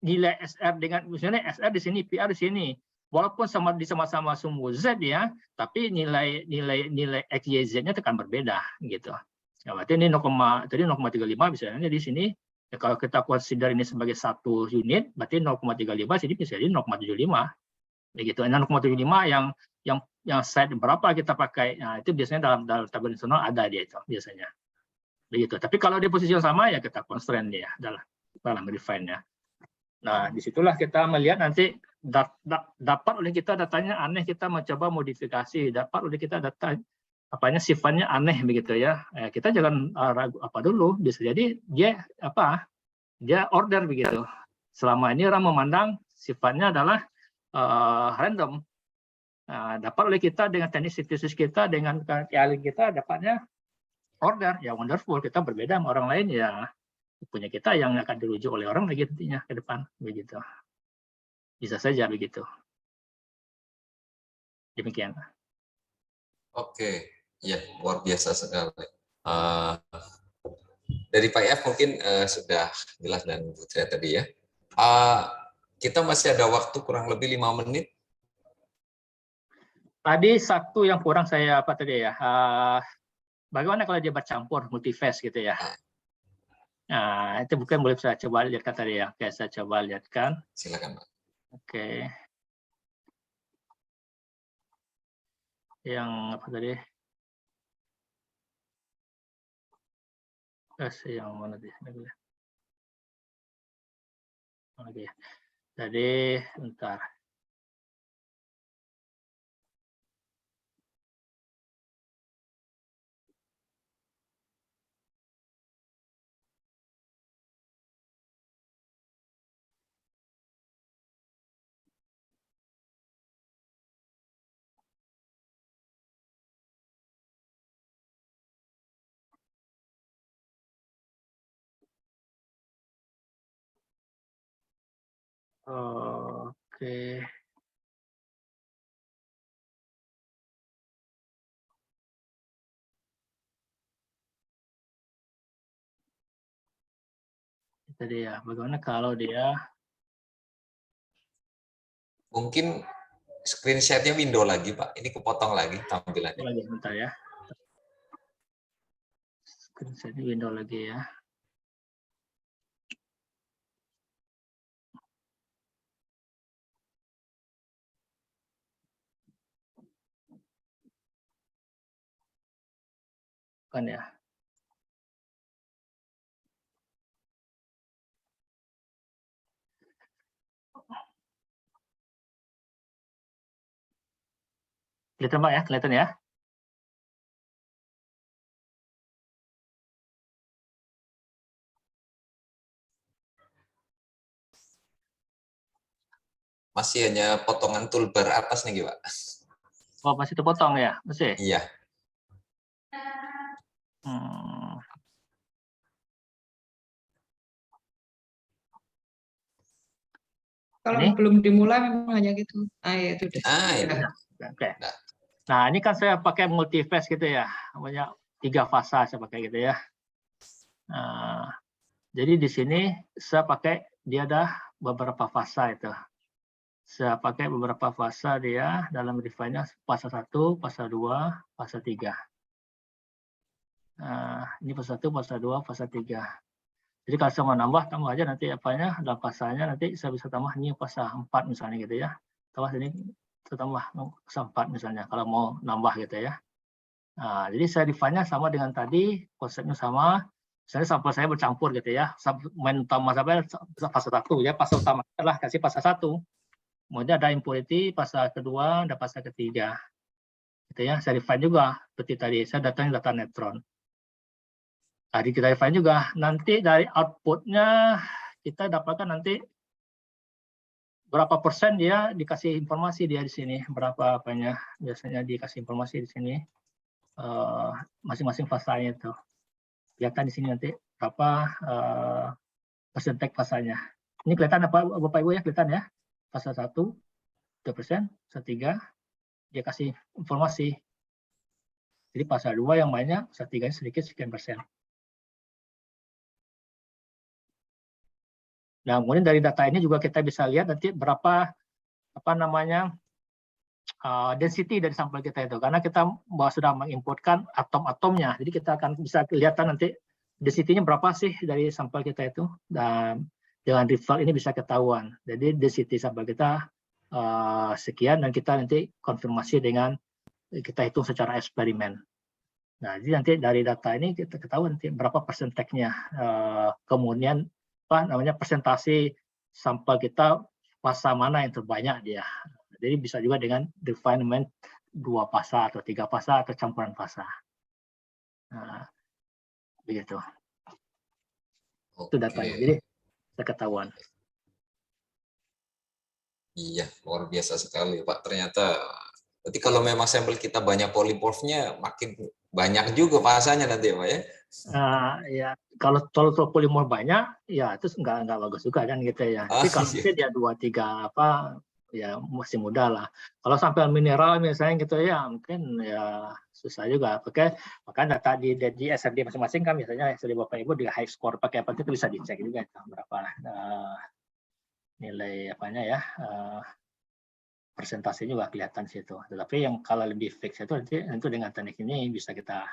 Speaker 2: nilai SR dengan misalnya SR di sini, PR di sini, walaupun sama-sama sumbu Z ya, tapi nilai XYZ-nya akan berbeda gitu. Ya, berarti ini 0,35 misalnya di sini. Ya, kalau kita consider ini sebagai satu unit, berarti 0,35 sini bisa jadi 0,75. Begitu. 0,75 yang set berapa kita pakai, nah, itu biasanya dalam tabel internal ada dia itu biasanya. Begitu. Tapi kalau di posisi yang sama ya kita constraint dia dalam refine-nya. Nah, disitulah kita melihat nanti dapat oleh kita datanya aneh, kita mencoba modifikasi, dapat oleh kita data sifatnya aneh begitu ya. Kita jangan ragu dulu, bisa jadi dia order begitu. Selama ini orang memandang sifatnya adalah random. Nah, dapat oleh kita dengan teknik sintesis kita, dengan keahlian kita dapatnya order, ya wonderful. Kita berbeda sama orang lain ya, punya kita yang akan dirujuk oleh orang lagi nantinya ke depan begitu. Bisa saja begitu. Demikian.
Speaker 3: Oke, ya luar biasa sekali. Dari Pak F mungkin sudah jelas dan Putri tadi ya. Kita masih ada waktu kurang lebih 5 menit.
Speaker 2: Tadi satu yang kurang saya bagaimana kalau dia bercampur multiphase gitu ya. Nah, itu bukan boleh saya coba lihatkan tadi ya. Oke, saya coba lihatkan.
Speaker 3: Silakan, Pak.
Speaker 2: Oke. Yang apa tadi? Yang mana di sini? Oke. Jadi, bentar. Oke. Tadi ya, bagaimana kalau dia
Speaker 3: mungkin screenshot-nya window lagi, Pak. Ini kepotong lagi tampilannya.
Speaker 2: lagi bentar ya. Screenshot window lagi ya. Kan ya. Kelihatan Pak ya, kelihatan ya.
Speaker 3: Masih hanya potongan toolbar atas nih, Pak.
Speaker 2: Oh, masih terpotong ya, masih?
Speaker 3: Iya.
Speaker 1: Kalau
Speaker 2: Ini?
Speaker 1: belum dimulai memang hanya gitu. Ya itu udah.
Speaker 3: Ini.
Speaker 2: Oke. Nah, ini kan saya pakai multiphase gitu ya. Banyak 3 fasa saya pakai gitu ya. Jadi di sini saya pakai dia ada beberapa fasa itu. Saya pakai beberapa fasa dia dalam refine-nya, fasa 1, fasa 2, fasa 3. Ini fasa 1, fasa 2, fasa 3. Jadi kalau saya mau tambah aja nanti apanya dalam fasanya, nanti saya bisa tambah ini fasa 4 misalnya gitu ya. Tambah sini saya tambah fasa 4 misalnya kalau mau nambah gitu ya. Nah, jadi saya define-nya sama dengan tadi, konsepnya sama. Misalnya sampel saya bercampur gitu ya. Main utama sampai fase 1 ya, fase utama adalah kasih fase 1. Kemudian ada impurity, fase kedua, ada fase ketiga. Gitu ya, saya define juga seperti tadi, saya datangnya data neutron. Tadi kita define juga, nanti dari outputnya kita dapatkan nanti berapa persen dia dikasih informasi dia di sini, berapa apanya biasanya dikasih informasi di sini masing-masing fasanya itu. Kelihatan di sini nanti berapa persentage fasanya. Ini kelihatan apa Bapak Ibu ya, kelihatan ya? Fase 1, 2%, fase 3, dia kasih informasi. Jadi pasal 2 yang banyak, pasal 3 sedikit sekian persen. Nah, kemudian dari data ini juga kita bisa lihat nanti berapa density dari sampel kita itu, karena kita sudah menginputkan atom-atomnya, jadi kita akan bisa kelihatan nanti density-nya berapa sih dari sampel kita itu, dan dengan result ini bisa ketahuan. Jadi density sampel kita sekian, dan kita nanti konfirmasi dengan kita hitung secara eksperimen. Nah, jadi nanti dari data ini kita ketahuan nanti berapa persentasenya, kemudian persentase sampel kita fasa mana yang terbanyak dia. Jadi bisa juga dengan refinement 2 fasa atau 3 fasa atau campuran fasa. Nah, begitu. Itu datanya. Jadi bisa ketahuan.
Speaker 3: Iya, luar biasa sekali, Pak. Ternyata berarti kalau memang sampel kita banyak polymorphnya, makin banyak juga fasanya nanti, Pak ya?
Speaker 2: Ya, kalau polimorf banyak, ya itu nggak bagus juga kan gitu ya. Tapi kalau dia 2-3 ya masih mudah lah. Kalau sampel mineral misalnya gitu ya, mungkin ya susah juga. Makanya data di SRD masing-masing kan, misalnya SRD Bapak Ibu di high score pakai apa itu bisa dicek juga berapa nilai persentase juga kelihatan situ. Tetapi yang kalau lebih fix itu nanti dengan teknik ini bisa kita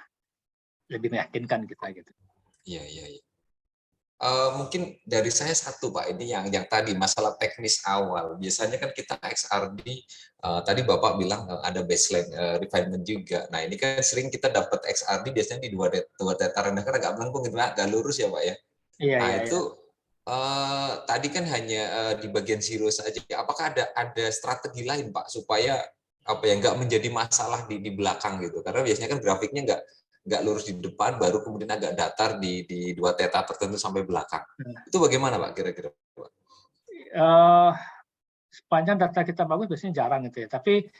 Speaker 2: lebih meyakinkan kita gitu.
Speaker 3: Iya. Mungkin dari saya satu, Pak, ini yang tadi masalah teknis awal. Biasanya kan kita XRD, tadi Bapak bilang ada baseline refinement juga. Nah, ini kan sering kita dapat XRD biasanya di dua data rendah kan agak melengkung gitu, agak lurus ya, Pak ya.
Speaker 2: Iya,
Speaker 3: nah,
Speaker 2: iya,
Speaker 3: itu tadi kan hanya di bagian zero saja. Apakah ada strategi lain, Pak, supaya nggak menjadi masalah di belakang gitu? Karena biasanya kan grafiknya nggak lurus di depan, baru kemudian agak datar di 2 theta tertentu sampai belakang. Itu bagaimana, Pak, kira-kira?
Speaker 2: Sepanjang data kita bagus biasanya jarang gitu ya. Tapi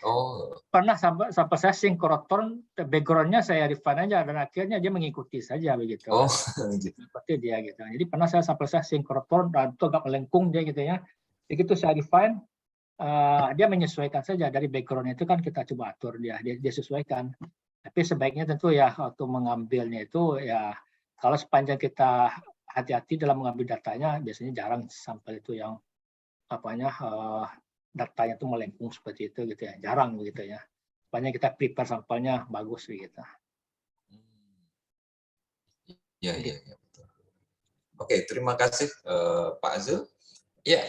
Speaker 2: pernah sampai saya sinkroton, background-nya saya refine aja, dan akhirnya dia mengikuti saja begitu. Seperti dia gitu. Jadi pernah saya sinkroton dan itu agak melengkung dia gitu ya. Begitu saya refine, dia menyesuaikan saja dari background itu kan kita coba atur dia sesuaikan. Tapi sebaiknya tentu ya waktu mengambilnya itu ya kalau sepanjang kita hati-hati dalam mengambil datanya, biasanya jarang sampel itu yang datanya itu melengkung seperti itu gitu ya, jarang begitu ya. Sepanjang kita prepare sampelnya bagus gitu.
Speaker 3: Iya, betul. Oke, terima kasih Pak Azul. Ya,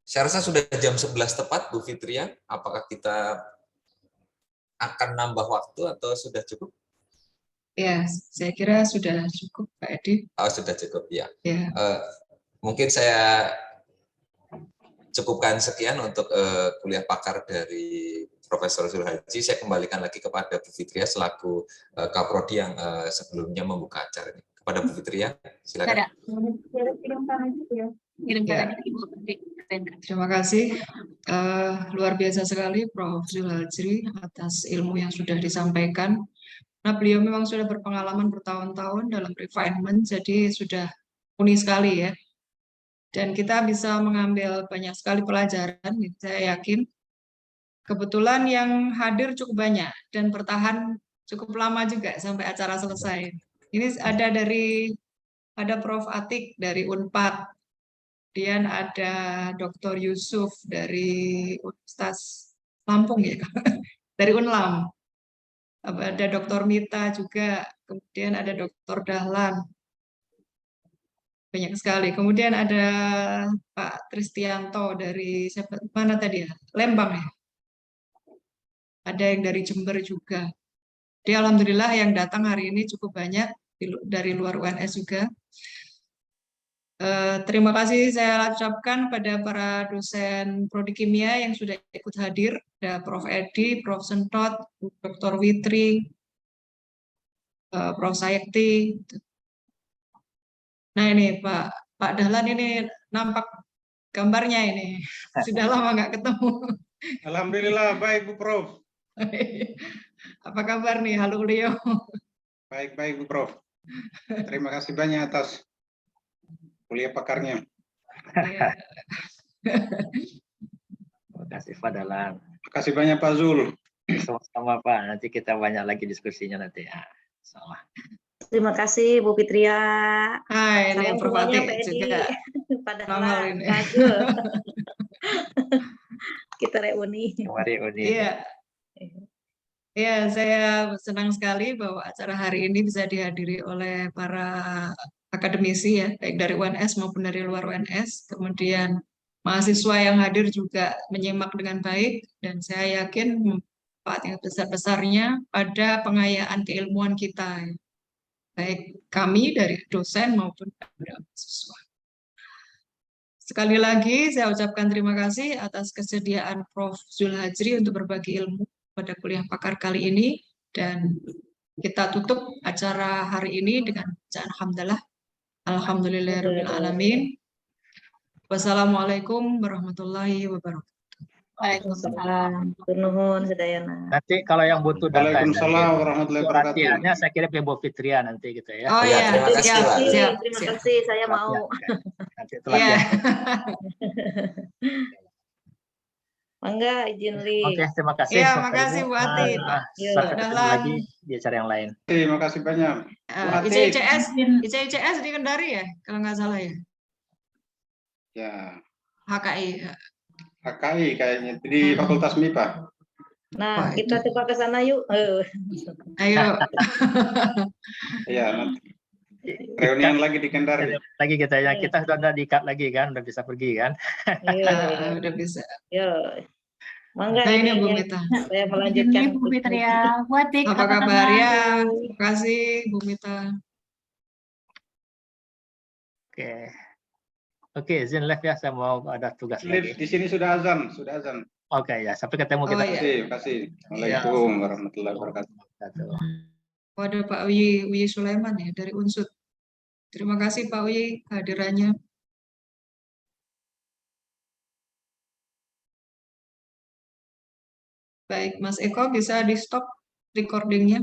Speaker 3: saya rasa sudah jam 11 tepat, Bu Fitria. Apakah kita akan nambah waktu atau sudah cukup?
Speaker 1: Ya, saya kira sudah cukup, Pak Edi.
Speaker 3: Sudah cukup, ya. Mungkin saya cukupkan sekian untuk kuliah pakar dari Profesor Zulhaji. Saya kembalikan lagi kepada Bu Fitria selaku Kaprodi yang sebelumnya membuka acara ini. Kepada Bu Fitria, silakan.
Speaker 1: Terima kasih. Luar biasa sekali Prof. Zulhajri atas ilmu yang sudah disampaikan. Nah, beliau memang sudah berpengalaman bertahun-tahun dalam refinement, jadi sudah unik sekali ya. Dan kita bisa mengambil banyak sekali pelajaran, saya yakin. Kebetulan yang hadir cukup banyak dan bertahan cukup lama juga sampai acara selesai. Ini ada Prof. Atik dari Unpad, kemudian ada Dr. Yusuf dari Universitas Lampung ya, dari Unlam. Ada Dr. Mita juga, kemudian ada Dr. Dahlan. Banyak sekali. Kemudian ada Pak Tristianto dari mana tadi ya? Lembang ya. Ada yang dari Jember juga. Jadi alhamdulillah yang datang hari ini cukup banyak dari luar UNS juga. Terima kasih saya ucapkan pada para dosen Prodi Kimia yang sudah ikut hadir. Ada Prof. Edi, Prof. Sentot, Dr. Witri, Prof. Sayekti. Nah ini Pak Dahlan ini nampak gambarnya ini. Sudah lama nggak ketemu.
Speaker 6: Alhamdulillah, baik Bu Prof.
Speaker 1: Apa kabar nih? Halo Leo.
Speaker 6: Baik Bu Prof. Terima kasih banyak atas kuliah pakarnya.
Speaker 2: Terima kasih Pak Dahlan.
Speaker 6: Terima kasih banyak Pak Zul.
Speaker 2: Sama-sama Pak, nanti kita banyak lagi diskusinya nanti. Ya, sama.
Speaker 7: Terima kasih Bu Fitria.
Speaker 1: Hai, ini
Speaker 7: Salam
Speaker 1: Prof.
Speaker 7: semuanya
Speaker 1: Ati
Speaker 7: Pak Edi.
Speaker 1: juga
Speaker 7: Padahal
Speaker 1: nongol ini.
Speaker 7: Rajul. Kita reuni.
Speaker 2: Mari Uni.
Speaker 1: Iya. Ya, saya senang sekali bahwa acara hari ini bisa dihadiri oleh para akademisi ya, baik dari UNS maupun dari luar UNS. Kemudian mahasiswa yang hadir juga menyimak dengan baik dan saya yakin manfaat yang besar-besarnya pada pengayaan keilmuan kita, ya. Baik kami dari dosen maupun dari mahasiswa. Sekali lagi saya ucapkan terima kasih atas kesediaan Prof. Zulhajri untuk berbagi ilmu pada kuliah pakar kali ini dan kita tutup acara hari ini dengan bacaan hamdalah. Alhamdulillahirrahmanirrahim. Wassalamualaikum warahmatullahi wabarakatuh.
Speaker 7: Waalaikumsalam. Nuhun sedayana.
Speaker 2: Nanti kalau yang butuh data
Speaker 6: Waalaikumsalam warahmatullahi wabarakatuh.
Speaker 2: latihannya saya kirim ke Bu Fitria nanti gitu ya.
Speaker 1: Oh
Speaker 3: Ya,
Speaker 1: iya,
Speaker 3: terima kasih,
Speaker 1: siap,
Speaker 3: Pak.
Speaker 1: siap,
Speaker 7: Terima
Speaker 1: siap.
Speaker 7: kasih, saya mau.
Speaker 2: Nanti itu
Speaker 1: Iya.
Speaker 2: latihan.
Speaker 7: Mangga izin li.
Speaker 2: Oke, terima kasih.
Speaker 1: Iya,
Speaker 2: Bapak
Speaker 1: makasih
Speaker 2: Ibu.
Speaker 1: Bu Ati.
Speaker 7: Ya,
Speaker 2: Sampai ketemu
Speaker 1: dalam.
Speaker 2: lagi di acara yang lain.
Speaker 6: Terima kasih banyak. Bu Ati.
Speaker 1: ICICS di Kendari ya, kalau nggak salah ya.
Speaker 6: Ya,
Speaker 1: HKI.
Speaker 6: HKI kayaknya di Fakultas MIPA.
Speaker 7: Nah, kita coba ke sana yuk.
Speaker 1: Ayo.
Speaker 6: Iya, nanti reunian lagi di Kendari.
Speaker 2: Lagi kita ya, kita sudah ada diikat lagi kan, udah bisa pergi kan.
Speaker 7: Iya,
Speaker 1: Udah bisa.
Speaker 7: yo. Mangga
Speaker 1: Nah, ini Bu
Speaker 7: ya.
Speaker 1: Mita.
Speaker 7: Saya melanjutkan.
Speaker 5: Bu Fitria, Wadik,
Speaker 1: Apa kabar ya? Terima kasih Bu Mita.
Speaker 2: Oke. Oke, izin live ya, saya mau ada tugas lagi.
Speaker 6: Di sini sudah azan, sudah azan.
Speaker 2: Oke ya, sampai ketemu
Speaker 1: Oh,
Speaker 2: kita.
Speaker 1: iya.
Speaker 6: Terima kasih. Waalaikumsalam warahmatullahi wabarakatuh.
Speaker 1: Oh, ada Pak Wi Sulaiman ya dari Unsud. Terima kasih Pak Wi kehadirannya. Baik, Mas Eko bisa di stop recordingnya.